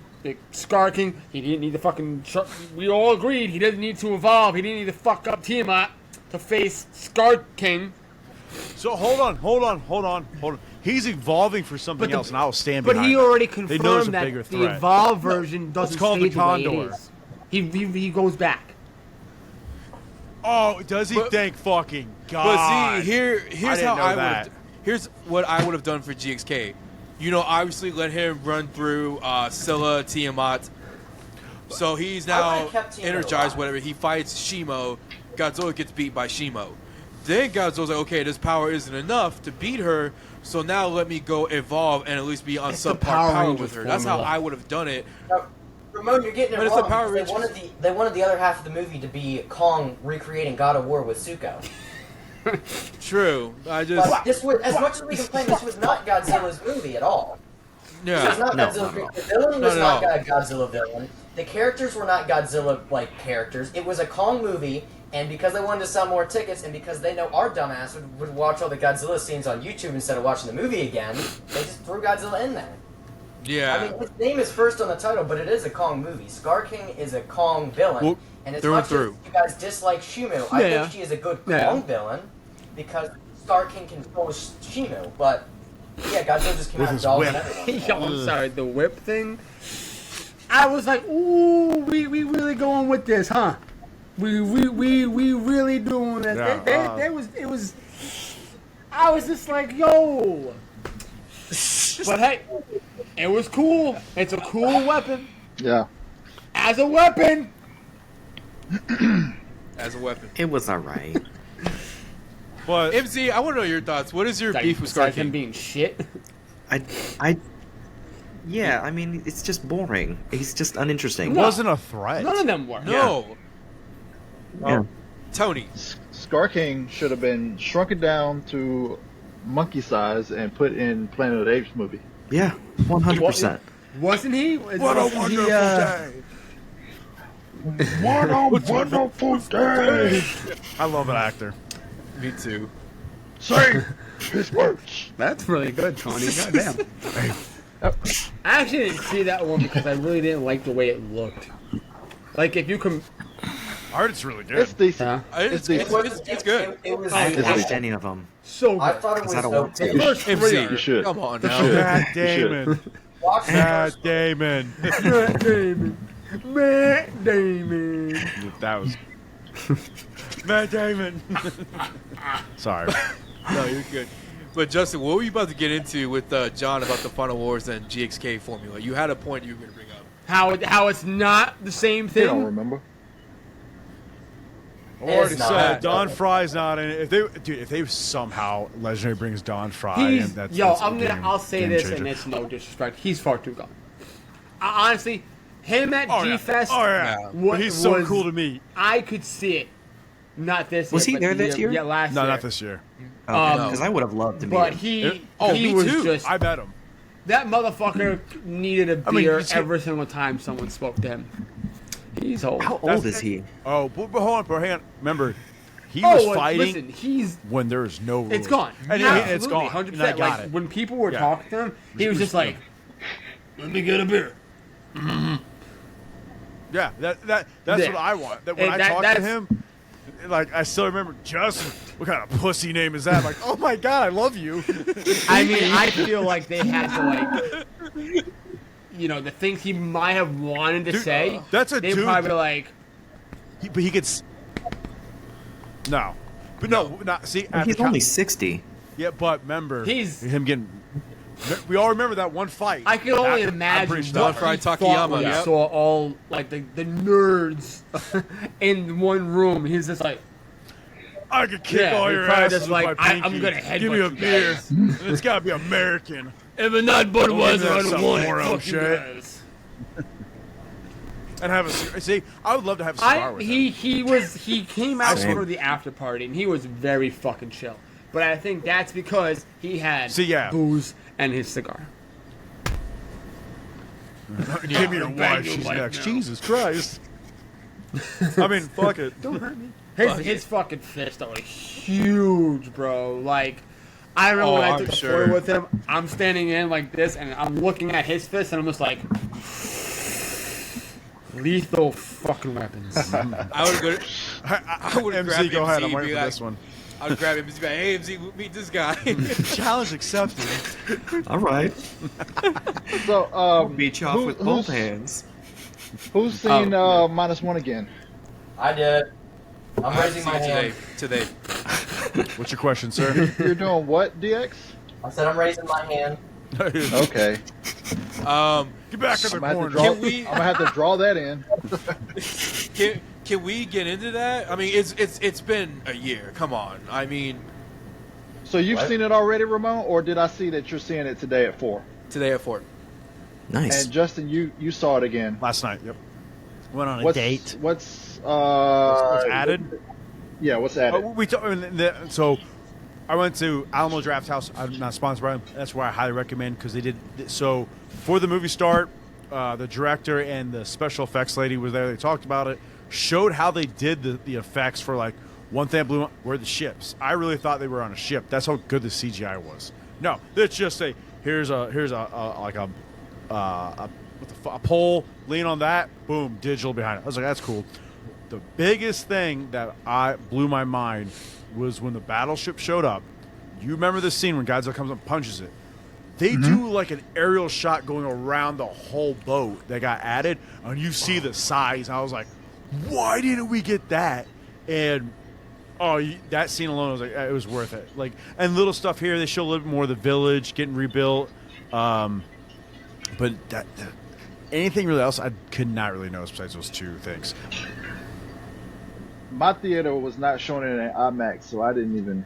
Scar King, he didn't need to fucking. We all agreed he didn't need to evolve. He didn't need to fuck up Tiamat to face Scar King. So hold on. He's evolving for something else, and I'll stand But behind he that. already They know there's confirmed a bigger that the threat. evolved version doesn't It's called stay the the way it Condor. is. He goes back. Oh, does he? But- Thank fucking God. But see, here's didn't how know I that. would. Here's what I would have done for GXK. You know, obviously let him run through Scylla, Tiamat. So he's I now would've kept Tiamat energized. alive. Whatever he fights Shimo, Godzilla gets beat by Shimo. Then Godzilla's like, okay, this power isn't enough to beat her. So now let me go evolve and at least be on It's the subpar Power power Rangers with her. That's how formula. I would have done it. Now, Ramon, you're getting it But it's the wrong. Power Because they wanted the other half of the movie to be Kong recreating God of War with Zuko. True. I just But this was, as much as we complain, this was not Godzilla's movie at all. This was yeah. not No, Godzilla. no, no. The villain No, was no, not no. a Godzilla villain. The characters were not Godzilla-like characters. It was a Kong movie, and because they wanted to sell more tickets, and because they know our dumbass would watch all the Godzilla scenes on YouTube instead of watching the movie again, they just threw Godzilla in there. Yeah. I mean, his name is first on the title, but it is a Kong movie. Scar King is a Kong villain, Well, and as through and much through. as you guys dislike Shimu, I Yeah. think she is a good Yeah. Kong villain because Scar King controls Shimu. But yeah, Godzilla just came With out his of dolls and whip. everything. Yo, I'm sorry, the whip thing. I was like, ooh, we really going with this, huh? We really doing this. Yeah, It was. I was just like, yo. But hey, it was cool. It's a cool weapon. Yeah. As a weapon. As a weapon. It was alright. But MC, I want to know your thoughts. What is your Like, beef with Scar besides him King? being shit. Yeah, I mean, it's just boring. He's just uninteresting. it wasn't a threat. None of them were. No. Yeah. Tony. Scar King should have been shrunken down to monkey size and put in Planet of the Apes movie. Yeah, 100%. Wasn't he? What a wonderful day. What a wonderful day! I love that actor. Me too. Say his words. That's really good, Tony. Goddamn. I actually didn't see that one because I really didn't like the way it looked. Like, if you can. Art is really It's good. decent. It's decent. it's good. It was. I I haven't It's watched any of them. So I good. thought it was I don't want to. okay. First three MC, are- You should. come on You now. should. Matt Damon. Watch the Matt first Damon. Matt Damon. Matt Damon. That was. Matt Damon. Sorry. No, you're good. But Justin, what were you about to get into with John about the Final Wars and GXK formula? You had a point you were going to bring up. How it's not the same They don't thing? remember. I already It's not. said Don Fry's not in it. If they somehow Legendary brings Don Fry in, He's, that's yo, that's a I'll say game this, changer. and it's no disrespect. He's far too gone. Honestly, him at Oh, yeah. G-Fest, Oh yeah, what but he's so was- cool to meet. I could see it. Not this Was year, he but there this year? Yeah, last No, year. not this year. Because I would have loved to meet But him. he me was too. just I bet him. that motherfucker needed a I mean, beer he's- every single time someone spoke to him. He's old. How old is he? Oh, but hold on, bro. Hang on. Remember, he Oh, was well, fighting listen, he's when there's no rules. it's gone. And Absolutely, it's gone. 100%. And I got Like it. when people were Yeah. talking to him, he was just like, "Let me get a beer." Yeah, that's Yeah. what I want. That when And I talk to that's- him, like I still remember Justin. What kind of pussy name is that? Like, oh my god, I love you. I mean, I feel like they had to like, the things he might have wanted to Dude, say. that's a they dude probably that- like, But he gets no, but no, not see. At He's the only 60. yeah, but remember He's- him getting. We all remember that one fight. I can only I'm imagine pretty sure what that- Fry he thought Takayama, when he yep. saw all like the nerds in one room. He's just like, I could kick Yeah, all he your probably asses just with like, my I'm pinky. gonna headbutt Give me a you beer. guys. And it's gotta be American. if it's not Budweiser, That's I don't some want more it. old Fuck you shit. guys. And have a cigar. See, I would love to have a cigar with him. He came out Same. for the after party and he was very fucking chill. but I think that's because he had booze and his cigar. Give me your wife. She's next. now. Jesus Christ. I mean, fuck it. Don't hurt me. His fucking fist was huge, bro. Like, I remember when I took the photo with him, I'm standing in like this, and I'm looking at his fist, and I'm just like, lethal fucking weapons. I would grab MC, go ahead. I'm and waiting be for like, this one. I would grab him and be like, hey, MC, meet this guy. Challenge accepted. All right. So, Beat you off with both hands. Who's seen -1 again? I did. I'm raising my hand. Today. What's your question, sir? You're doing what, DX? I said I'm raising my hand. Okay. Get back in the I'm corner. gonna have to draw that in. Can we get into that? I mean, it's been a year. Come on. I mean, So you've seen it already, Ramon, or did I see that you're seeing it today at 4? today at 4. Nice. And Justin, you saw it again. Last night, yep. Went on a What's date. What's added? Yeah, what's added? So I went to Alamo Draft House. I'm not sponsored by them. That's where I highly recommend because they did. So for the movie start, the director and the special effects lady was there. They talked about it, showed how they did the effects for like one thing that blew up were the ships. I really thought they were on a ship. That's how good the CGI was. No, it's just here's a pole, lean on that, boom, digital behind it. I was like, that's cool. The biggest thing that blew my mind was when the battleship showed up. You remember the scene when Godzilla comes up and punches it? They do like an aerial shot going around the whole boat that got added, and you see the size. I was like, why didn't we get that? And that scene alone was like, it was worth it. Like, and little stuff here, they show a little bit more of the village getting rebuilt. But anything really else, I could not really notice besides those two things. My theater was not showing it in IMAX, so I didn't even.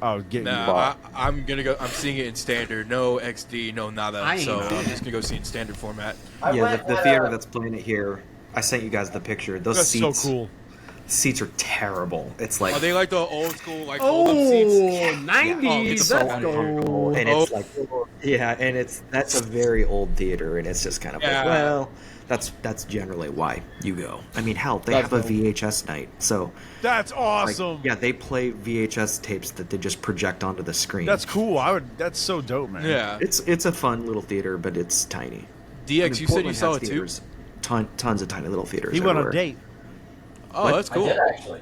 Oh, get I'm gonna go. I'm seeing it in standard, no XD, no nada. So I'm just gonna go see it in standard format. The theater that's playing it here. I sent you guys the picture. Those That's seats. so cool. Seats are terrible. It's like Are they like the old school like fold-up seats? 90s. it's so Let's uncomfortable, go. and it's like that's a very old theater, and it's just kind of like, well, that's generally why you go. I mean, hell, they have a VHS night, so That's awesome. like, they play VHS tapes that they just project onto the screen. That's cool. That's so dope, man. Yeah. It's a fun little theater, but it's tiny. DX, you said you saw it too. theaters, tons of tiny little theaters. He went on a everywhere. date. Oh, that's cool. I did actually.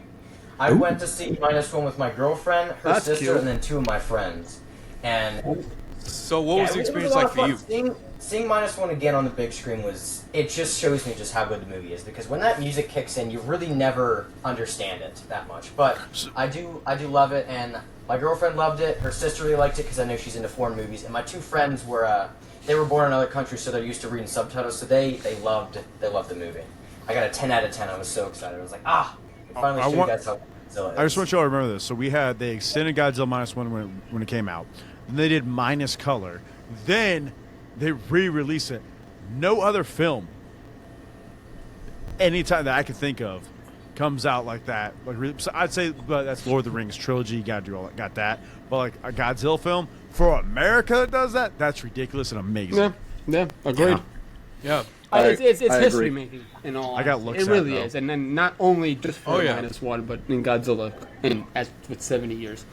I went to see -1 with my girlfriend, her That's sister, cute. and then 2 of my friends. And So what was the it experience a lot like of for fun. you? Seeing -1 again on the big screen it just shows me just how good the movie is, because when that music kicks in, you really never understand it that much. But I do love it, and my girlfriend loved it. Her sister really liked it because I know she's into foreign movies, and my 2 friends were they were born in another country, so they're used to reading subtitles. So they loved the movie. I got a 10 out of 10. I was so excited. I was like, finally show you guys how Godzilla is. I just want you all to remember this. So they extended Godzilla -1 when it came out. Then they did minus color. Then they re-release it. No other film, anytime that I can think of, comes out like that. So I'd say, but that's Lord of the Rings trilogy. You got to do all that. Got that. But like a Godzilla film for America that does that, that's ridiculous and amazing. Yeah, agreed. Yeah. It's I history agree. making in all. I got honesty. looks It at really it, though. is, and then not only just for Oh, yeah. -1, but in Godzilla, with 70 years,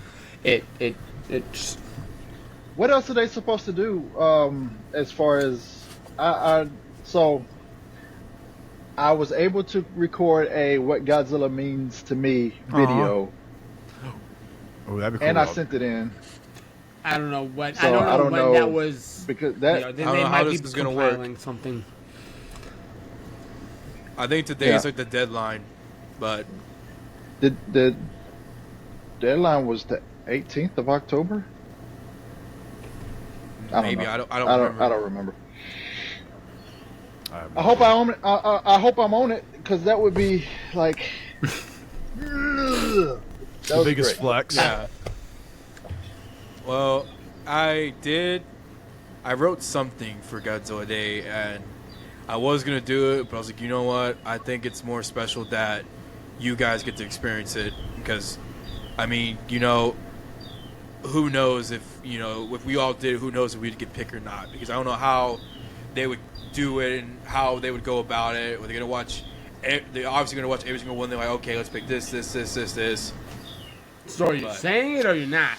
it just, What else are they supposed to do? As far as I was able to record a "What Godzilla Means to Me" video, Oh, that'd be cool. and I sent it in I don't know what So, I I don't don't know know, when that was. because that They I don't know how might this be is gonna work. compiling something. I think today is Yeah. like the deadline, but the deadline was the 18th of October. maybe know. I don't remember. I don't remember. have I no hope idea. I own it. I hope I'm on it, because that would be like that The was biggest great. flex. Yeah. Well, I wrote something for Godzilla Day, and I was going to do it, but I was like, you know what? I think it's more special that you guys get to experience it, because, I mean, who knows if we all did, who knows if we'd get picked or not? Because I don't know how they would do it and how they would go about it. Were they gonna watch? They're obviously gonna watch every single one. They're like, okay, let's pick this. So are you saying it or you're not?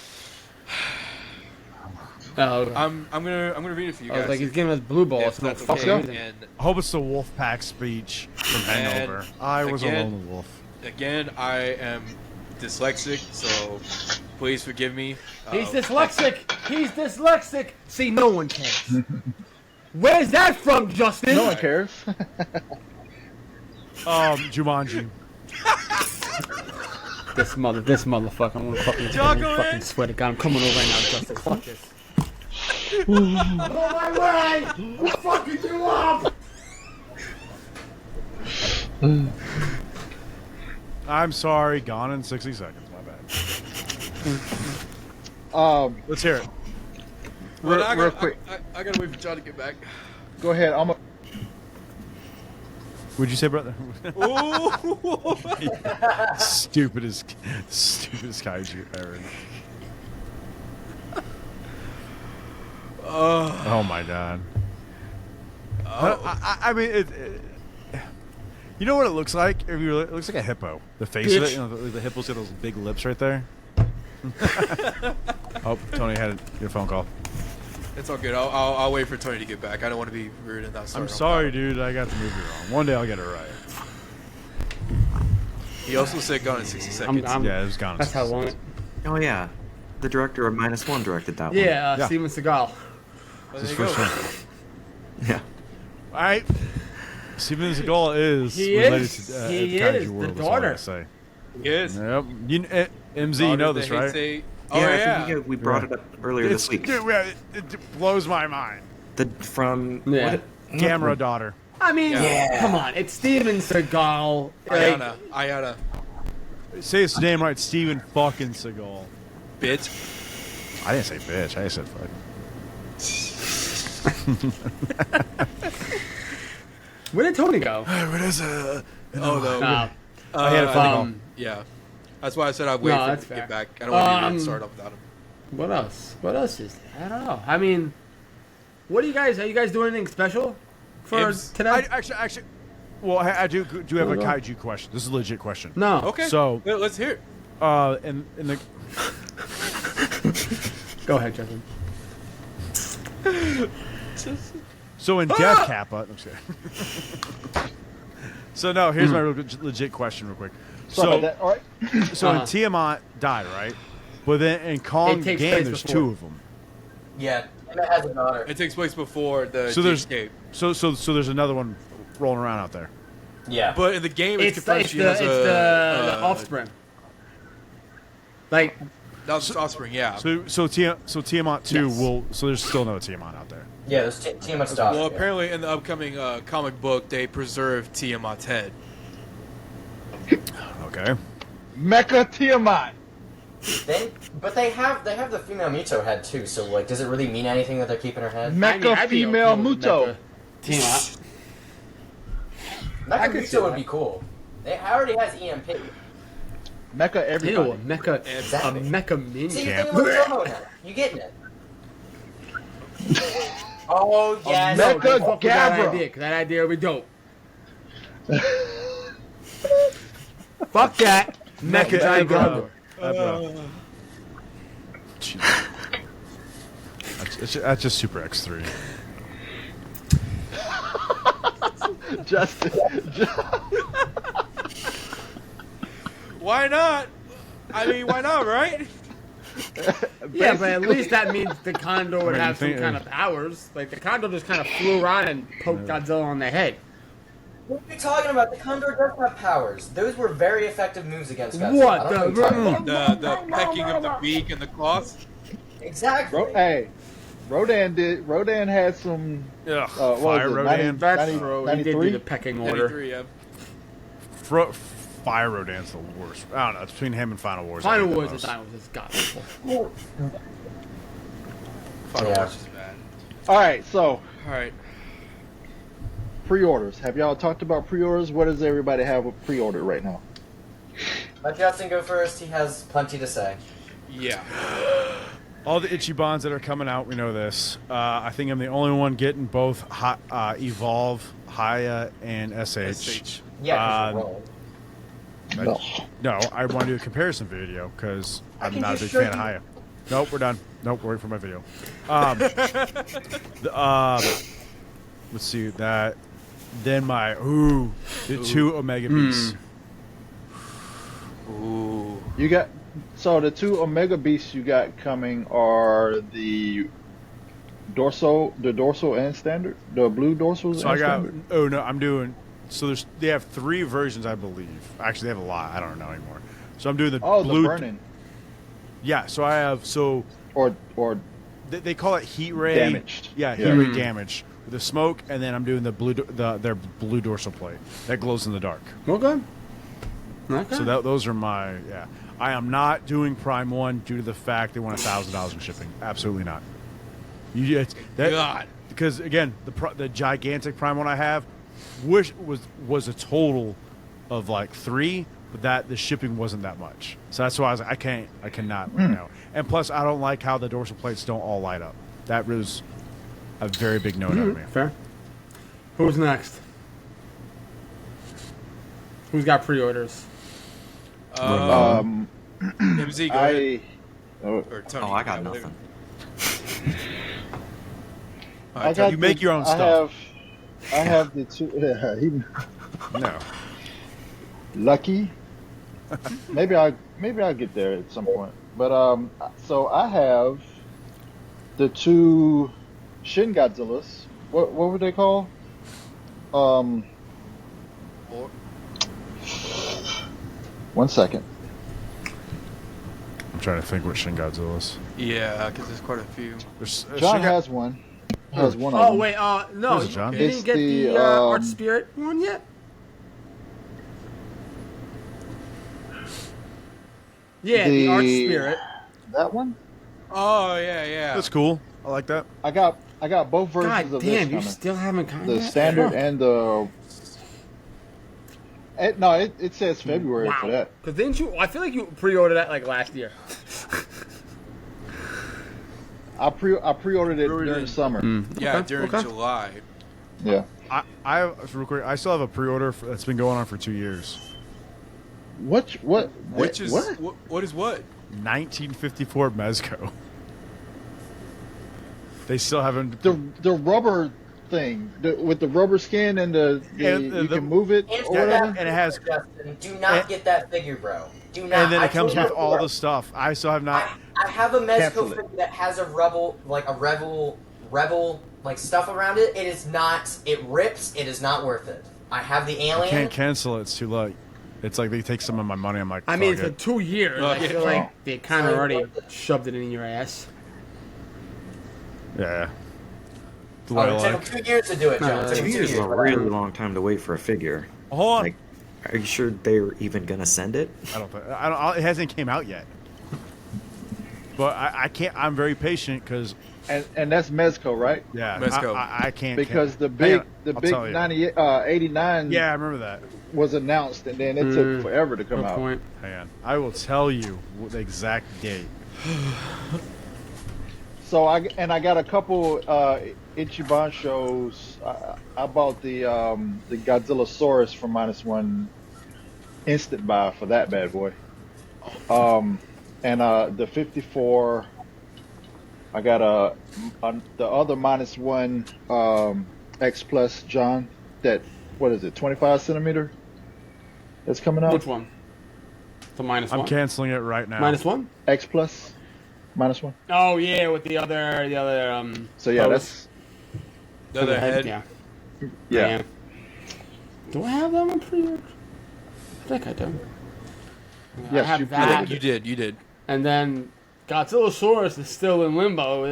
Oh, okay. I'm gonna read it for you I guys. was like, he's giving us blue balls. If So that's fuck okay. everything. And I hope it's the Wolfpack speech from Hangover. I was a again- lone wolf. again, I am dyslexic, so please forgive me. He's dyslexic. He's dyslexic. See, no one cares. Where's that from, Justin? No one cares. Jumanji. This motherfucker. I'm gonna fucking swear to God, I'm coming over right now, Justin. Fuck this. Go my way! I'm fucking you up! I'm sorry, gone in 60 seconds. My bad. Let's hear it. Real quick. I gotta wait for John to get back. Go ahead. Would you say, brother? Ooh. stupidest kaiju ever. Oh my god. I mean, you know what it looks like? It looks like a hippo. The face of it, the hippo's got those big lips right there. Oh, Tony had your phone call. It's all good. I'll wait for Tony to get back. I don't want to be rude and not start. I'm sorry, dude. I got the movie wrong. One day I'll get it right. He also said gone in 60 seconds. Yeah, it was gone. That's how I want it. Oh yeah, the director of -1 directed that one. Yeah, Yeah. Steven Seagal. Well, This there is you go. first one. Yeah. All right. Steven Seagal is He related is. to He Kaiju is, the World, is all I daughter. gotta say. Yes. Yep. MZ, you know this, right? Oh I think we brought it up earlier this week. Dude, it blows my mind. From Yeah. what? Camera daughter. I mean, Yeah. come on, it's Steven Seagal. Like, Ayana. Say his name right, Steven fucking Seagal. Bitch. I didn't say bitch. I said fuck. where did Tony go? What is it? Oh no. No. I had a phone call. Yeah. That's why I said I'd wait No, for him that's to fair. get back. I don't want to Um, start off without him. What else? What else is there? I don't know. I mean, what are you guys doing anything special for Ibs. today? Actually, well, I do have a Go. kaiju question. This is a legit question. No. Okay. So, let's hear it. in the Go ahead, Justin. so in Death Kappa, I'm just kidding. So no, here's my legit question, real quick. Sorry about that. All right. So in Tiamat died, right? But then in Kong It takes game, place there's before. 2 of them. Yeah, and it has a daughter. It takes place before the So there's escape. so there's another one rolling around out there. Yeah. But in the game, it's It's confirmed she has the offspring. Like, That's offspring, yeah. So Tiamat 2 Yes. will. So there's still no Tiamat out there. Yeah, there's Tiamat's daughter. Well, yeah. apparently in the upcoming comic book, they preserve Tiamat's head. Okay. Mecha Tiamat. But they have the female Muto head too. So like, does it really mean anything that they're keeping her head? Mecha I'd be female okay with Muto. Mecha Tiamat. Mecha I could see Muto would that. be cool. It already has EMP. Mecha Ew, everybody. a mecha, Exactly. a mecha minion. See, Camp. you think about now. You getting it? Oh yes. Mecha Fuck with that Gabra. idea, 'cause that idea would be dope. Fuck that. Mecha Gabra. That's just Super X3. Justin. Why not? I mean, why not, right? Yeah, but at least that means the Condor would I mean, have some you think- kind of powers. Like, the Condor just kind of flew around and poked Godzilla on the head. What are you talking about? The Condor does have powers. Those were very effective moves against Godzilla. What I don't know what you're talking about. The pecking of the beak and the claws. Exactly. Hey, Rodan had some. Ugh, what was Fire it, Rodan. That's 90 true. He did do 93? the pecking order. 93, yeah. Fire Rodan's the worst. I don't know. It's between him and Final Wars. I Final hate the Wars most. is Final Wars is gospel. Final Yeah. Wars is bad. All right, so All right. pre-orders. Have y'all talked about pre-orders? What does everybody have pre-ordered right now? Let Justin go first. He has plenty to say. Yeah. all the Ichibans that are coming out, we know this. I think I'm the only one getting both Evolve, Haya, and SH. Yeah, 'cause you're wrong. No, I want to do a comparison video because I I'm can not a just big show fan of you- Haya. Nope, we're done. Nope, we're waiting for my video. Let's see that. Then the 2 Omega Beasts. Ooh. You got the 2 Omega Beasts you got coming are the dorsal and standard, the blue dorsals. So and I got. standard? Oh no, I'm doing. So they have 3 versions, I believe. Actually, they have a lot. I don't know anymore. So I'm doing the blue. The burning Yeah. So I have or they call it heat ray damaged. Yeah, heat ray damage with the smoke, and then I'm doing their blue dorsal plate that glows in the dark. Okay. Okay. So those are my I am not doing Prime 1 due to the fact they want $1,000 in shipping. Absolutely not. God. Because again, the gigantic Prime 1 I have was a total of like 3, but the shipping wasn't that much. So that's why I was like, I cannot right now. And plus, I don't like how the dorsal plates don't all light up. That was a very big no-no to me. Fair. Who's next? Who's got pre-orders? MZ, go ahead. Or Tony, I got whatever. nothing. All right, I Tony, got You make your own stuff. I have the 2. No. Lucky. maybe I'll get there at some point. But so I have the 2 Shin Godzillas. What were they called? One second. I'm trying to think what Shin Godzilla is. Yeah, because there's quite a few. John has one. Has one of Oh them. wait, no, Where's it, John? you didn't It's get the, the Art Spirit one yet. Yeah, the Art Spirit. That one? Oh, yeah. That's cool. I like that. I got both versions God of this damn, you coming. still haven't gotten The that? standard Fuck. and the. It says February for Wow. that. Because didn't you? I feel like you pre-ordered that like last year. I pre-ordered it during the summer. Yeah, Okay, during okay. July. Yeah. I real quick. I still have a pre-order that's been going on for 2 years. Which is what? what is what? 1954 Mezco. They still haven't. The rubber thing with the rubber skin and you can move it And or for whatever. that, and it has- Justin, do not get that figure, bro. Do not. And then I it comes told with you all before. the stuff. I still have not. I have a Cancel Mezco it. figure that has a rebel like stuff around it. It is not. It rips. It is not worth it. I have the I alien. can't cancel it. It's too late. It's like they take some of my money. I'm like, I mean, fuck for it. 2 years, I yeah. feel like they kind of Fine. already shoved it in your ass. Yeah. The way I Oh, it took like. him 2 years to do it, John. It took 2 him 2 years is a years. really long time to wait for a figure. Hold on. Like, are you sure they're even gonna send it? I don't think. It hasn't came out yet. But I can't. I'm very patient because And that's Mezco, right? yeah, Mezco. I can't Because the Hang big on, I'll tell you. 98, 89 Yeah, I remember that. was announced, and then it took forever to come Good out. point. Hang on. I will tell you the exact date. So I got a couple Ichiban shows. I bought the Godzilla Saurus from -1 instant buy for that bad boy. And the 54. I got the other -1 X Plus John. That what is it? 25 centimeter. That's coming out. Which one? The minus I'm one. canceling it right now. -1? X Plus, -1. Oh yeah, with the other So yeah, pose. that's The other head. Yeah. yeah. Do I have that one pre-ordered? I think I do. I Yes, have you that, You did. and then Godzillasaurus is still in limbo.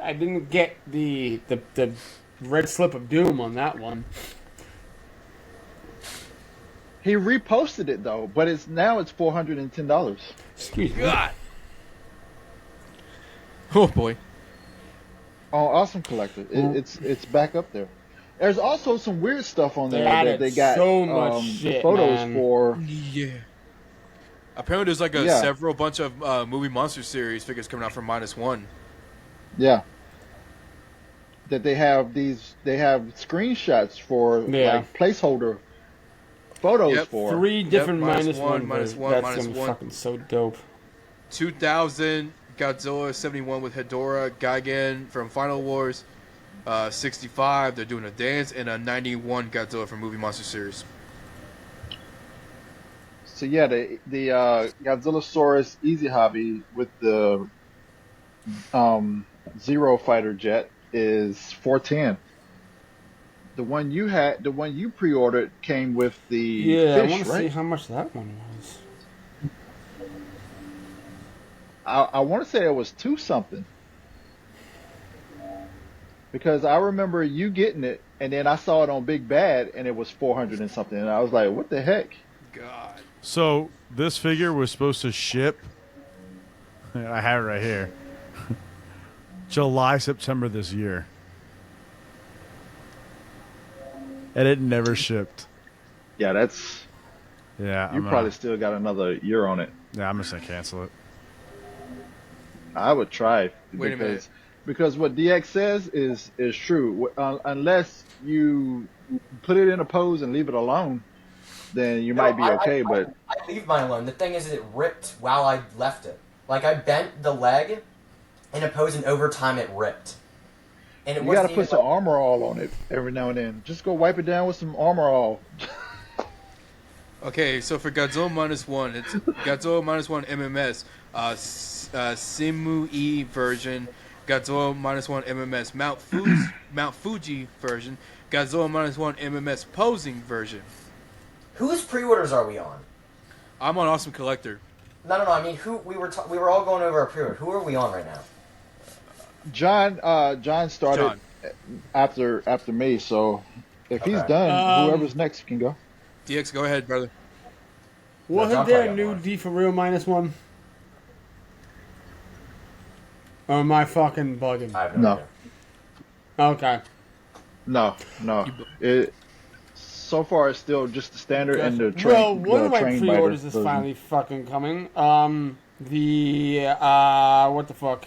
I didn't get the red slip of doom on that one. He reposted it though, but it's $410. Excuse me. God. Oh boy. On Awesome Collector, it's back up there. There's also some weird stuff on there They that added they got so much shit, photos man. for. Yeah. Apparently, there's like Yeah. several bunch of movie monster series figures coming out from -1. Yeah. That they have screenshots for Yeah. like placeholder photos Yep. for. 3 different minus -1 one, minus versions. one, That's minus gonna be one. fucking so dope. 2000 Godzilla 71 with Hedorah, Gigan from Final Wars. 65 they're doing a dance, and a 91 Godzilla from movie monster series. So yeah, the Godzillasaurus Easy Hobby with the Zero fighter jet is 410. The one you pre-ordered came with the Yeah, I fish, want to see right? how much that one was. I want to say it was 2 something. Because I remember you getting it, and then I saw it on Big Bad, and it was 400 and something, and I was like, "What the heck?" God. So this figure was supposed to ship. I have it right here. July, September this year, and it never shipped. Yeah, that's Yeah, you probably still got another year on it. Yeah, I'm just gonna cancel it. I would try Wait a minute. because what DX says is true. Unless you put it in a pose and leave it alone, then you might be okay. But I leave mine alone. The thing is, it ripped while I left it. Like I bent the leg in a pose, and over time it ripped. And it you got to wasn't put even some Armor All on it every now and then. Just go wipe it down with some Armor All. Okay, so for Godzilla -1, it's Godzilla -1 MMS, Simu-E version, Godzilla -1 MMS Mount Fuji version, Godzilla -1 MMS posing version. Whose pre-orders are we on? I'm on Awesome Collector. No. I mean, who we were all going over our pre-order. Who are we on right now? John started after me, so if he's Okay. done, whoever's next can go. DX, go ahead, brother. Wasn't John there a probably new got one. D for real -1? Or am I fucking bugging? I have No. idea. Okay. No. It so far it's still just the standard and the train. Well, one the of my train pre-orders biter is version. finally fucking coming. What the fuck?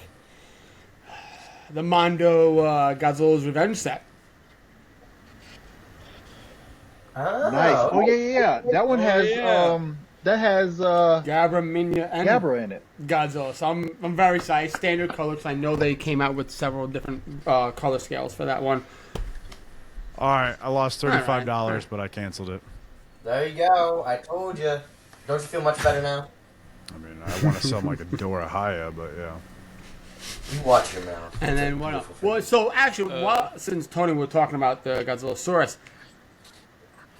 The Mondo Godzilla's Revenge set. Oh, Nice. Oh yeah. That one has yeah. Gabra Minya, and in it. Godzilla. So I'm very excited. Standard color, 'cause I know they came out with several different color scales for that one. All right, I lost $35, but I canceled it. There you go. I told you. Don't you feel much better now? I mean, I want to sell them like a Dora Haya, but yeah. You watch your mouth. And It's a then what else? beautiful Well, thing. so actually, since Tony was talking about the Godzillasaurus,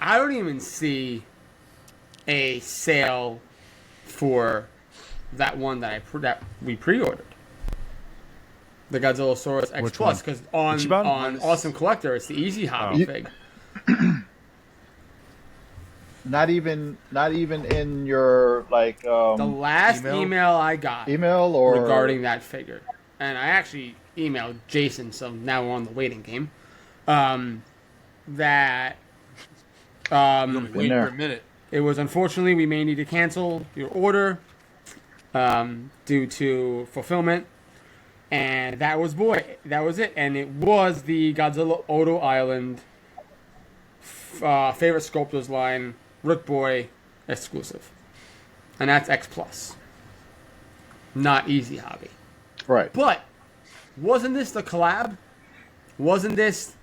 I don't even see a sale for that one that we pre-ordered. The Godzillasaurus X Which Plus, one? because on Ichiban? Awesome Collector, it's the Easy Hobby Oh. fig. Not even in your like The last email? email I got email or regarding that figure, and I actually emailed Jason, so now we're on the waiting game. That Wait for there. a minute. it was unfortunately we may need to cancel your order due to fulfillment, and that was it, and it was the Godzilla Odo Island favorite sculptors line Rook Boy exclusive, and that's X Plus, not Easy Hobby. right. But wasn't this the collab? Wasn't this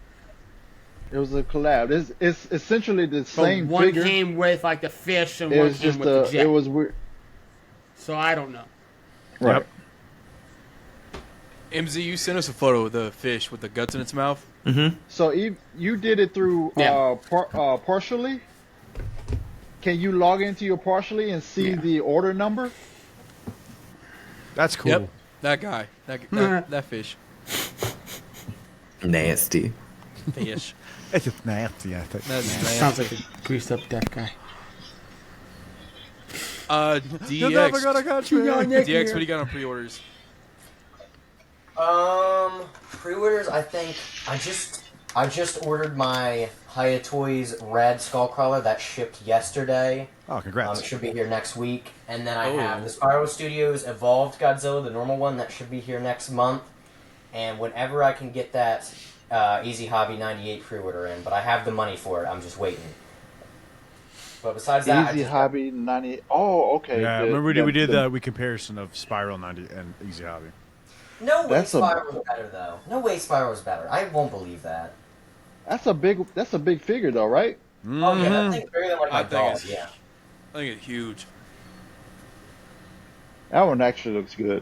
It was a collab. It's essentially the but same one figure. came with like the fish and It one was came just with the jet? it was weird. So I don't know. Right. MZ, you sent us a photo of the fish with the guts in its mouth. So you did it through Yeah. partially. Can you log into your partially and see Yeah. the order number? That's cool. Yep, that guy, that fish, Nasty. fish. It's just nasty, I think. That's Sounds like a greased up deaf guy. You're never DX. gonna catch me. DX, what do you got on pre-orders? Pre-orders. I think I just ordered my Hayatoy's Red Skullcrawler that shipped yesterday. Oh, congrats. It should be here next week. And then I Oh. have the Spyro Studios Evolved Godzilla, the normal one, that should be here next month. And whenever I can get that Easy Hobby 98 pre-order in, but I have the money for it. I'm just waiting. But besides that, Easy Hobby 90. Oh, okay. Yeah, good. remember we did the the comparison of Spiral 90 and Easy Hobby. No way That's a- Spyro's better, though. No way Spyro's better. I won't believe that. That's a big figure though, right? Oh, yeah, that thing's bigger than like I my think dog, it's- yeah. I think it's huge. That one actually looks good.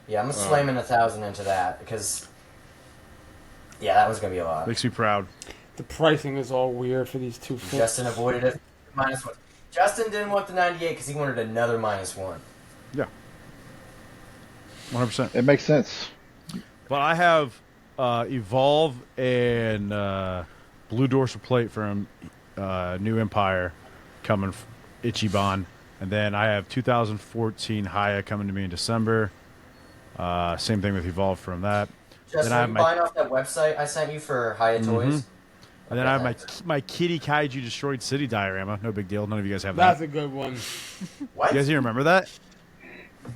Yeah, I'm slamming 1,000 into that, because... Yeah, that one's going to be a lot. Makes me proud. The pricing is all weird for these two figures. Justin avoided it. -1. Justin didn't want the 98 because he wanted another -1. Yeah. 100%. It makes sense. But I have Evolve and Blue Dorsal Plate from New Empire coming, Ichiban. And then I have 2014 Haya coming to me in December. Same thing with Evolve from that. Justin, I are have you my- buying off that website I sent you for Haya Toys? And then I have my Kitty Kaiju Destroyed City diorama. No big deal. None of you guys have that. That's a good one. What? You guys even remember that?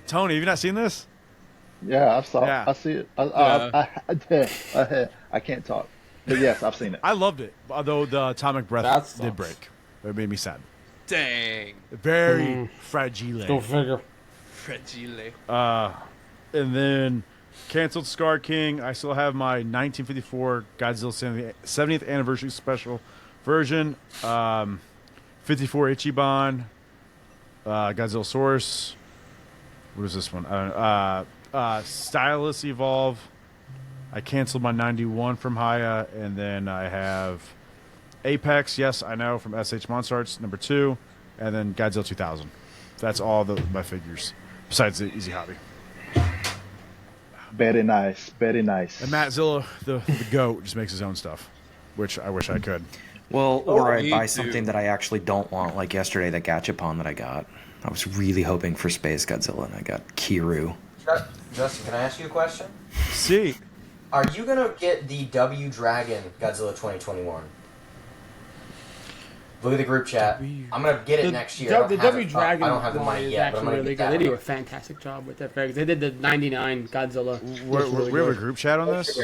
Tony, have you not seen this? Yeah, I saw. Yeah. I see it. I can't talk, but yes, I've seen it. I loved it, although the atomic breath That sucks. did break. It made me sad. Dang. Very fragile. Go figure. Fragile. And then canceled Scar King. I still have my 1954 Godzilla 70th anniversary special version. 54 Ichiban. Godzilla Source. What is this one? Stylus Evolve. I canceled my 91 from Haya, and then I have Apex. Yes, I know, from SH Monster Arts #2, and then Godzilla 2000. That's all my figures besides the Easy Hobby. Very nice. Very nice. And Matt Zilla, the goat, just makes his own stuff, which I wish I could. Well, or I me buy too. something that I actually don't want, like yesterday, the Gachapon that I got. I was really hoping for Space Godzilla, and I got Kiru. Justin, can I ask you a question? See, Are you going to get the W Dragon Godzilla 2021? Look at the group chat. I'm going to get it next year. The W Dragon I don't have the one money is yet, but I'm actually going to really get good. They that. do a fantastic job with that figure. They did the 99 Godzilla. we Looks really have a good. group chat on this.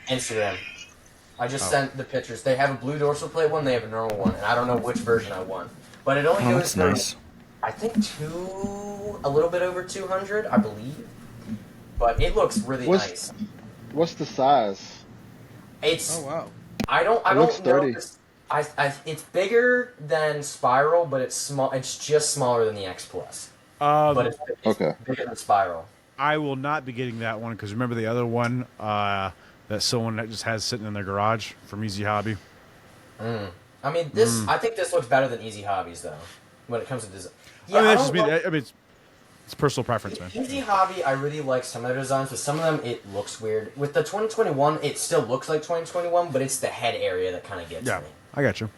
Instagram. I just sent the pictures. They have a blue dorsal plate one, they have a normal one, and I don't know which version I want. But it only Oh, goes that's for, nice. I think, a little bit over 200, I believe. But it looks really nice. What's the size? It's Oh wow. I It don't looks know. sturdy. It's bigger than Spiral, but it's small. It's just smaller than the X Plus. But it's Okay. bigger than Spiral. I will not be getting that one because remember the other one that someone that just has sitting in their garage from Easy Hobby. I mean, I think this looks better than Easy Hobbies, though, when it comes to design. I mean, that's just me. don't I mean, it's personal preference, man. Easy Hobby, I really like some of their designs, but some of them, it looks weird. With the 2021, it still looks like 2021, but it's the head area that kind of gets Yeah, me. I got you.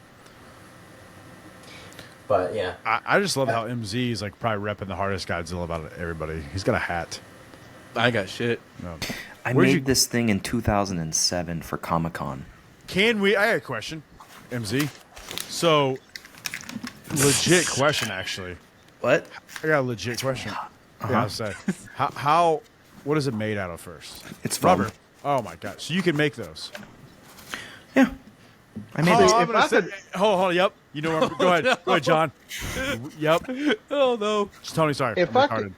But, yeah. I just love how MZ is like probably repping the hardest Godzilla about everybody. He's got a hat. I got shit. No. I Where'd made you- this thing in 2007 for Comic-Con. Can we? I got a question, MZ. So, legit question actually. What? I got a legit question. Yeah, I'll say. How? What is it made out of first? It's foam. Rubber. Oh my god! So you can make those. Yeah. I made Oh, this. I'm if gonna I say, could- hold on. Yep. You know. Go ahead. Go ahead, John. Yep. Oh no. Tony, sorry. If I'm I retarded.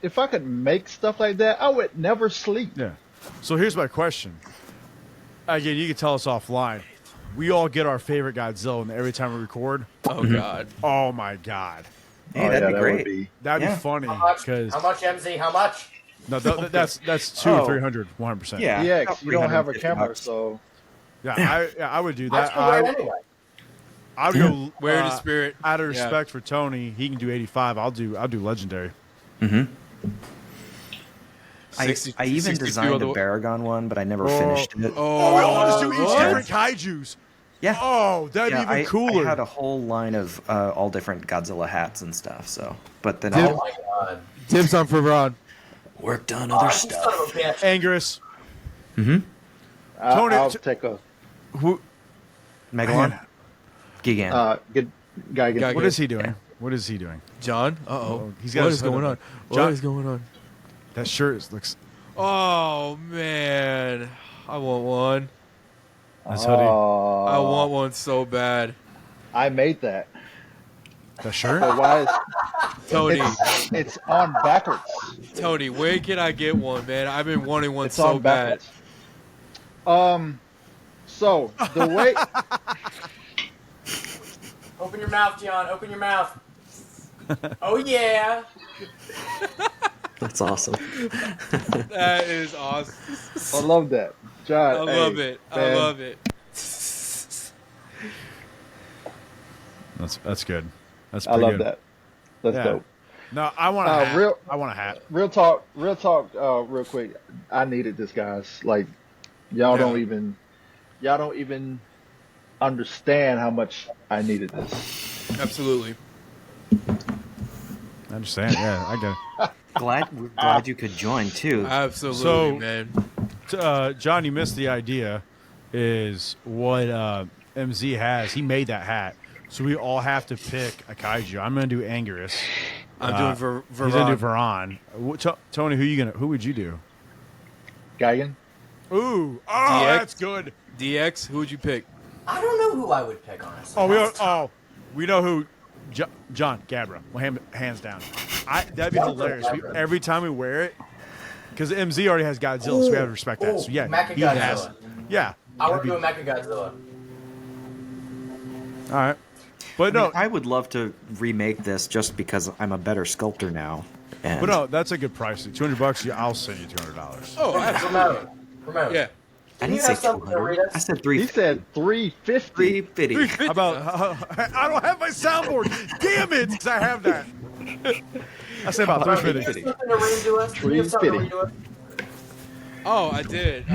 if I could make stuff like that, I would never sleep. Yeah. So here's my question. Again, you can tell us offline. We all get our favorite Godzilla, and every time we record, Oh god. oh my god, Hey, that'd be that great. would be. that'd Yeah. be funny How much, because MZ? How much? no, that's 200 Oh. or 300, 100%. Yeah. EX, you don't have a 350 camera, bucks. so Yeah, I would do I'd that. still wear it anyway. I would go Wear it in spirit. Out of Yeah. respect for Tony, he can do 85. I'll do legendary. I 60 even 62 designed other- a Baragon one, but I never finished it. Oh, we all just do each what? different kaiju's. Yeah. Oh, that'd Yeah, be even cooler. I had a whole line of all different Godzilla hats and stuff. So, but then Oh my god. Dibs on Ferran. I worked on Oh, other you stuff. son of a bitch. Angus. Tony, I'll take a Who? Megalon? Man, Gigan. good guy. Guy- what is he doing? What is he doing? John. Uh-oh. Oh, he's got What his is hood going up. on? John- What is going on? That shirt looks. Oh man, I want one. That's hoodie. I want one so bad. I made that. That shirt? But why? Tony, It's on backwards. Tony, where can I get one, man? I've been wanting one It's so on bad. backwards. So the way Open your mouth, John. Open your mouth. Oh yeah. That's awesome. That is awesome. I love that, John. I love it. I man, love it. That's good. That's I pretty love good. that. That's Yeah. dope. No, I want a hat. real- I want a hat. Real talk. Real quick. I needed this, guys. Like, y'all Yeah. y'all don't even understand how much I needed this. Absolutely. I understand. Yeah, I get it. We're glad you could join too. Absolutely, So- man. John, you missed the idea. Is what MZ has. He made that hat, so we all have to pick a kaiju. I'm gonna do Anguirus. I'm doing He's gonna do Veron. Varan. Tony, who would you do? Geigen. Ooh, DX? that's good. DX, who would you pick? I don't know who I would pick, honestly. We know who. John Gabra. Well, hands down. That'd be hilarious. Every time we wear it, because MZ already has Godzilla, so we have to respect that. So yeah, he has. Mechagodzilla. Yeah. I would that'd do a be- Mechagodzilla. All right, but I no, mean, I would love to remake this just because I'm a better sculptor now. And but no, that's a good price. $200. Yeah, I'll send you $200. Oh, Ramon. yeah. I Do didn't you say have something to 200. read us? I said He 350. said 350. 350. How about I don't have my soundboard. Damn it! 'Cause I have that. I said about About 350. Do you have something to read to us? Do you have something to read to us? Oh, I did.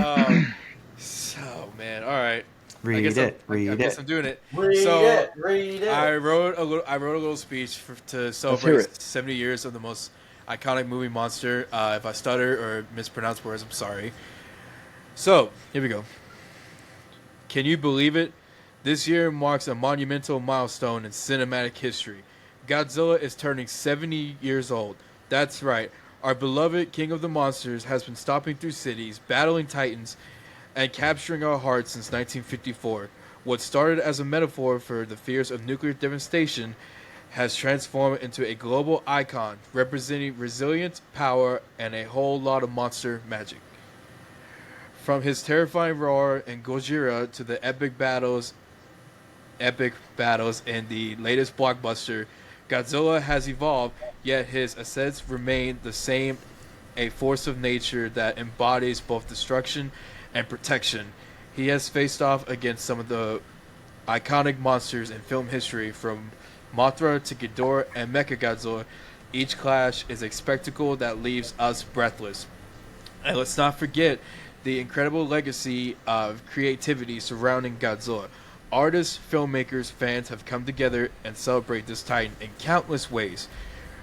So, man. All right. Read I guess it. I Read guess it. I'm doing it. Read So, it. Read it. I wrote a little speech to hear celebrate it. 70 years of the most iconic movie monster. If I stutter or mispronounce words, I'm sorry. So, here we go. Can you believe it? This year marks a monumental milestone in cinematic history. Godzilla is turning 70 years old. That's right. Our beloved King of the Monsters has been stomping through cities, battling titans, and capturing our hearts since 1954. What started as a metaphor for the fears of nuclear devastation has transformed into a global icon, representing resilience, power, and a whole lot of monster magic. From his terrifying roar in Gojira to the epic battles in the latest blockbuster, Godzilla has evolved, yet his assets remain the same, a force of nature that embodies both destruction and protection. He has faced off against some of the iconic monsters in film history, from Mothra to Ghidorah and Mechagodzilla. Each clash is a spectacle that leaves us breathless. And let's not forget the incredible legacy of creativity surrounding Godzilla. Artists, filmmakers, fans have come together and celebrate this titan in countless ways.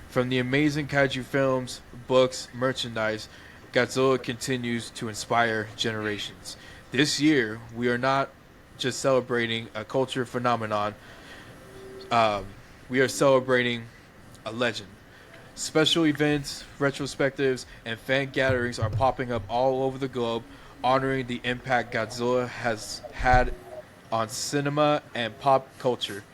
From the amazing kaiju films, books, merchandise, Godzilla continues to inspire generations. This year, we are not just celebrating a culture phenomenon, we are celebrating a legend. Special events, retrospectives, and fan gatherings are popping up all over the globe, honoring the impact Godzilla has had on cinema and pop culture.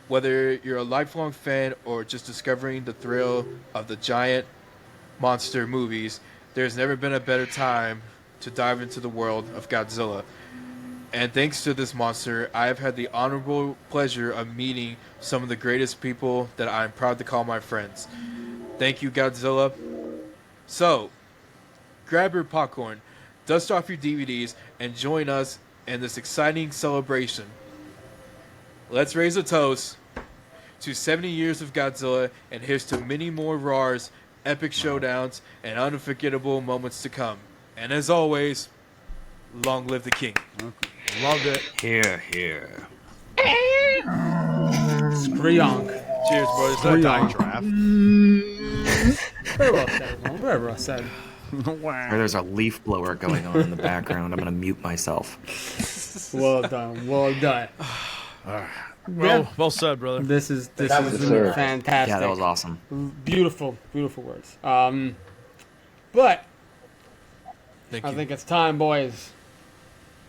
Whether you're a lifelong fan or just discovering the thrill of the giant monster movies, there's never been a better time to dive into the world of Godzilla. And thanks to this monster, I have had the honorable pleasure of meeting some of the greatest people that I'm proud to call my friends. Thank you, Godzilla. So, grab your popcorn, dust off your DVDs, and join us in this exciting celebration. Let's raise a toast to 70 years of Godzilla, and here's to many more roars, epic showdowns, and unforgettable moments to come. And as always, long live the king. Loved it. Here, here. Screonk. Cheers, brothers. That dying giraffe. Very well said, everyone. Very well said. Or there's a leaf blower going on in the background. I'm gonna mute myself. Well done. Well done. Well said, brother. This has Yes, been sir. fantastic. Yeah, that was awesome. Beautiful, beautiful words. But Thank I you. think it's time, boys.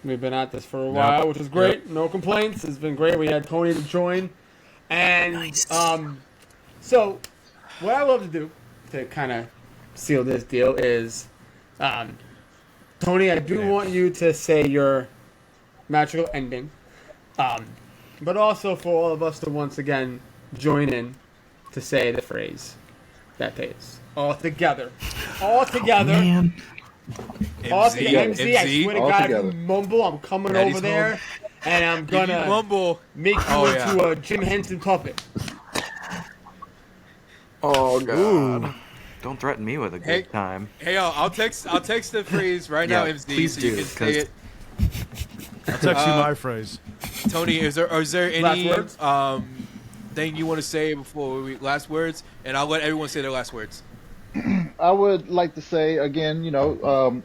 We've been at this for a while, which is great. No complaints. It's been great. We had Tony to join, and so what I love to do to kind of seal this deal is, Tony, I do want you to say your magical ending, but also for all of us to once again join in to say the phrase that pays. All together. All together. Man. All together. MC, I swear to All God, if together. you mumble, I'm coming Daddy's over there, and I'm If you gonna mumble. make you Oh, into yeah. a Jim Henson puppet. Oh god. Don't threaten me with a good Hey. time. Hey, I'll text the phrase right now, Yeah, MZ, please so you do, can say it. I'll text you my phrase. Tony, is there Last any words? thing you want to say before we last words? And I'll let everyone say their last words. I would like to say again,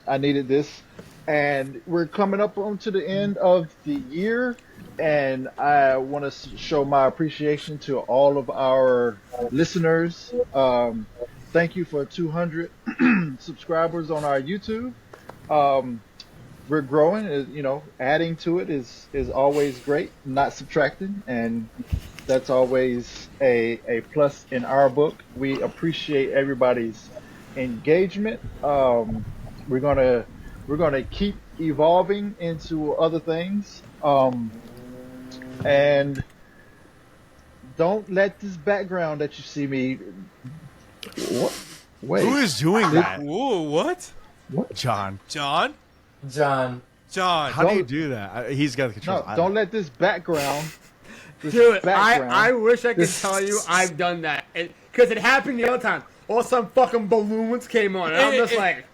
I needed this, and we're coming up onto the end of the year, and I want to show my appreciation to all of our listeners. Thank you for 200 subscribers on our YouTube. We're growing, adding to it is always great, not subtracting, and that's always a plus in our book. We appreciate everybody's engagement. We're gonna keep evolving into other things, and don't let this background that you see me. What? Wait. Who is doing that? Ooh, what? John. John? John. How do you do that? He's got the control. No, don't let this background. Dude, background. I wish I could tell you I've done that. Because it happened the other time. All of a sudden, fucking balloons came on. And I'm just like,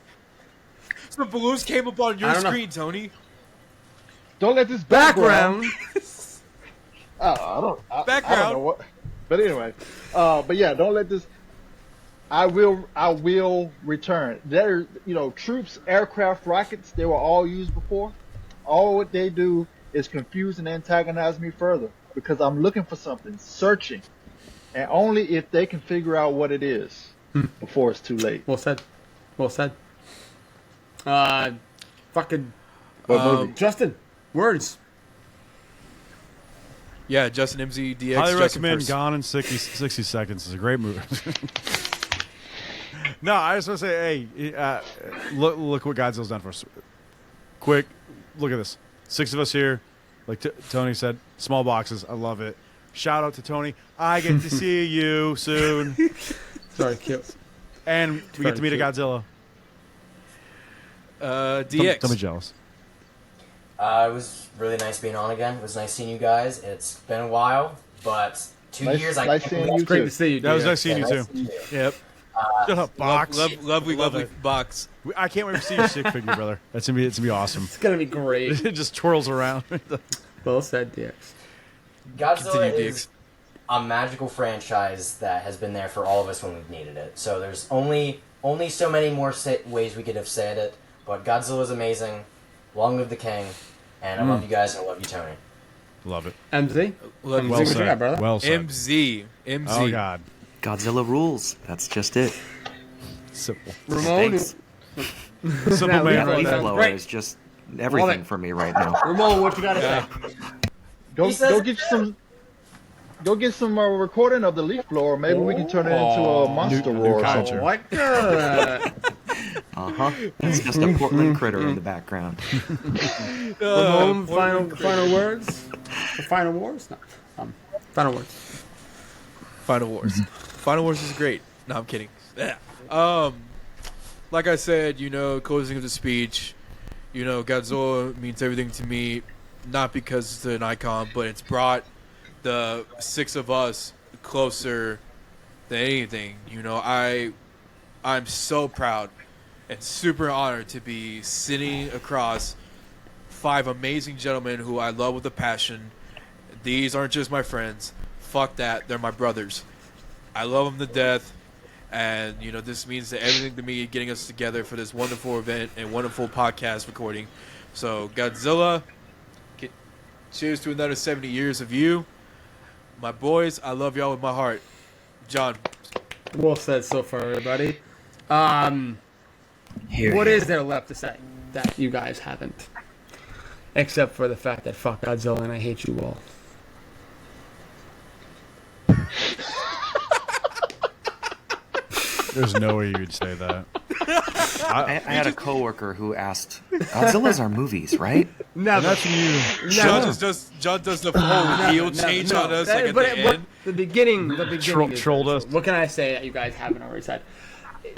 Some balloons came up on your I don't know. screen, Tony. Don't let this background. background. I don't know Background. what. But anyway, but yeah, don't let this. I will return. There, troops, aircraft, rockets. They were all used before. All what they do is confuse and antagonize me further because I'm looking for something, searching, and only if they can figure out what it is before it's too late. Well said. Well said. Fucking What movie? Justin, words. Yeah, Justin MZ DX. Highly Justin recommend first. Gone in 60 Seconds. It's a great movie. No, I just want to say, hey, look what Godzilla's done for us. Quick, look at this. 6 of us here. Like Tony said, small boxes. I love it. Shout out to Tony. I get to see you soon. Sorry, cute. And we get to meet a Godzilla. DX. Tell me jealous. It was really nice being on again. It was nice seeing you guys. It's been a while, but 2 Nice- years. nice I can't seeing believe- you Great too. to see you, That was dude. nice seeing you nice too. seeing you. Yep. Shut up, box. Lovely Love it. box. I can't wait to see your stick figure, brother. It's gonna be awesome. It's going to be great. It just twirls around. Well said, DX. Godzilla Continue, is a magical franchise that has been there for all of us when we've needed it. So there's only so many more ways we could have said it. But Godzilla is amazing. Long live the king. And I love you guys and I love you, Tony. Love it. MZ? Love you, Well what you too. got, said. brother? Well said. MZ. Oh God. Godzilla rules. That's just it. Simple. Ramon? Thanks. Simple Now, man leave right it. Leaf there. blower Great. is just everything it. for me right now. Ramon, what you got to say? Go He says- go get some. Go get some recording of the leaf blower. Maybe we can turn it into a monster New roar or culture. something. What the? It's just a Portland critter in the background. Ramon, final words? The final wars? No. Final words. Final Wars. Final Wars is great. No, I'm kidding. Yeah. Like I said, closing of the speech, Godzilla means everything to me, not because it's an icon, but it's brought the 6 of us closer than anything. I'm so proud and super honored to be sitting across 5 amazing gentlemen who I love with a passion. These aren't just my friends. Fuck that. They're my brothers. I love them to death. And this means that everything to me, getting us together for this wonderful event and wonderful podcast recording. So Godzilla, cheers to another 70 years of you, my boys. I love y'all with my heart. John. Well said so far, everybody. Here, What here. is there left to say that you guys haven't? Except for the fact that fuck Godzilla and I hate you all. There's no way you would say that. I had a coworker who asked, "Godzilla's are movies, right?" Never. That's you. John does the whole heel change on us like at the end. The beginning is trolled us. What can I say that you guys haven't already said?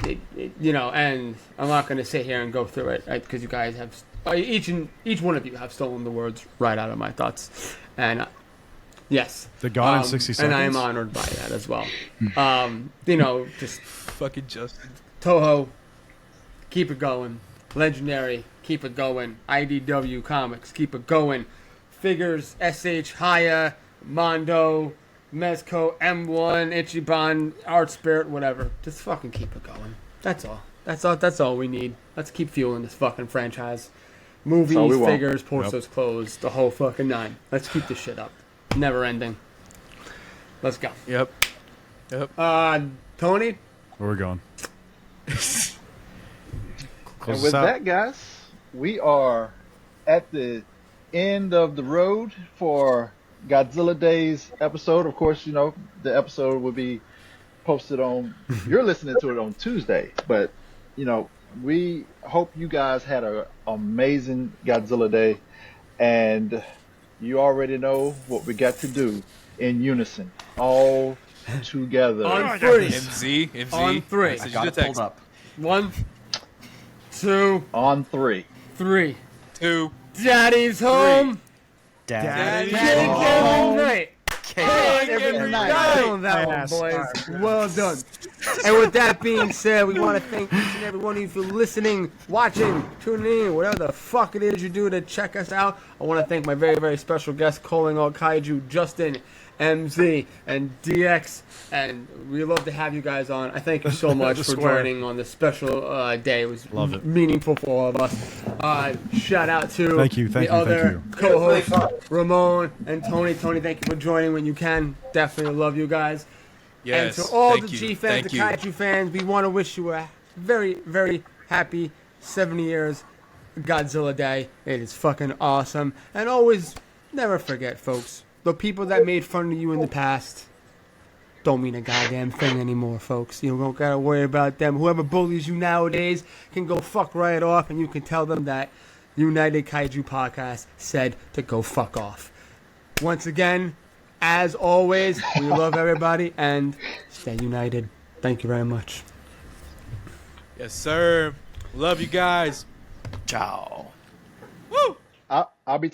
And I'm not going to sit here and go through it because you guys have each one of you have stolen the words right out of my thoughts, and yes, The Gone in 60 and I am Seconds? honored by that as well. Just Fucking Justin. Toho, keep it going. Legendary, keep it going. IDW Comics, keep it going. Figures, SH, Haya, Mondo, Mezco, M1, Ichiban, Art Spirit, whatever. Just fucking keep it going. That's all. That's all we need. Let's keep fueling this fucking franchise. Movies, all we want. figures, Porto's clothes, the whole fucking nine. Let's keep this shit up. Never ending. Let's go. Yep. Tony? Where are we going? And Close with us out. that, guys, we are at the end of the road for Godzilla Days episode. Of course, the episode will be posted on. You're listening to it on Tuesday, but we hope you guys had an amazing Godzilla Day, and you already know what we got to do in unison, all together. On three. MZ. On three. Send you Got the it pulled text. up. 1, 2, On 3. 3. 2. Daddy's home. Daddy. Daddy came home great. Every night. Got on that one, boys. Well done. And with that being said, we want to thank each and every one of you for listening, watching, tuning in, whatever the fuck it is you do to check us out. I want to thank my very, very special guests, Calling All Kaiju, Justin, MZ, and DX. And we love to have you guys on. I thank you so much for Square. joining on this special day. It was Love it. meaningful for all of us. Shout out to Thank you, the thank you, other thank co-hosts, Ramon and Tony. Tony, thank you for joining when you can. Definitely love you guys. Yes. And to all thank the you. G fans, Thank the you. Kaiju fans, we want to wish you a very, very happy 70 years Godzilla Day. It is fucking awesome. And always, never forget, folks, the people that made fun of you in the past don't mean a goddamn thing anymore, folks. You don't gotta worry about them. Whoever bullies you nowadays can go fuck right off, and you can tell them that United Kaiju Podcast said to go fuck off. Once again, as always, we love everybody and stay united. Thank you very much. Yes, sir. Love you guys. Ciao. Woo! I'll be